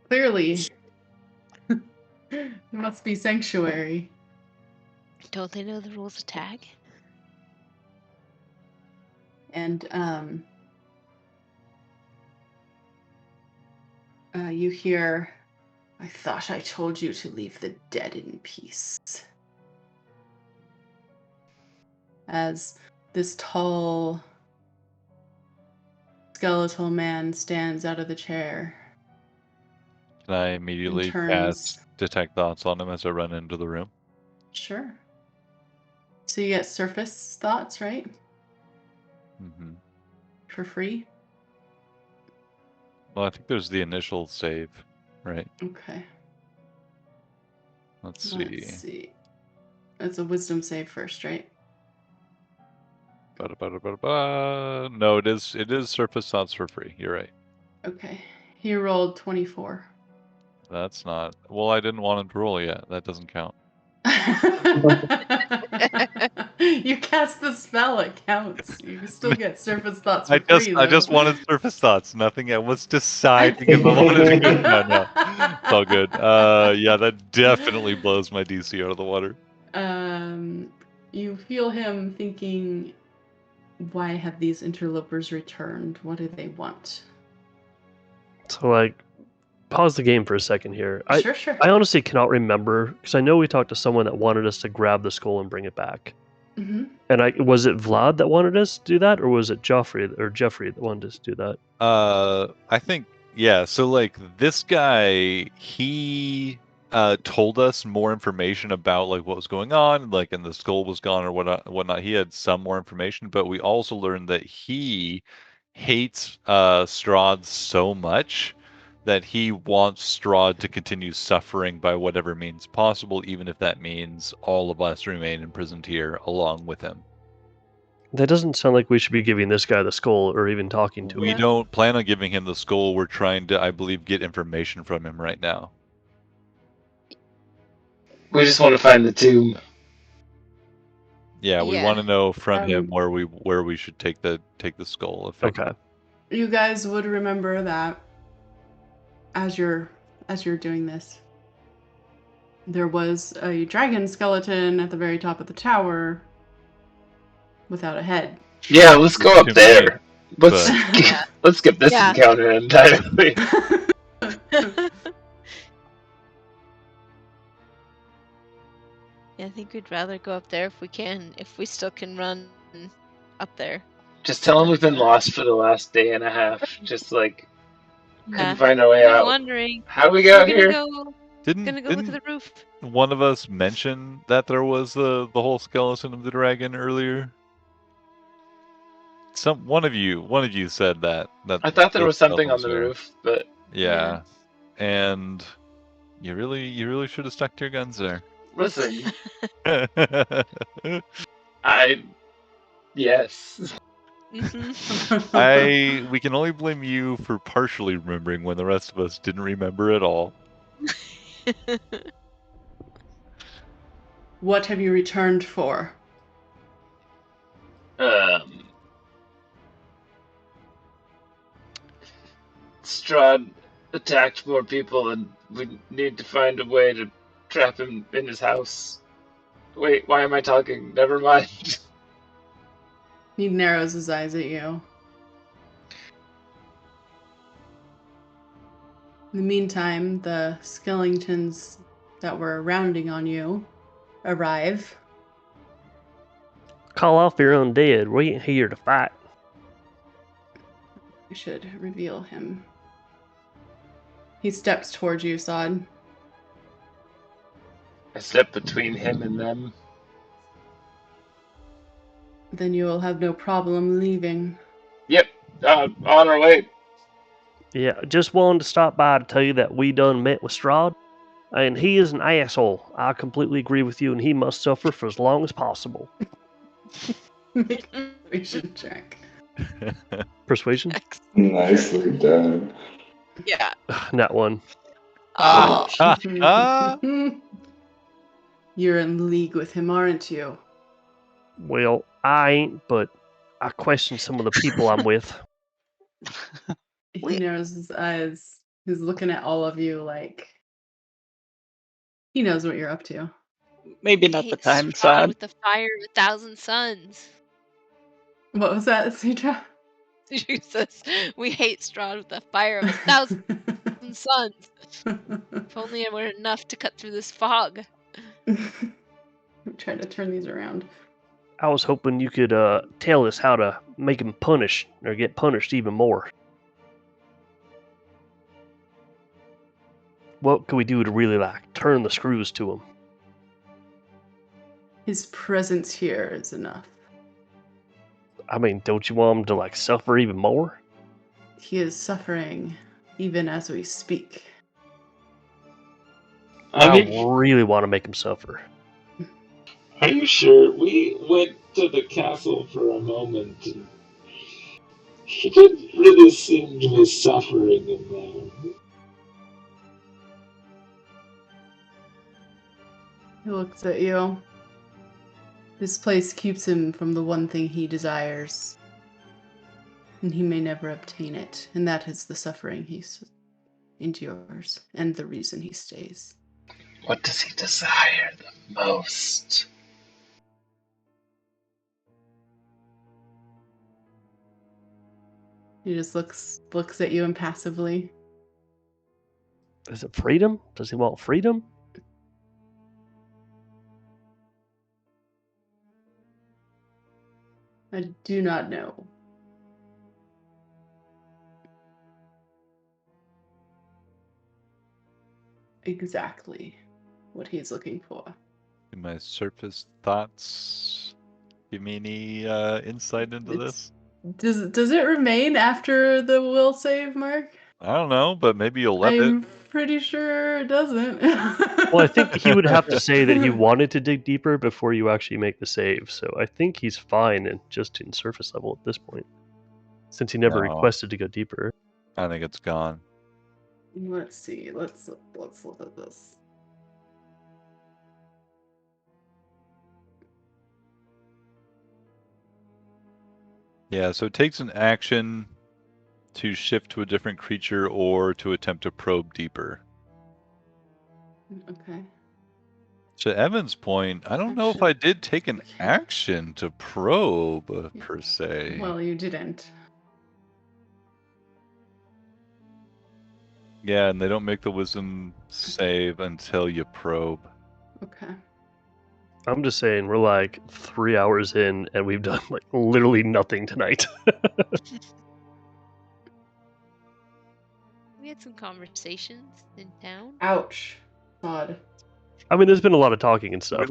Clearly. It must be sanctuary. Don't they know the rules of tag? And you hear, I thought I told you to leave the dead in peace. As this tall, skeletal man stands out of the chair. Can I immediately cast detect thoughts on him as I run into the room? Sure. So you get surface thoughts, right? Mm-hmm. For free? Well, I think there's the initial save, right? Okay. Let's Let's see. see. It's a wisdom save first, right? No, it is surface thoughts for free. You're right. Okay. He rolled 24. That's not. Well, I didn't want him to roll yet. That doesn't count. You cast the spell, it counts. You still get surface thoughts for I free, though. just wanted surface thoughts. Nothing. I was deciding if I wanted to go. No, it's all good. Yeah, that definitely blows my DC out of the water. You feel him thinking, why have these interlopers returned? What do they want? So, pause the game for a second here. Sure. I honestly cannot remember, because I know we talked to someone that wanted us to grab the skull and bring it back. Mm-hmm. And was it Vlad that wanted us to do that, or was it Jeffrey that wanted us to do that? I think, yeah. So this guy, he told us more information about what was going on, and the skull was gone or whatnot. He had some more information, but we also learned that he hates Strahd so much that he wants Strahd to continue suffering by whatever means possible, even if that means all of us remain imprisoned here along with him. That doesn't sound like we should be giving this guy the skull or even talking to him. We don't plan on giving him the skull. We're trying to, I believe, get information from him right now. We just want to find the tomb. Yeah, we Yeah. want to know from him where we should take the skull. Okay. You guys would remember that as you're doing this, there was a dragon skeleton at the very top of the tower without a head. Yeah, let's go up there. Let's skip this Yeah. encounter entirely. Yeah, I think we'd rather go up there if we still can run up there. Just tell him we've been lost for the last day and a half. Just Yeah. couldn't find our way Been out. wondering. How we got here? Gonna go look at the roof. One of us mention that there was the whole skeleton of the dragon earlier? One of you said that. I thought there the was something on the skeleton's roof, but yeah. And you really should have stuck to your guns there. listen, yes. We can only blame you for partially remembering when the rest of us didn't remember at all. What have you returned for? Strahd attacked more people, and we need to find a way to trap him in his house. Wait, why am I talking? Never mind. He narrows his eyes at you. In the meantime, the skeletons that were rounding on you arrive. Call off your undead. We ain't here to fight. I should reveal him. He steps towards you, Sod. I step between him and them. Then you will have no problem leaving. Yep, on our way. Yeah, just wanted to stop by to tell you that we done met with Strahd, and he is an asshole. I completely agree with you, and he must suffer for as long as possible. Make a persuasion check. Persuasion? Nicely done. Yeah. Not one. Oh. You're in league with him, aren't you? Well, I ain't, but I question some of the people I'm with. He narrows his eyes. He's looking at all of you like he knows what you're up to. Maybe not the Hate time, Strahd Sod. with the fire of 1,000 suns. What was that, Citra? Jesus, we hate Strahd with the fire of 1,000 suns. If only it were enough to cut through this fog. I'm trying to turn these around. I was hoping you could tell us how to make him punish or get punished even more. What can we do to really turn the screws to him? His presence here is enough. I mean, don't you want him to suffer even more? He is suffering even as we speak. I really want to make him suffer. Are you sure? We went to the castle for a moment, and he didn't really seem to be suffering in there. He looks at you. This place keeps him from the one thing he desires, and he may never obtain it, and that is the suffering he endures, and the reason he stays. What does he desire the most? He just looks at you impassively. Is it freedom? Does he want freedom? I do not know. Exactly what he's looking for. Do my surface thoughts give me any insight into this? Does it remain after the will save, Mark? I don't know, but maybe you'll let it. I'm pretty sure it doesn't. Well, I think he would have to say that he wanted to dig deeper before you actually make the save. So I think he's fine and just in surface level at this point, since he never No. requested to go deeper. I think it's gone. Let's see. Let's look at this. Yeah, so it takes an action to shift to a different creature or to attempt to probe deeper. Okay. To Evan's point, I don't know if I did take an action to probe per se. Well, you didn't. Yeah, and they don't make the wisdom save until you probe. Okay. I'm just saying, we're 3 hours in and we've done literally nothing tonight. We had some conversations in town. Ouch. Odd. I mean, there's been a lot of talking and stuff.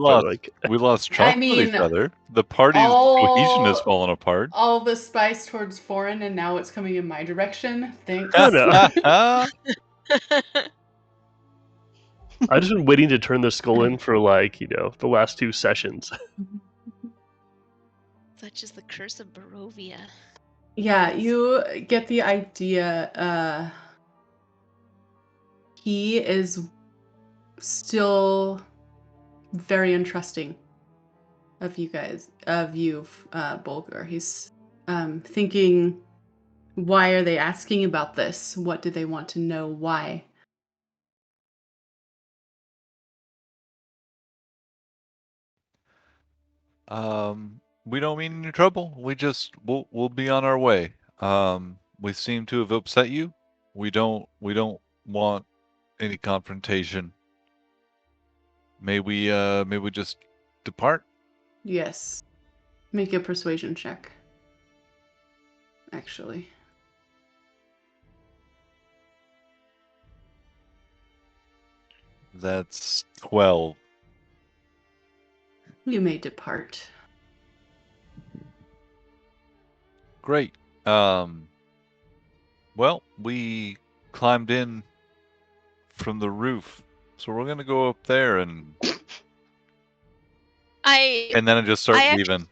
We lost trust with each other. The party's cohesion has fallen apart. All the spice towards foreign, and now it's coming in my direction. Thanks. Oh, no. I've just been waiting to turn the skull in for the last 2 sessions. Such is the curse of Barovia. Yeah, you get the idea. He is still very untrusting of you guys, Bulgar. He's thinking, why are they asking about this? What do they want to know? Why? We don't mean any trouble. We'll be on our way. We seem to have upset you. We don't want any confrontation. May we just depart? Yes. Make a persuasion check. Actually. That's 12. You may depart. Great. Well, we climbed in from the roof, so we're gonna go up there and then I just start leaving.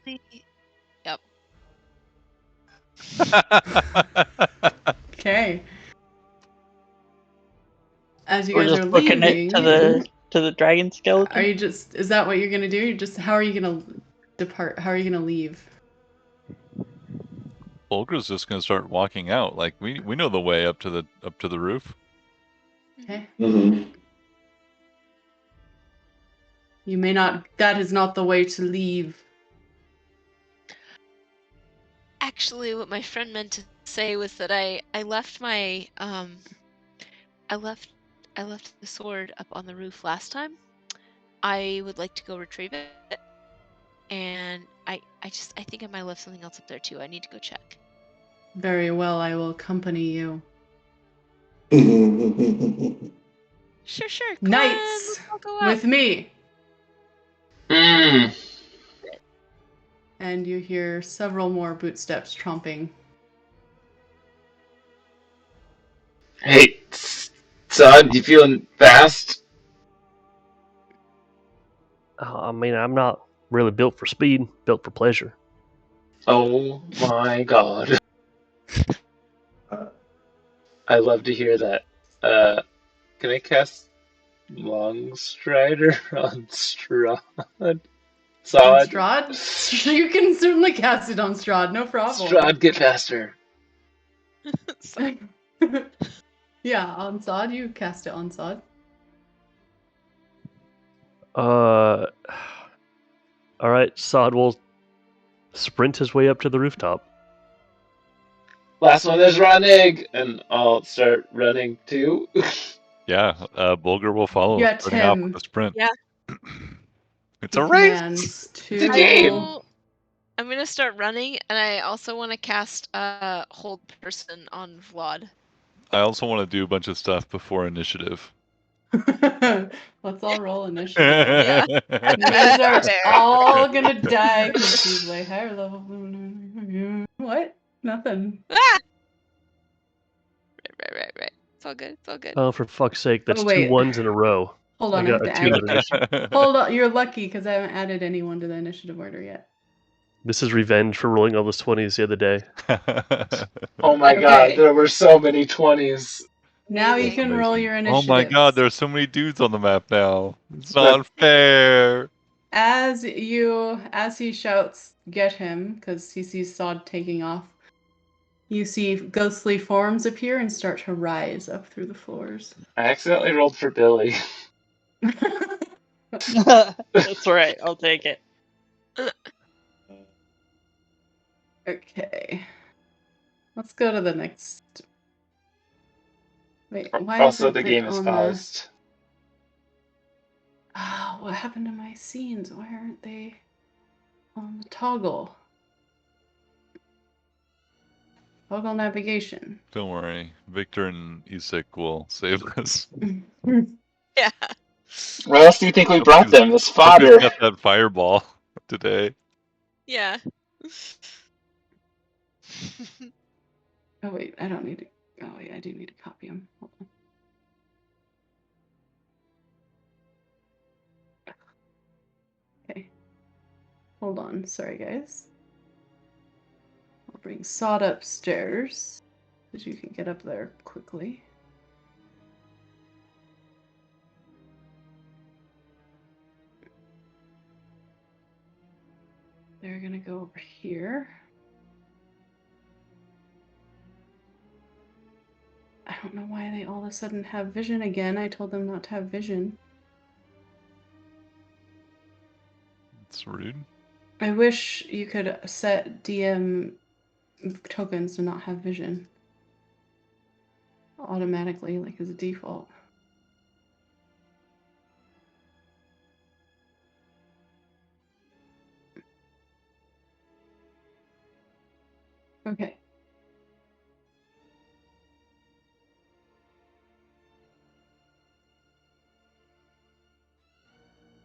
Yep. Okay. As you We're guys just are booking leaving, it to the dragon skeleton. are you just, is that what you're gonna do? How are you gonna depart? How are you gonna leave? Bulger's just gonna start walking out. Like we know the way up to the roof. Okay. Mm-hmm. You may not, that is not the way to leave. Actually, what my friend meant to say was that I left my I left the sword up on the roof last time. I would like to go retrieve it, and I think I might have left something else up there too. I need to go check. Very well, I will accompany you. Sure. Come on, Knights, let's all go up. with me. Mm. And you hear several more bootsteps tromping. Hey, son, you feeling fast? I mean, I'm not really built for speed, built for pleasure. Oh my god. I love to hear that. Can I cast Longstrider on Strahd? On Sod? Strahd? You can certainly cast it on Strahd, no problem. Strahd, get faster. Yeah, on Sod, you cast it on Sod. All right, Sod will sprint his way up to the rooftop. Last one is running, and I'll start running too. Yeah, Bulger will follow, Yeah, starting off Tim. with a sprint. Yeah. It's He a race. commands It's a to... game. I'm gonna start running, and I also want to cast hold person on Vlad. I also want to do a bunch of stuff before initiative. Let's all roll initiative. Yeah. You guys are Fair. all gonna die because he's way higher level. What? Nothing. Ah! Right. It's all good. Oh, for fuck's sake, that's Oh, wait. 2 ones in a row. Hold on, I have to two add. letters. Hold on, you're lucky because I haven't added anyone to the initiative order yet. This is revenge for rolling all those 20s the other day. Oh my god, there were so many 20s. Now you Amazing. can roll your Oh initiative. my god, there's so many dudes on the map now. It's not fair. As he shouts, "Get him!" because he sees Sod taking off, you see ghostly forms appear and start to rise up through the floors. I accidentally rolled for Billy. That's right. I'll take it. Okay. Let's go to the next. Wait, why Also, isn't the it game is on paused. Oh, what happened to my scenes? Why aren't they on the toggle? Toggle navigation. Don't worry, Victor and Isak will save us. Yeah. Where else do you think we brought them? This Hope fodder. he's got that fireball today. Yeah. Oh wait, I don't need to. Oh wait, I do need to copy them. Hold on. Okay. Hold on. Sorry, guys. I'll bring Sod upstairs so you can get up there quickly. They're gonna go over here. I don't know why they all of a sudden have vision again. I told them not to have vision. It's rude. I wish you could set DM tokens to not have vision. automatically, like as a default. Okay.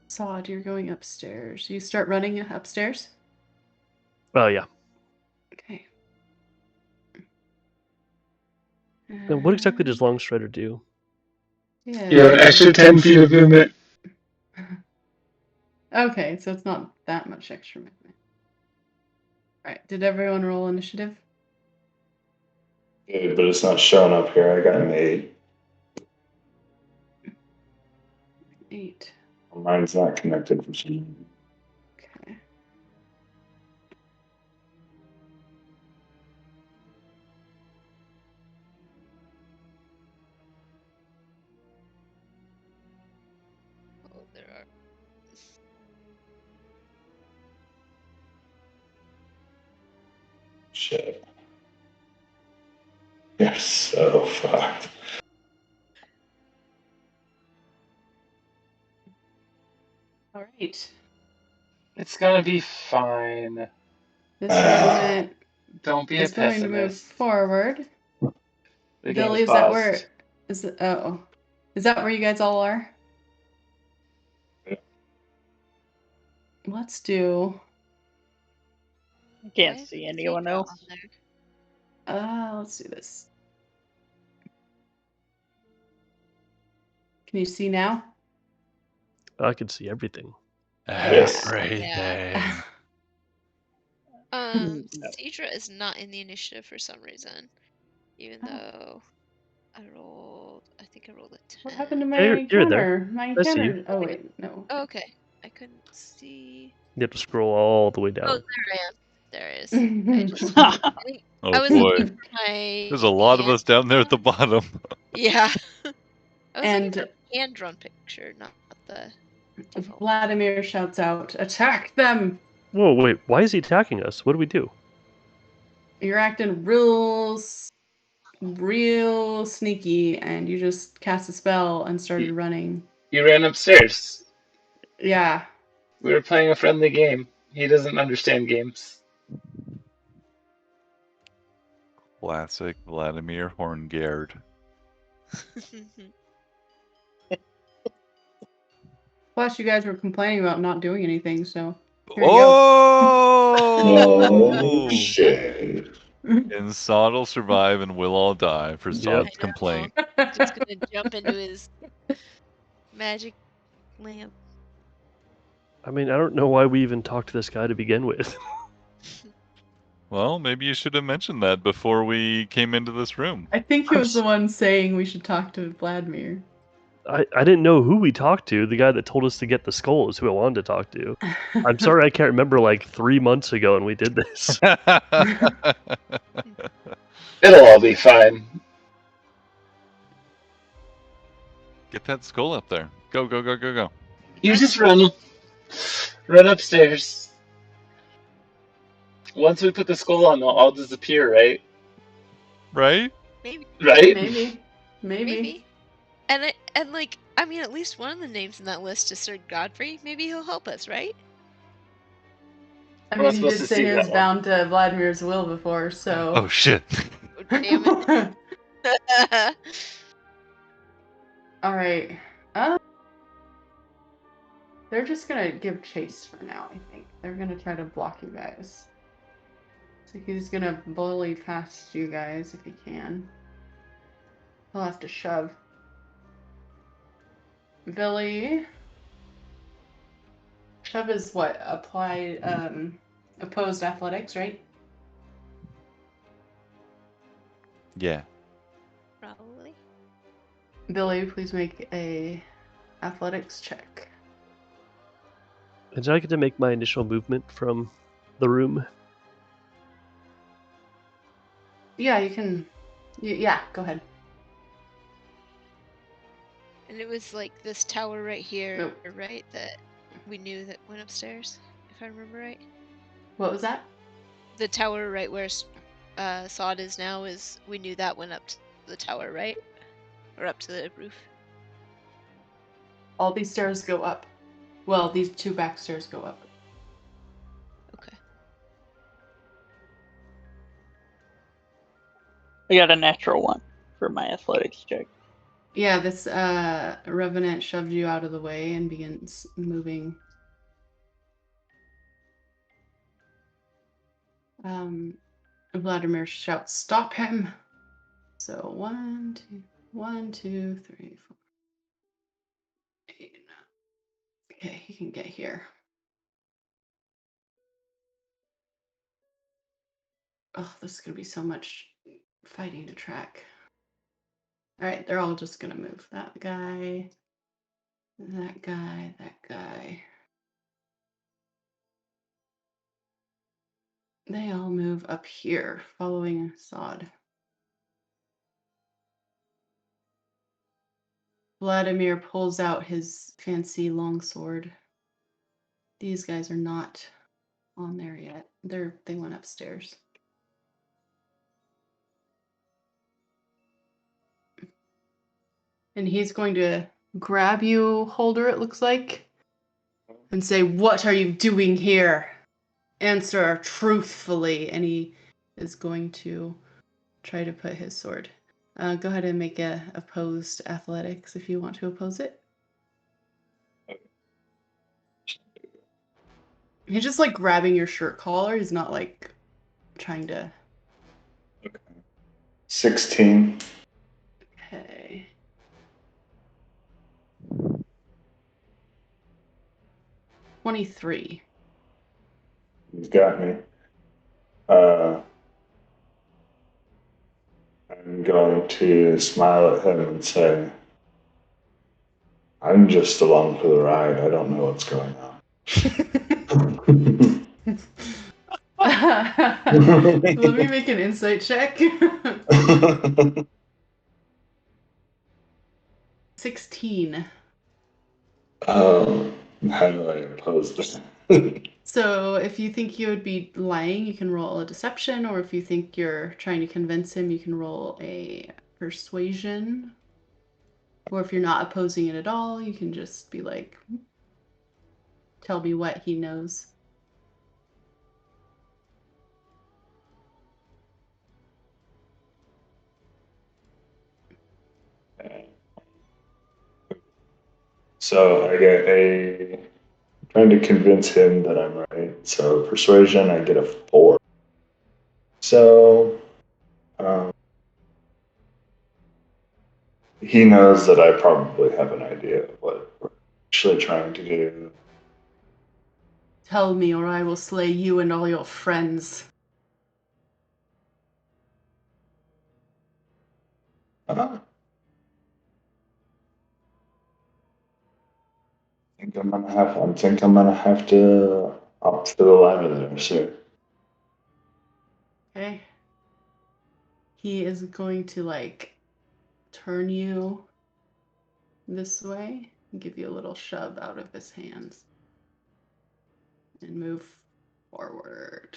Sod, you're going upstairs. You start running upstairs? Oh, yeah. Okay. And what exactly does Long Strider do? Yeah. You have an extra 10 feet of movement. Okay, so it's not that much extra movement. Alright, did everyone roll initiative? Good, but it's not showing up here. I got an 8. 8. Mine's not connected for some reason. Okay. Oh, there are. Shit. You're so fucked. Alright. It's gonna be fine. This movement Don't be a is going to move pessimist. forward. The game Billy, is is that paused. where is it is that where you guys all are? Yeah. Let's do I can't Why is see the anyone zebra else. on there? let's do this. Can you see now? I can see everything. Yes. Everything. No. Cedra is not in the initiative for some reason. Even Oh. though I think I rolled a 10. What happened to Yeah, my you're there. encounter? My I see you. encounter. Oh wait, no. Oh, okay. I couldn't see. You have to scroll all the way Oh, down. there I am. There it is. I just Oh I was boy. looking for my There's a lot of hand us down there at the drawn- bottom. Yeah. I was looking for And the hand drawn picture, not the default. Vladimir shouts out, "Attack them!" Whoa, wait. Why is he attacking us? What do we do? You're acting real sneaky, and you just cast a spell and started running. You ran upstairs. Yeah. We were playing a friendly game. He doesn't understand games. Classic Vladimir Horngard. Plus, you guys were complaining about not doing anything, so here you Oh, Oh! shit. And Sod'll survive and we'll all die for Yep. Sod's I know. complaint. Just gonna jump into his magic lamp. I mean, I don't know why we even talked to this guy to begin with. Well, maybe you should have mentioned that before we came into this room. I think he was the one saying we should talk to Vladimir. I didn't know who we talked to. The guy that told us to get the skull is who I wanted to talk to. I'm sorry I can't remember like 3 months ago when we did this. It'll all be fine. Get that skull up there. Go, go, go, go, go. You just run upstairs. Once we put the skull on, they'll all disappear, right? Right? Maybe. Right? Maybe. And like, I mean, at least one of the names in that list is Sir Godfrey. Maybe he'll help us, right? I We're not mean, he supposed did to say see he was that one. bound to Vladimir's will before, so. Oh, shit. Oh, damn it. All right. They're just gonna give chase for now, I think. They're gonna try to block you guys. So he's gonna bully past you guys if he can. He'll have to shove. Billy. Shove is what? Opposed athletics, right? Yeah. Probably. Billy, please make a athletics check. Did I get to make my initial movement from the room? Yeah, you can. Yeah, go ahead. And it was like this tower right here, Nope. right? That we knew that went upstairs, if I remember right. What was that? The tower right where Sod is now we knew that went the tower, right? Or up to the roof? All these stairs go up. Well, these two back stairs go up. Okay. I got a natural one for my athletics check. Yeah, this revenant shoved you out of the way and begins moving. Vladimir shouts, "Stop him!" So 1, 2, 1, 2, 3, 4, 8. Okay, he can get here. Oh, this is gonna be so much fighting to track. All right, they're all just gonna move. That guy, that guy, that guy. They all move up here, following Sod. Vladimir pulls out his fancy longsword. These guys are not on there yet. They went upstairs. And he's going to grab you, Holder, it looks like, and say, "What are you doing here? Answer truthfully." And he is going to try to put his sword. Go ahead and make a opposed athletics if you want to oppose it. He's just like grabbing your shirt collar. He's not like trying to. 16. Okay. $23. He's got me. I'm going to smile at him and say, "I'm just along for the ride. I don't know what's going on." Let me make an insight check. 16. How do I oppose this? So if you think you would be lying, you can roll a deception, or if you think you're trying to convince him, you can roll a persuasion. Or if you're not opposing it at all, you can just be like, tell me what he knows. So I get trying to convince him that I'm right. So persuasion, I get a 4. So he knows that I probably have an idea of what we're actually trying to do. Tell me, or I will slay you and all your friends. Uh, I think I'm gonna have to opt for the latter there, sir. Okay. He is going to like turn you this way and give you a little shove out of his hands and move forward.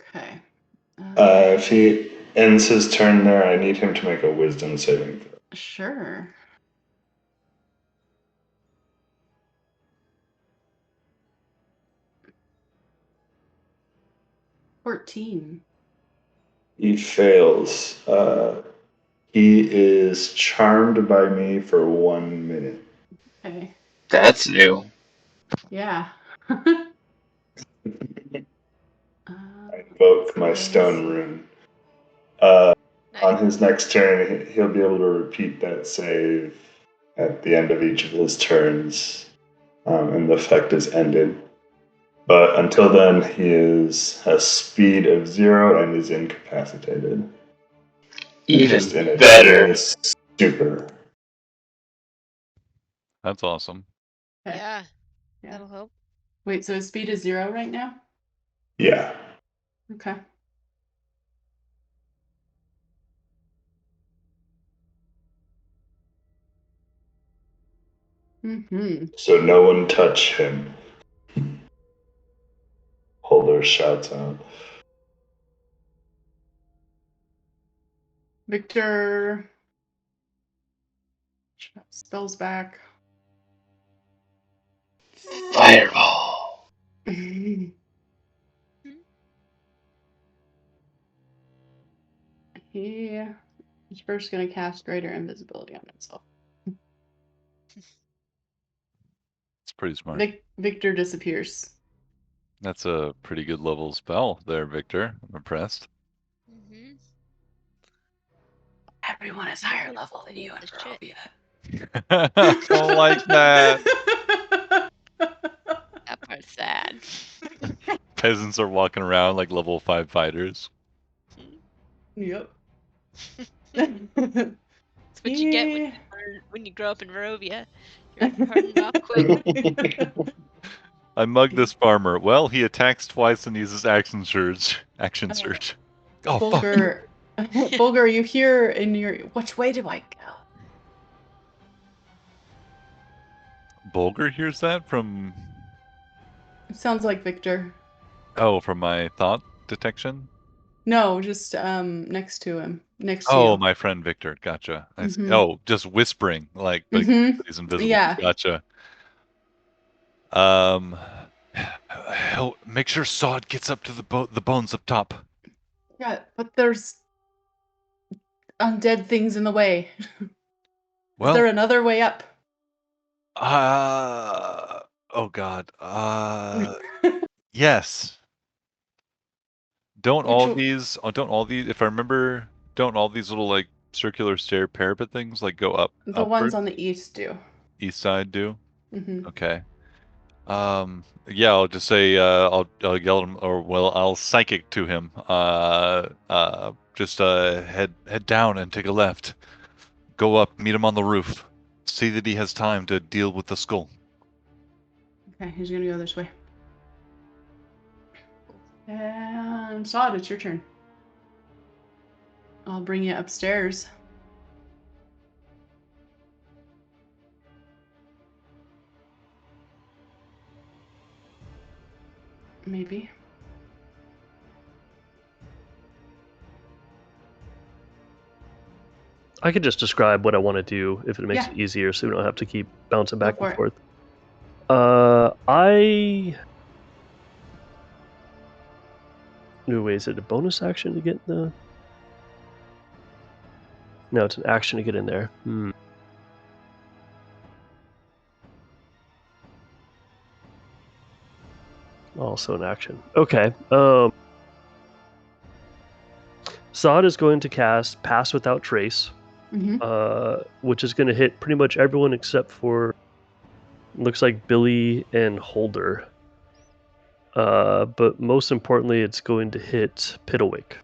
Okay. If he ends his turn there, I need him to make a wisdom saving throw. Sure. $14. He fails. He is charmed by me for 1 minute. Okay. That's new. Yeah. I invoke my Let's stone see. rune. Nice. On his next turn, he'll be able to repeat that save at the end of each of his turns, and the effect is ended. But until then, he has speed of 0 and is incapacitated. Even Just in a better. stupor. That's awesome. Okay. Yeah, Yeah. that'll help. Wait, so his speed is 0 right now? Yeah. Okay. Mm-hmm. So no one touch him. Holder shouts out. Victor spells back. Fireball. He's first going to cast Greater Invisibility on himself. It's pretty smart. Victor disappears. That's a pretty good level spell there, Victor. I'm impressed. Mm-hmm. Everyone is higher level than you in The shit. Barovia. I don't like that. That part's sad. Peasants are walking around like level 5 fighters. Yep. That's what you get when you grow up in Barovia. You're hardened off quick. I mugged this farmer. Well, he attacks twice and uses action surge. Action surge. Oh, fuck. Bulger, you hear in your... Which way do I go? Bulger hears that from... It sounds like Victor. Oh, from my thought detection? No, just next to him. Next to Oh, you. my friend Victor. Gotcha. Mhm. Oh, just whispering, like, but he's invisible. Yeah. Gotcha. Make sure Sod gets up to the bones up top. Yeah, but there's undead things in the way. Well, Is there another way up? oh God. Yes. Don't all these, if I remember, don't all these little like circular stair parapet things like go up The upward? ones on the east do. East side do? Mm-hmm. Okay. Yeah, I'll just say, I'll yell at him, or well, I'll psychic to him. Just head down and take a left. Go up, meet him on the roof. See that he has time to deal with the skull. Okay, he's gonna go this way. And Sod, it's your turn. I'll bring you upstairs. Maybe. I could just describe what I want to do if it makes Yeah. it easier, so we don't have to keep bouncing back Go and for it. forth. Wait, is it a bonus action to get the? No, it's an action to get in there. Also an action. Okay. Sod is going to cast Pass Without Trace, which is going to hit pretty much everyone except for, looks like Billy and Holder. But most importantly, it's going to hit Piddlewick.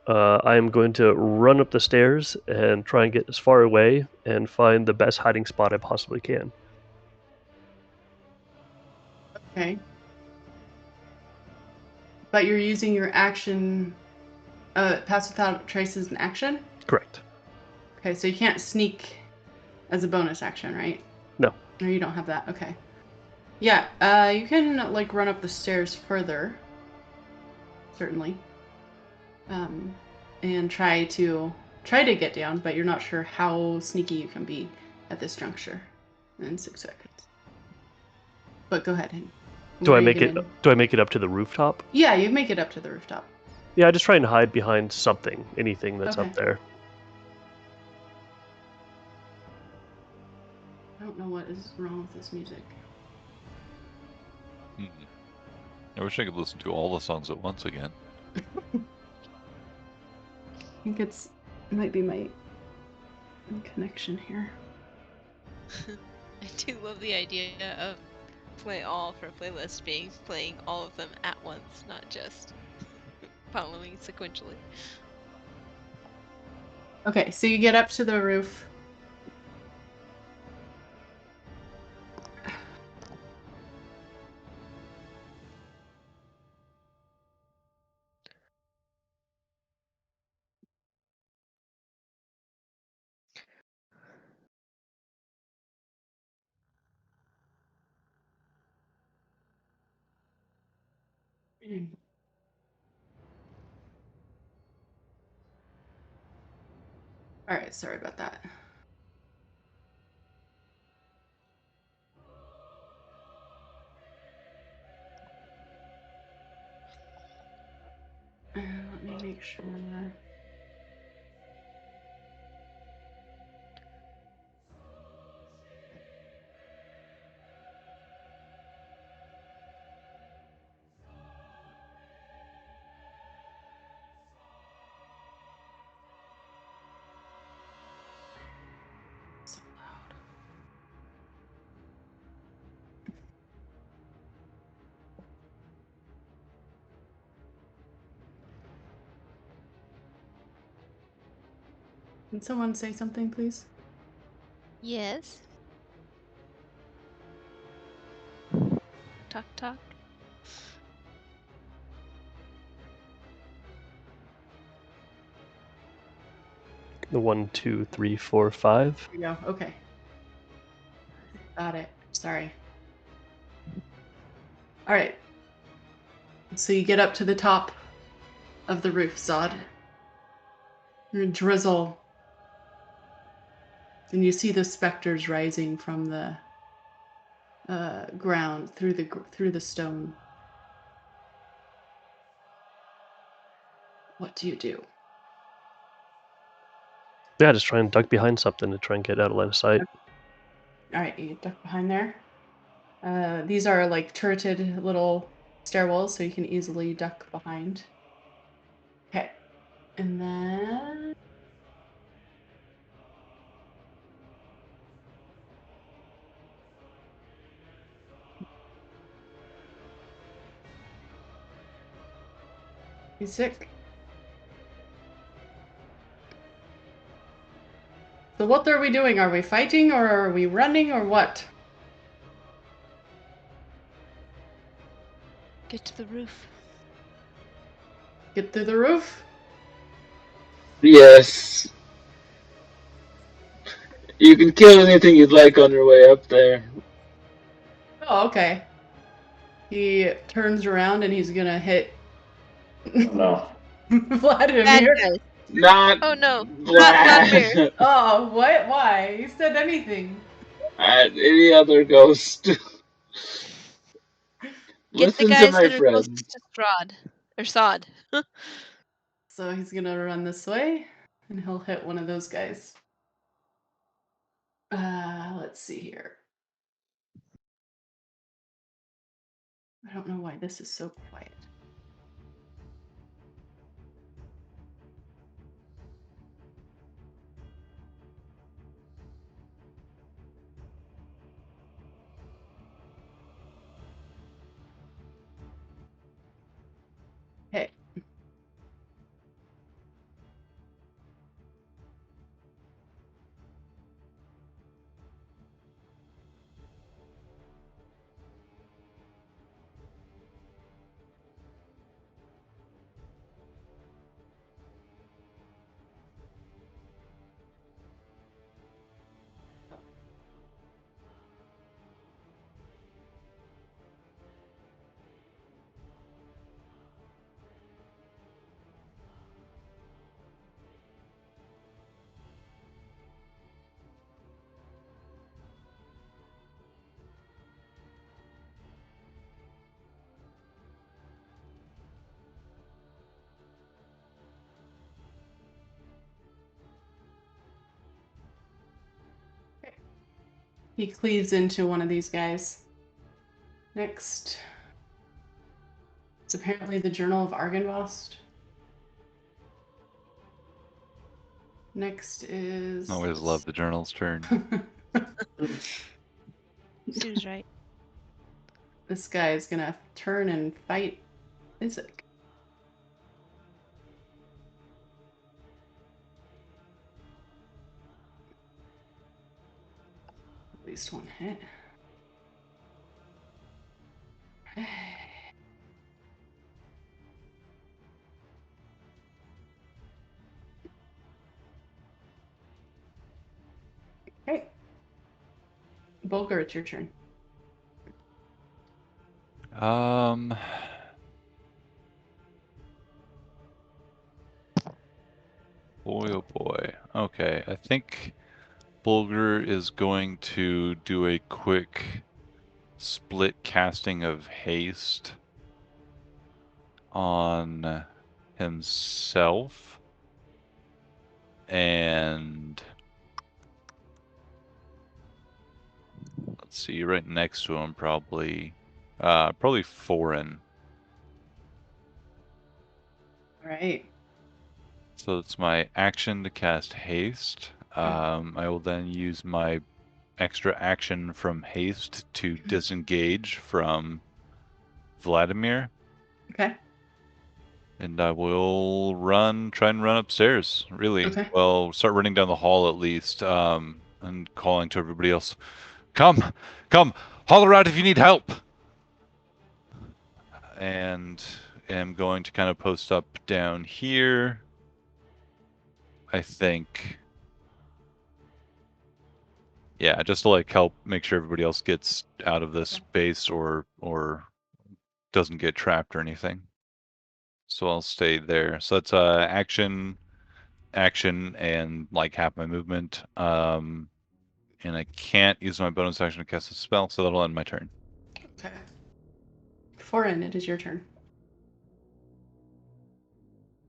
I am going to run up the stairs and try and get as far away and find the best hiding spot I possibly can. Okay. But you're using your action, Pass Without Trace as an action? Correct. Okay, so you can't sneak as a bonus action, right? No. No, you don't have that. Okay. Yeah, you can like run up the stairs further. Certainly. And try to get down, but you're not sure how sneaky you can be at this juncture in 6 seconds. But go ahead. Do I make it up to the rooftop? Yeah, you make it up to the rooftop. Yeah, I just try and hide behind something, anything that's Okay. up there. I don't know what is wrong with this music. I wish I could listen to all the songs at once again. I think it might be my connection here. I do love the idea of play all for playlist being playing all of them at once, not just following sequentially. Okay, so you get up to the roof. All right, sorry about that. Let me make sure. So loud. Can someone say something, please? Yes. Talk, talk. The 1, 2, 3, 4, 5. There you go. Okay. Got it. Sorry. All right. So you get up to the top of the roof, Zod. You drizzle. And you see the specters rising from the ground through the stone. What do you do? Yeah, just try and duck behind something to try and get out of line of sight. All right, you duck behind there. These are like turreted little stairwells, so you can easily duck behind. Okay. And then he's sick. So what are we doing? Are we fighting or are we running or what? Get to the roof. Get through the roof? Yes. You can kill anything you'd like on your way up there. Oh, okay. He turns around and he's gonna hit No. Bad Vladimir. guys. Not Oh no, not Vladimir. Vlad. Oh, what? Why? He said anything. Any other ghost. Get the Listen to guys my that are friend. closest to Strahd. Or Sod. So he's gonna run this way and he'll hit one of those guys. Let's see here. I don't know why this is so quiet. Okay. He cleaves into one of these guys. Next. It's apparently the Journal of Argynvost. Next is. Always love the journal's turn. She was right. This guy is gonna turn and fight Isaac. At least one hit. Okay. Bulger, it's your turn. Um, boy, oh boy. Okay, I think Bulger is going to do a quick split casting of haste on himself. And let's see, right next to him probably foreign. All right. So it's my action to cast haste. I will then use my extra action from haste to disengage from Vladimir. Okay. And I will try and run upstairs, really. Okay. Well, start running down the hall at least, and calling to everybody else. Come, holler out if you need help. And am going to kind of post up down here. I think. Yeah, just to like help make sure everybody else gets out of this space or doesn't get trapped or anything. So I'll stay there. So that's action, and like half my movement. And I can't use my bonus action to cast a spell, so that'll end my turn. Okay. Foreign, it is your turn.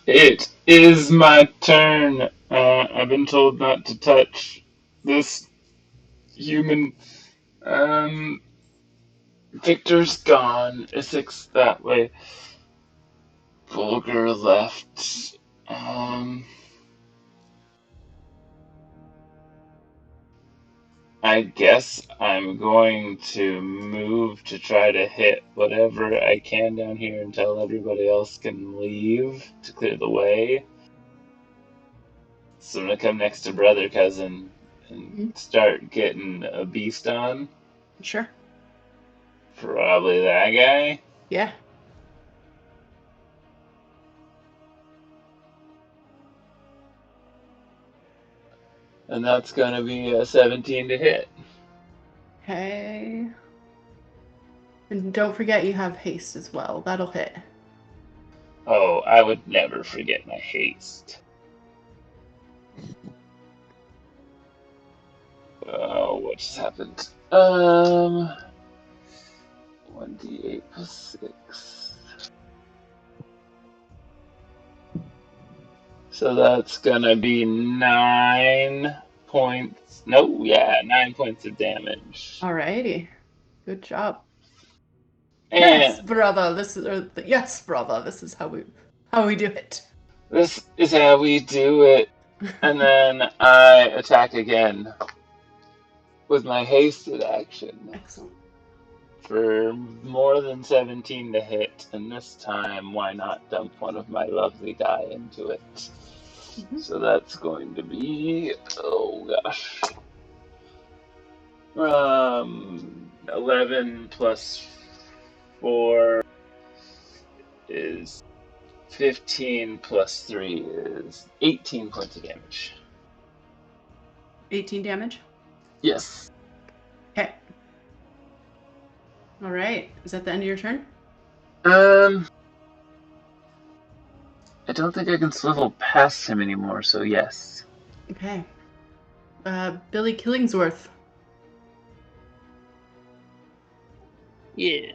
It is my turn. I've been told not to touch this human. Victor's gone. Isaac that way. Bulger left. I guess I'm going to move to try to hit whatever I can down here until everybody else can leave to clear the way. So I'm gonna come next to brother cousin and start getting a beast on. Sure. Probably that guy. Yeah. And that's gonna be a 17 to hit. Okay. And don't forget you have haste as well. That'll hit. Oh, I would never forget my haste. Oh, what just happened? 1d8 plus 6. So that's gonna be 9 points. No, yeah, 9 points of damage. Alrighty. Good job. And Yes, brother. Yes, brother. This is how we do it. this is how we do it. And then I attack again with my hasted action Excellent. for more than 17 to hit. And this time, why not dump one of my lovely die into it? So that's going to be, oh gosh, 11 plus 4 is 15 plus 3 is 18 points of damage. 18 damage? Yes. Okay. All right. Is that the end of your turn? I don't think I can swivel past him anymore, so yes. Okay. Billy Killingsworth. Yes.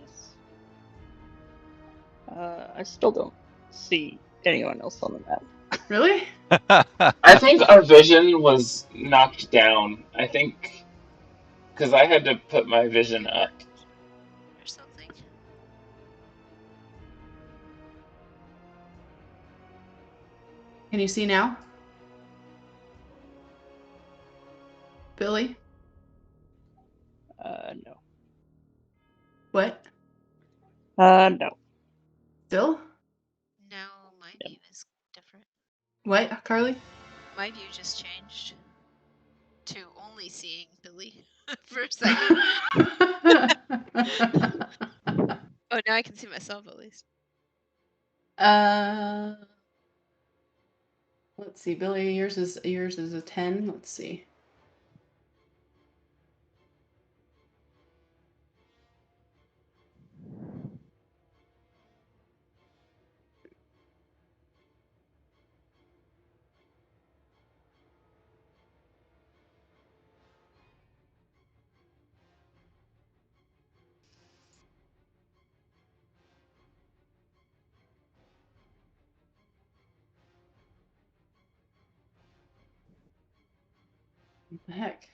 I still don't see anyone else on the map. Really? I think our vision was knocked down. I think because I had to put my vision up. Or something. Can you see now? Billy? No. What? No. Still? No, my view is different. What, Carly? My view just changed to only seeing Billy for a second. Oh, now I can see myself at least. Let's see, Billy, yours is a 10. Let's see. What the heck?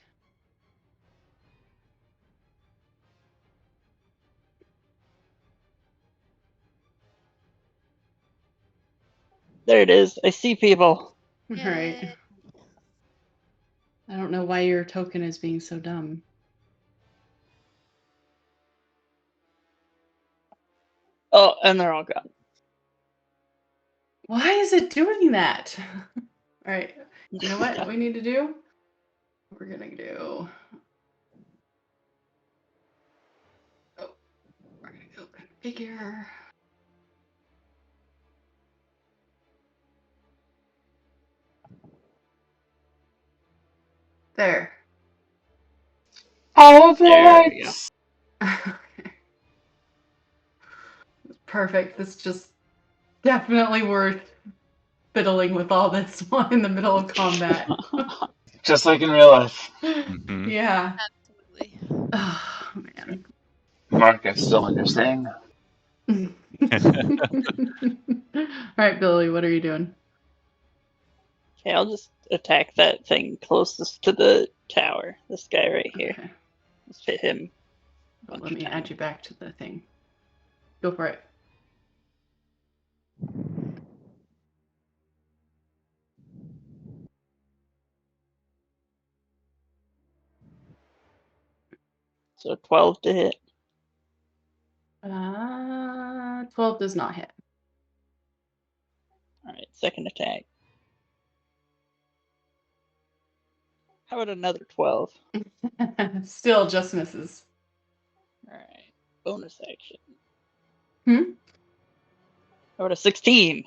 There it is. I see people. Right. Yay. I don't know why your token is being so dumb. Oh, and they're all gone. Why is it doing that? All right. You know what we need to do? We're gonna do. Oh, we're gonna go configure. There. There we go. Perfect. This just definitely worth fiddling with all this one in the middle of combat. Just like in real life. Mhm. Yeah. Absolutely. Oh man. Mark, I still understand. All right, Billy, what are you doing? Okay, I'll just attack that thing closest to the tower. This guy right here. Okay. Let's hit him a bunch Let of me times. add you back to the thing. Go for it. So 12 to hit. 12 does not hit. Alright, second attack. How about another 12? Still just misses. Alright, bonus action. Hmm? How about a 16?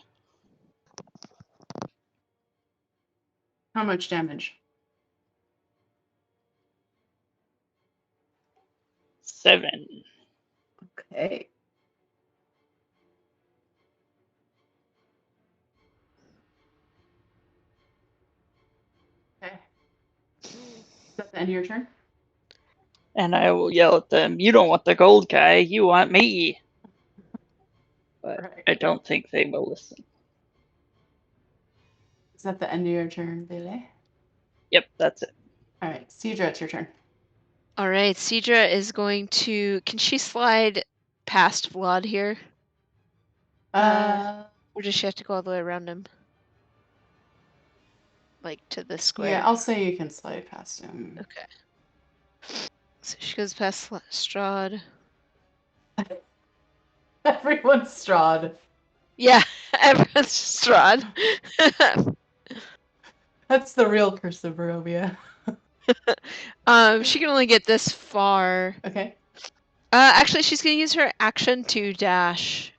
How much damage? 7. Okay. Okay. Is that the end of your turn? And I will yell at them, you don't want the gold guy, you want me. But Right. I don't think they will listen. Is that the end of your turn, Billy? Yep, that's it. All right, Cedra, it's your turn. All right, Cedra is going to. Can she slide past Vlad here? Or does she have to go all the way around him? Like to this square? Yeah, I'll say you can slide past him. Okay. So she goes past Strahd. Everyone's Strahd. Yeah, everyone's Strahd. That's the real curse of Barovia. She can only get this far. Okay. Actually, she's gonna use her action to dash.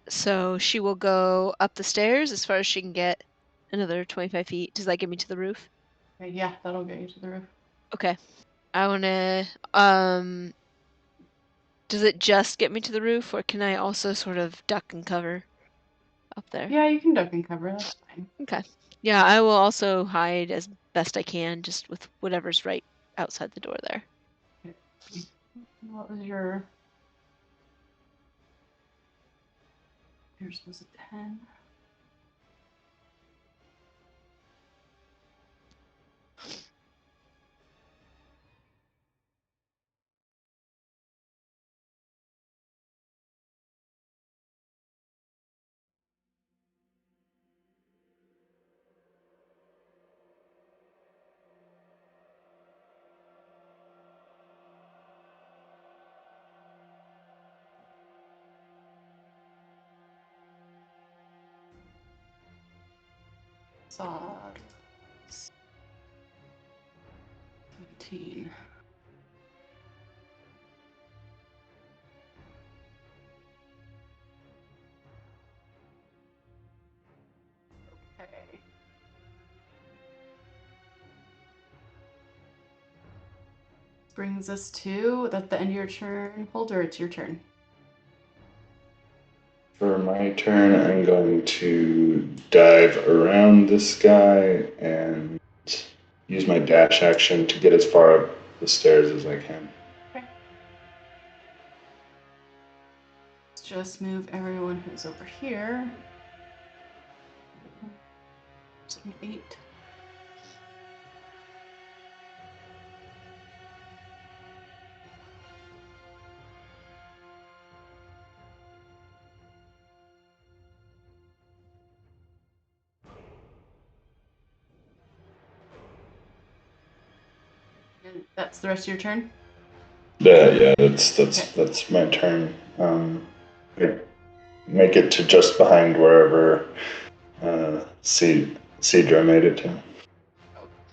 So she will go up the stairs as far as she can get. Another 25 feet. Does that get me to the roof? Okay, yeah, that'll get you to the roof. Okay. I wanna does it just get me to the roof, or can I also sort of duck and cover up there? Yeah, you can duck and cover. That's fine. Okay. Yeah, I will also hide as best I can, just with whatever's right outside the door there. What was your... Yours was a 10. Saw 17. Okay. Brings us to, that's the end of your turn. Holder, it's your turn. For my turn, I'm going to dive around this guy and use my dash action to get as far up the stairs as I can. Okay. Let's just move everyone who's over here. 7, 8. And that's the rest of your turn? Yeah, that's my turn. Make it to just behind wherever Cedra made it to.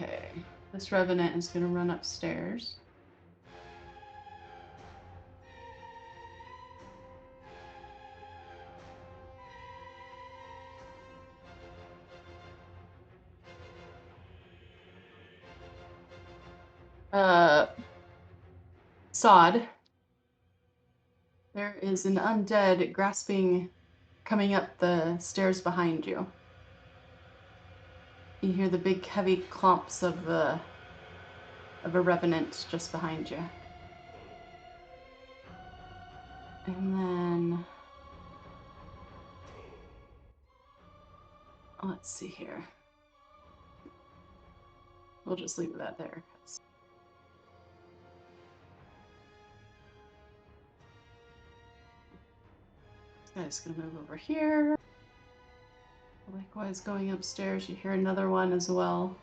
Okay. This revenant is going to run upstairs. Sod. There is an undead grasping, coming up the stairs behind you. You hear the big, heavy clomps of a revenant just behind you. And then let's see here. We'll just leave that there. This guy's gonna move over here. Likewise, going upstairs, you hear another one as well.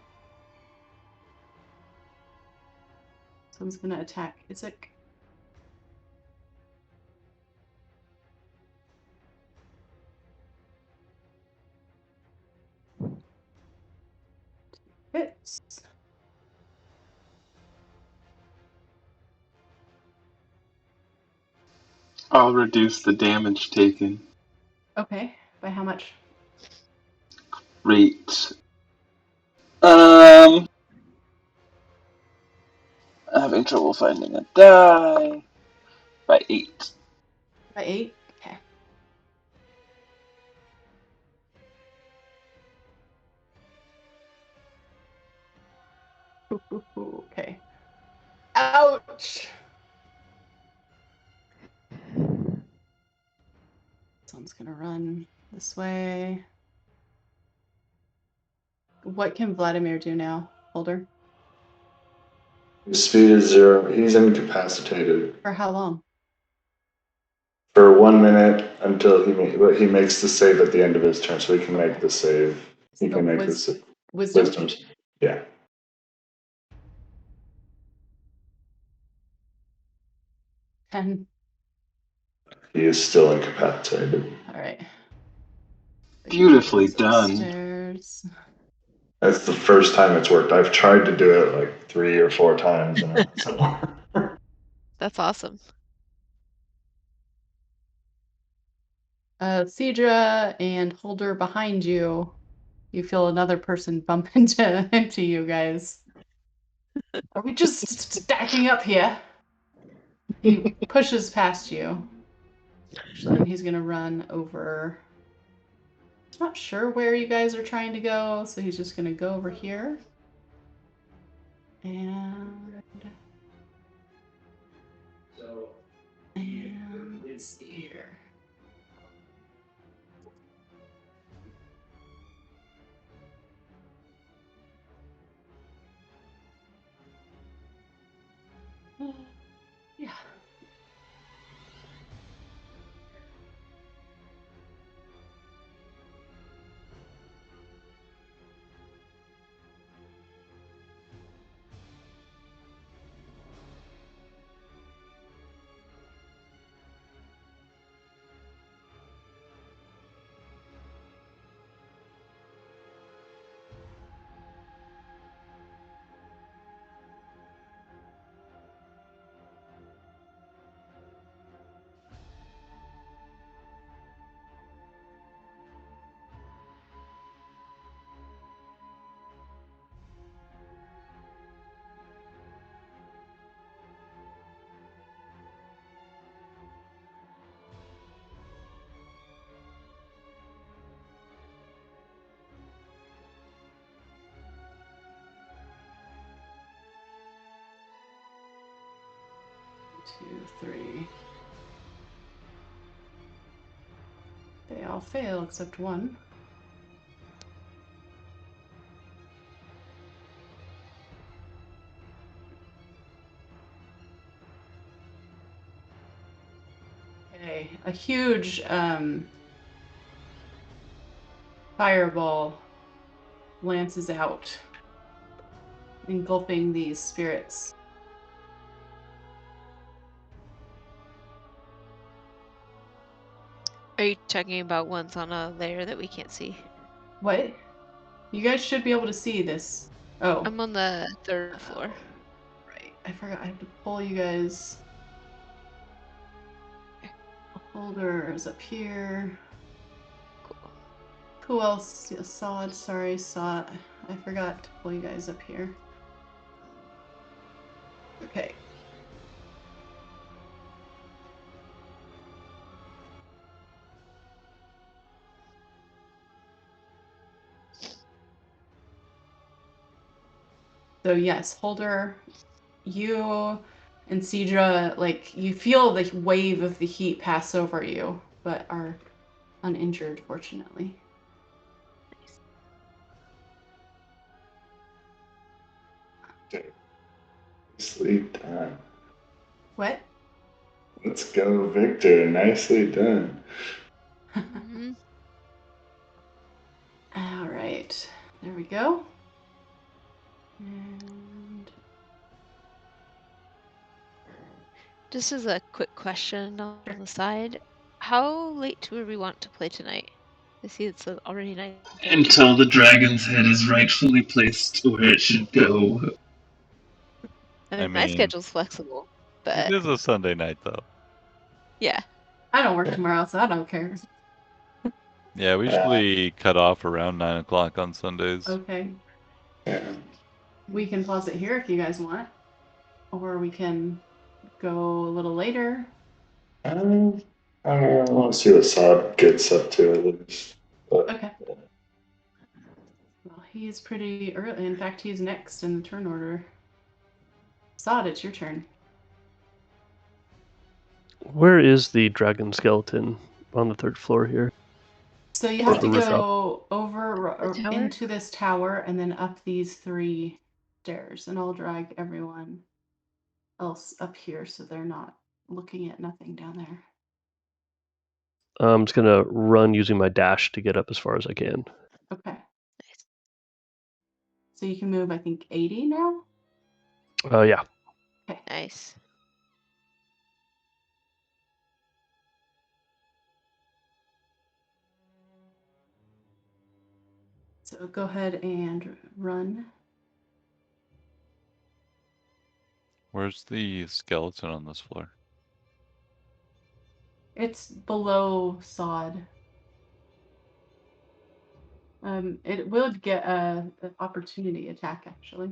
Someone's gonna attack Isaac. Hits. I'll reduce the damage taken. Okay, by how much? Rate. Having trouble finding a die. By 8. By 8? Okay. Okay. Ouch! Someone's gonna run this way. What can Vladimir do now, Holder? His speed is 0. He's incapacitated For how long? for 1 minute until he makes the save at the end of his turn, so he can make the save. He So can make this Wisdom? wisdoms. Yeah. 10. He is still incapacitated. All right. Beautifully done. Upstairs. That's the first time it's worked. I've tried to do it like 3 or 4 times. That's awesome. Cedra and Holder behind you. You feel another person bump into you guys. Are we just stacking up here? He pushes past you. And he's gonna run over. Not sure where you guys are trying to go, so he's just gonna go over here. And let's see here. Yeah. Two, three. They all fail except one. Okay, a huge fireball lances out, engulfing these spirits. Are you talking about ones on a layer that we can't see? What? You guys should be able to see this. Oh. I'm on the 3rd floor. Right. I forgot. I have to pull you guys. Holder is up here. Cool. Who else? Yeah, Sod. Sorry, Sod. I forgot to pull you guys up here. Okay. So yes, Holder, you and Cedra, like, you feel the wave of the heat pass over you, but are uninjured, fortunately. Nicely done. What? Let's go, Victor. Nicely done. Mm-hmm. All right. There we go. And Just as a quick question on the side, how late do we want to play tonight? I see it's already 9:30. Until the dragon's head is rightfully placed where it should go. I I mean, my mean, schedule's flexible, It but is a Sunday night, though. yeah. I don't work tomorrow, so I don't care. Yeah, we usually cut off around 9 o'clock on Sundays. Okay. Yeah. We can pause it here if you guys want, or we can go a little later. I want to see what Saab gets up to at least. But, Okay. Well, he's pretty early. In fact, he's next in the turn order. Sod, it's your turn. Where is the dragon skeleton on the 3rd floor here? So you Or have the to rooftop? go over The tower? into this tower and then up these 3 stairs, and I'll drag everyone else up here so they're not looking at nothing down there. I'm just gonna run using my dash to get up as far as I can. Okay. Nice. So you can move, I think, 80 now? Yeah. Nice. So go ahead and run. Where's the skeleton on this floor? It's below Sod. It will get an opportunity attack, actually.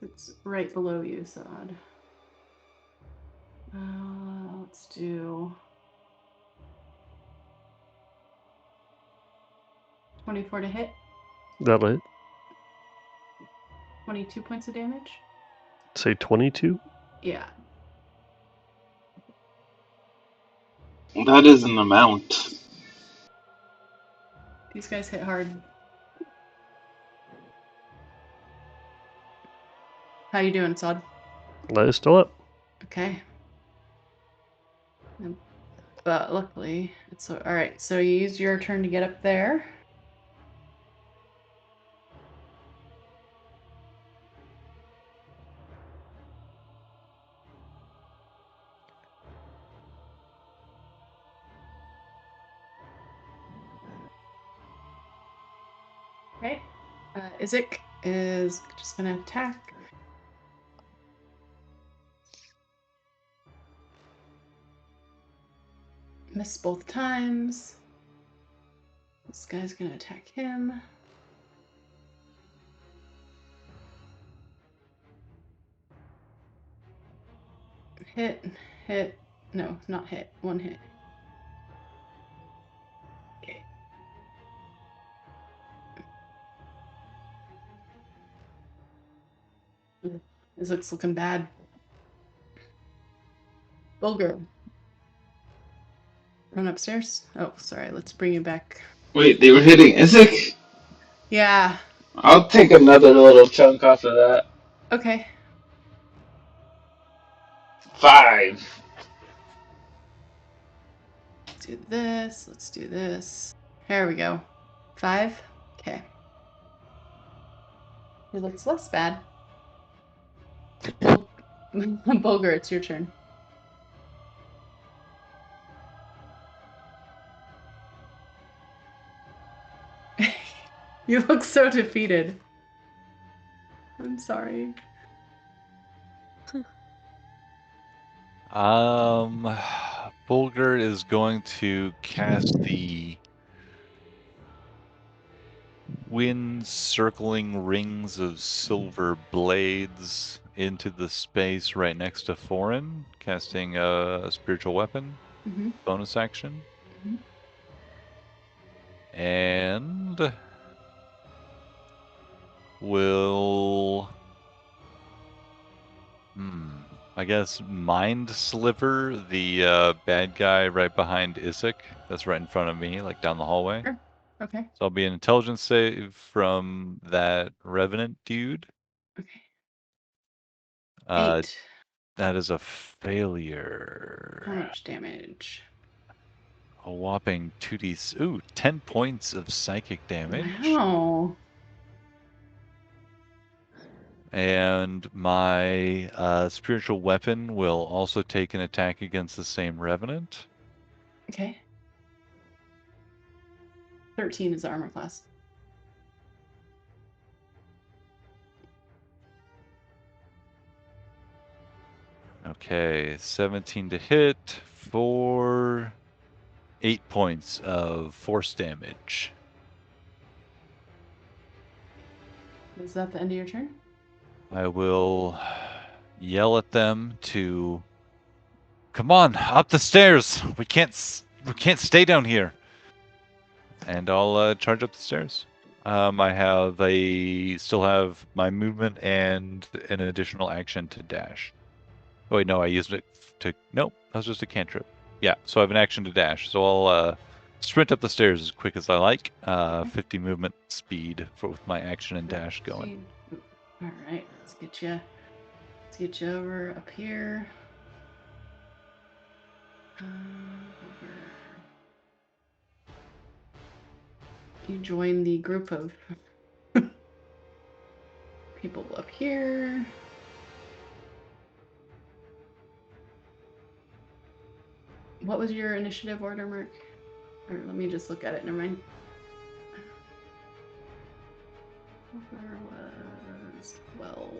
It's right below you, Sod. Let's do 24 to hit, That'll hit. 22 points of damage. Say 22. Yeah. That is an amount. These guys hit hard. How you doing, Sod? That is still up. Okay. But luckily, it's all right. So you use your turn to get up there. Okay. Isaac is just gonna attack. Miss both times. This guy's gonna attack him. Hit, hit. No, not hit. 1 hit. Okay. Isaac's looking bad. Bulgur. Run upstairs. Oh, sorry. Let's bring you back. Wait, they were hitting Isaac? Yeah. I'll take another little chunk off of that. Okay. 5. Let's do this. Let's do this. There we go. 5. Okay. He looks less bad. Bulger, it's your turn. You look so defeated. I'm sorry. Bulger is going to cast the wind circling rings of silver blades into the space right next to Foreign, casting a spiritual weapon, Mm-hmm. bonus action. Mhm. And will, I guess, mind sliver the bad guy right behind Isaac. That's right in front of me, like down the hallway. Sure. Okay. So I'll be an intelligence save from that revenant dude. Okay. Uh, 8. that is a failure. How much damage? A whopping 2d. Ooh, 10 points of psychic damage. Wow. And my spiritual weapon will also take an attack against the same revenant. Okay. 13 is the armor class. Okay, 17 to hit for 8 points of force damage. Is that the end of your turn? I will yell at them to come on up the stairs. We can't stay down here. And I'll charge up the stairs. I still have my movement and an additional action to dash. Oh wait, no, I used it to. Nope, that was just a cantrip. Yeah, so I have an action to dash. So I'll sprint up the stairs as quick as I like. 50 movement speed with my action and dash going. All right, let's get you over up here. Over. You join the group of people up here. What was your initiative order, Mark? Or let me just look at it. Never mind. Over was 12.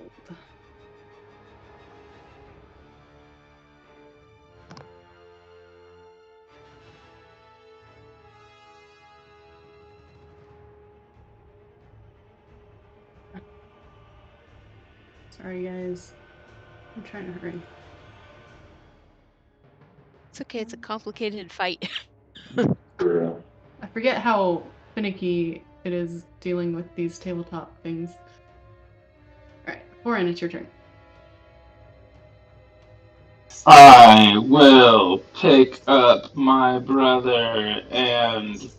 Sorry, guys. I'm trying to hurry. It's okay. It's a complicated fight. For I forget how finicky it is dealing with these tabletop things. All right, Foreign, it's your turn. I will pick up my brother and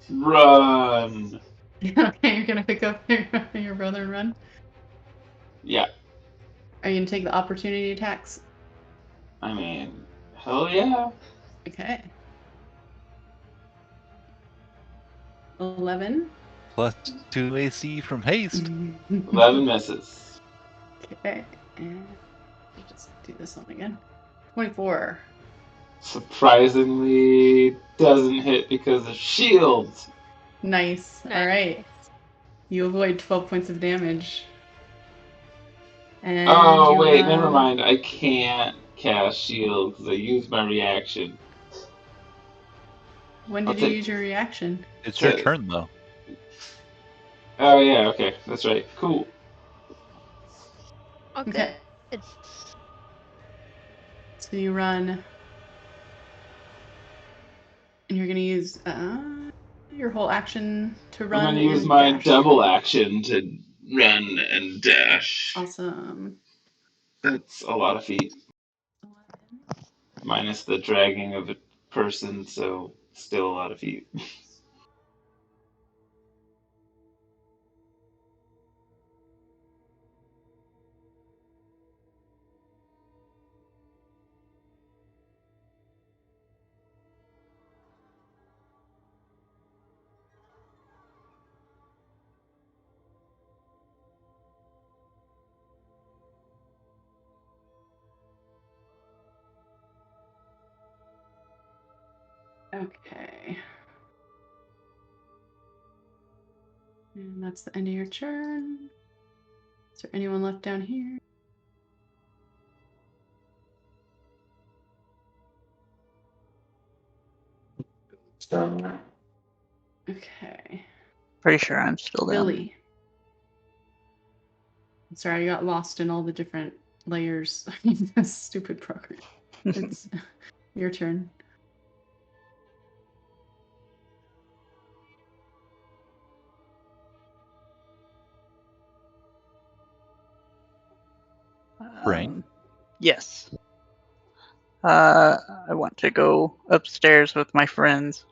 run. Okay, you're gonna pick up your brother and run. Yeah, Are you gonna take the opportunity attacks? I mean, hell yeah. Okay. 11. Plus 2 AC from haste. 11 misses. Okay, and I'll just do this one again. 24. Surprisingly, doesn't hit because of shields. Nice. All right. You avoid 12 points of damage. And Oh, you wait, never run. mind. I can't cast shield because I used my reaction. When I'll did you take use your reaction? It's your to. turn though. Oh, yeah, okay, that's right. Cool. Oh, good. Okay. So you run, and you're gonna use your whole action to I'm run gonna use and my dash. double action to run and dash. Awesome. That's a lot of feet. Minus the dragging of a person, so still a lot of feet. Okay. And that's the end of your turn. Is there anyone left down here? So, Okay. Pretty sure I'm still down. Billy. Sorry, I got lost in all the different layers of this stupid program. It's your turn. Brain? Yes. I want to go upstairs with my friends.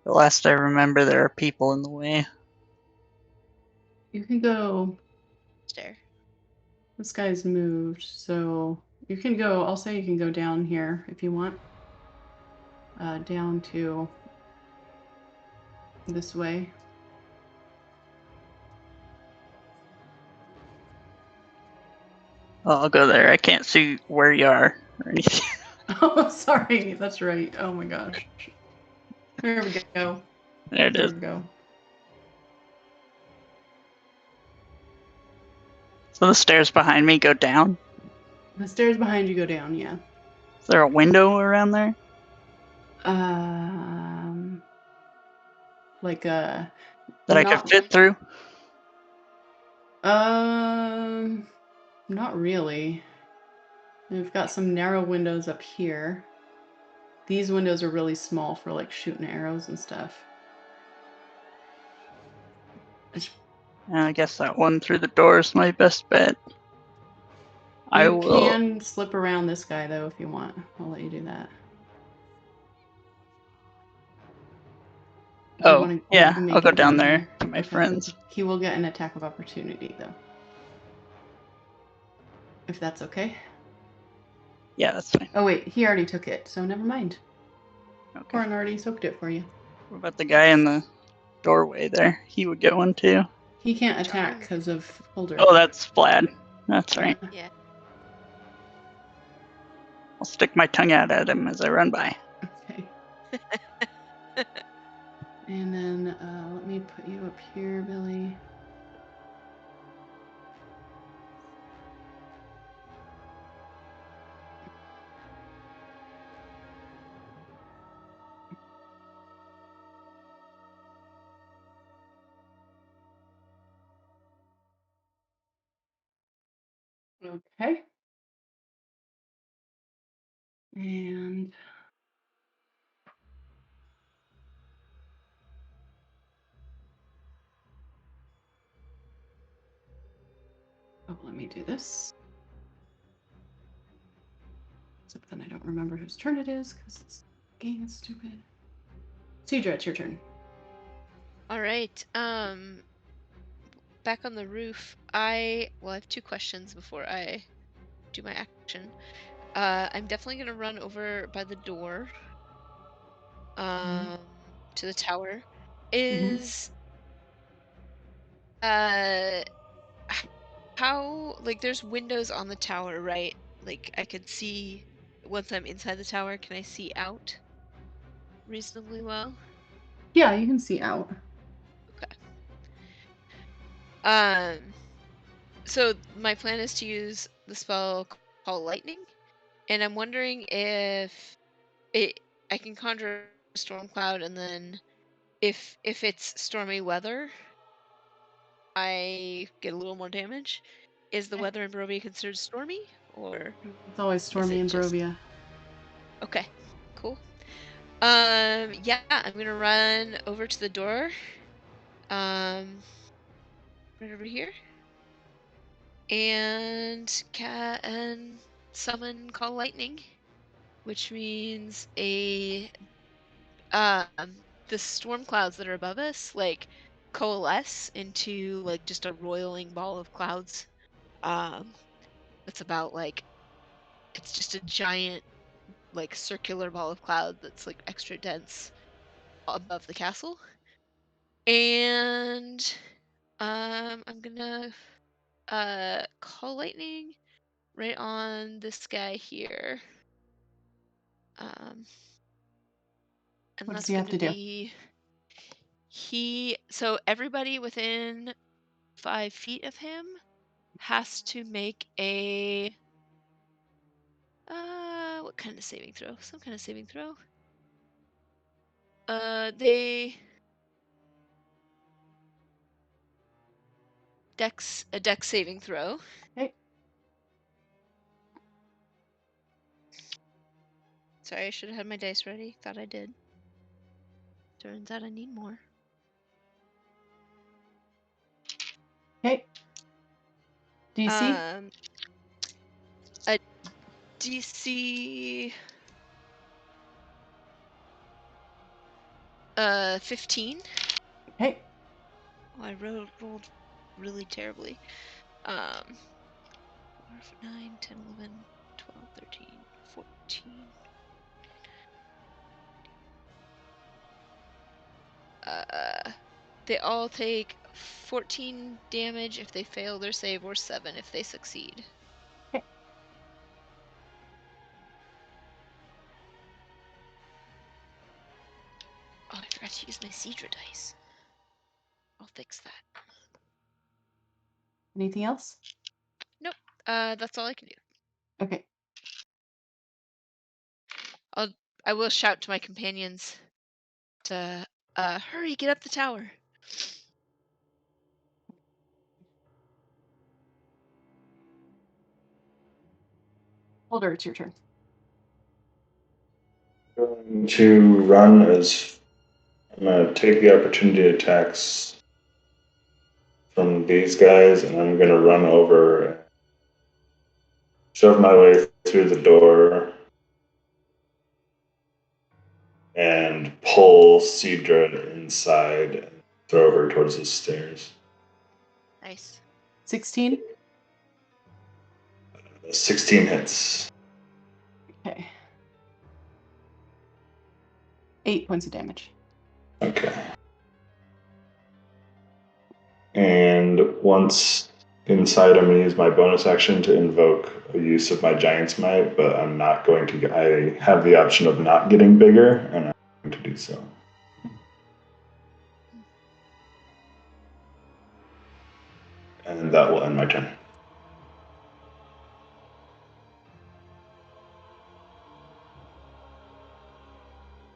The last I remember, there are people in the way. You can go. Stair. This guy's moved, so you can go. I'll say you can go down here if you want. Down to this way. I'll go there. I can't see where you are or anything. Oh, sorry. That's right. Oh my gosh. There we go. There it There is. we go. So the stairs behind me go down. The stairs behind you go down, yeah. Is there a window around there? Like a That I could not fit through? not really. We've got some narrow windows up here. These windows are really small for like shooting arrows and stuff. I guess that one through the door is my best bet. I You will. can slip around this guy though if you want. I'll let you do that. If you Oh, want to yeah. make I'll go it down there here. to my Okay. friends. He will get an attack of opportunity though. If that's okay. Yeah, that's fine. Oh wait, he already took it, so never mind. Okay. Corin already soaked it for you. What about the guy in the doorway there? He would get one too. He can't attack Tongue. because of Holder. Oh, that's Vlad. That's right. Yeah. I'll stick my tongue out at him as I run by. Okay. And then let me put you up here, Billy. Okay. And oh, let me do this. Except then I don't remember whose turn it is because this game is stupid. Cedra, it's your turn. All right. Back on the roof. I have 2 questions before I do my action. I'm definitely gonna run over by the door. To the tower. Is how, like, there's windows on the tower, right? Like I could see once I'm inside the tower, can I see out reasonably well? Yeah, you can see out. Okay. So my plan is to use the spell called lightning, and I'm wondering if I can conjure a storm cloud, and then if it's stormy weather, I get a little more damage. Is the weather in Barovia considered stormy, or It's always is stormy it in just Barovia. okay? Cool. Yeah, I'm gonna run over to the door. Right over here, and summon call lightning, which means the storm clouds that are above us like coalesce into like just a roiling ball of clouds. It's about like it's just a giant like circular ball of cloud that's like extra dense above the castle. And I'm gonna call lightning right on this guy here. Um And What does that's he have going to do? be so everybody within 5 feet of him has to make a what kind of saving throw? Some kind of saving throw. A dex saving throw. Okay. Sorry, I should have had my dice ready. Thought I did. Turns out I need more. Okay. DC? A DC 15. Okay. Oh, I rolled really terribly. 4, 9, 10, 11, 12, 13, 14. They all take 14 damage if they fail their save, or 7 if they succeed. Okay. Oh, I forgot to use my Cedra dice. I'll fix that. Anything else? Nope. That's all I can do. Okay. I will shout to my companions to hurry, get up the tower. Holder, it's your turn. I'm going to run as I'm going to take the opportunity attacks from these guys, and I'm going to run over, shove my way through the door, and pull Cedra inside and throw her towards the stairs. Nice. 16? 16 hits. Okay. 8 points of damage. Okay. And once inside, I'm going to use my bonus action to invoke a use of my Giant's Might, but I'm not going to. I have the option of not getting bigger, and I'm going to do so. And that will end my turn.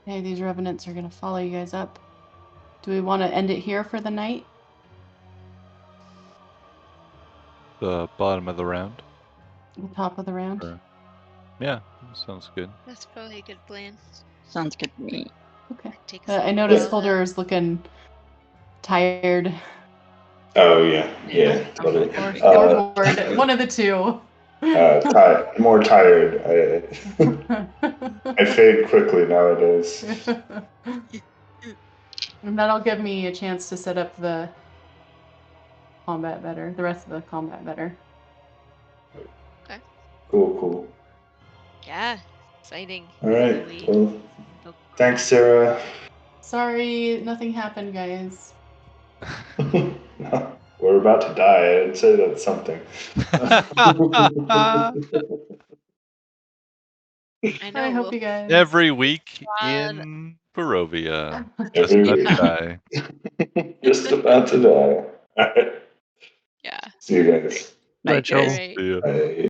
Okay, these revenants are going to follow you guys up. Do we want to end it here for the night? The bottom of the round. The top of the round? Or- Yeah, sounds good. That's probably a good plan. Sounds good to me. Okay. Take us a I little noticed while, Holder is looking tired. Oh, yeah, totally. Or bored. One of the two. More tired. I fade quickly nowadays. And that'll give me a chance to set up the combat better, the rest of the combat better. Okay. Cool. Yeah, exciting. All right. Really. Well, thanks, Sarah. Sorry, nothing happened, guys. No, we're about to die. I'd say that's something. I know. I hope We'll you guys. Every week God. in Barovia. Just Every about week. to die. Just about to die. All right. Yeah. See you guys. Night, Joel. guys. Right. See ya. Bye.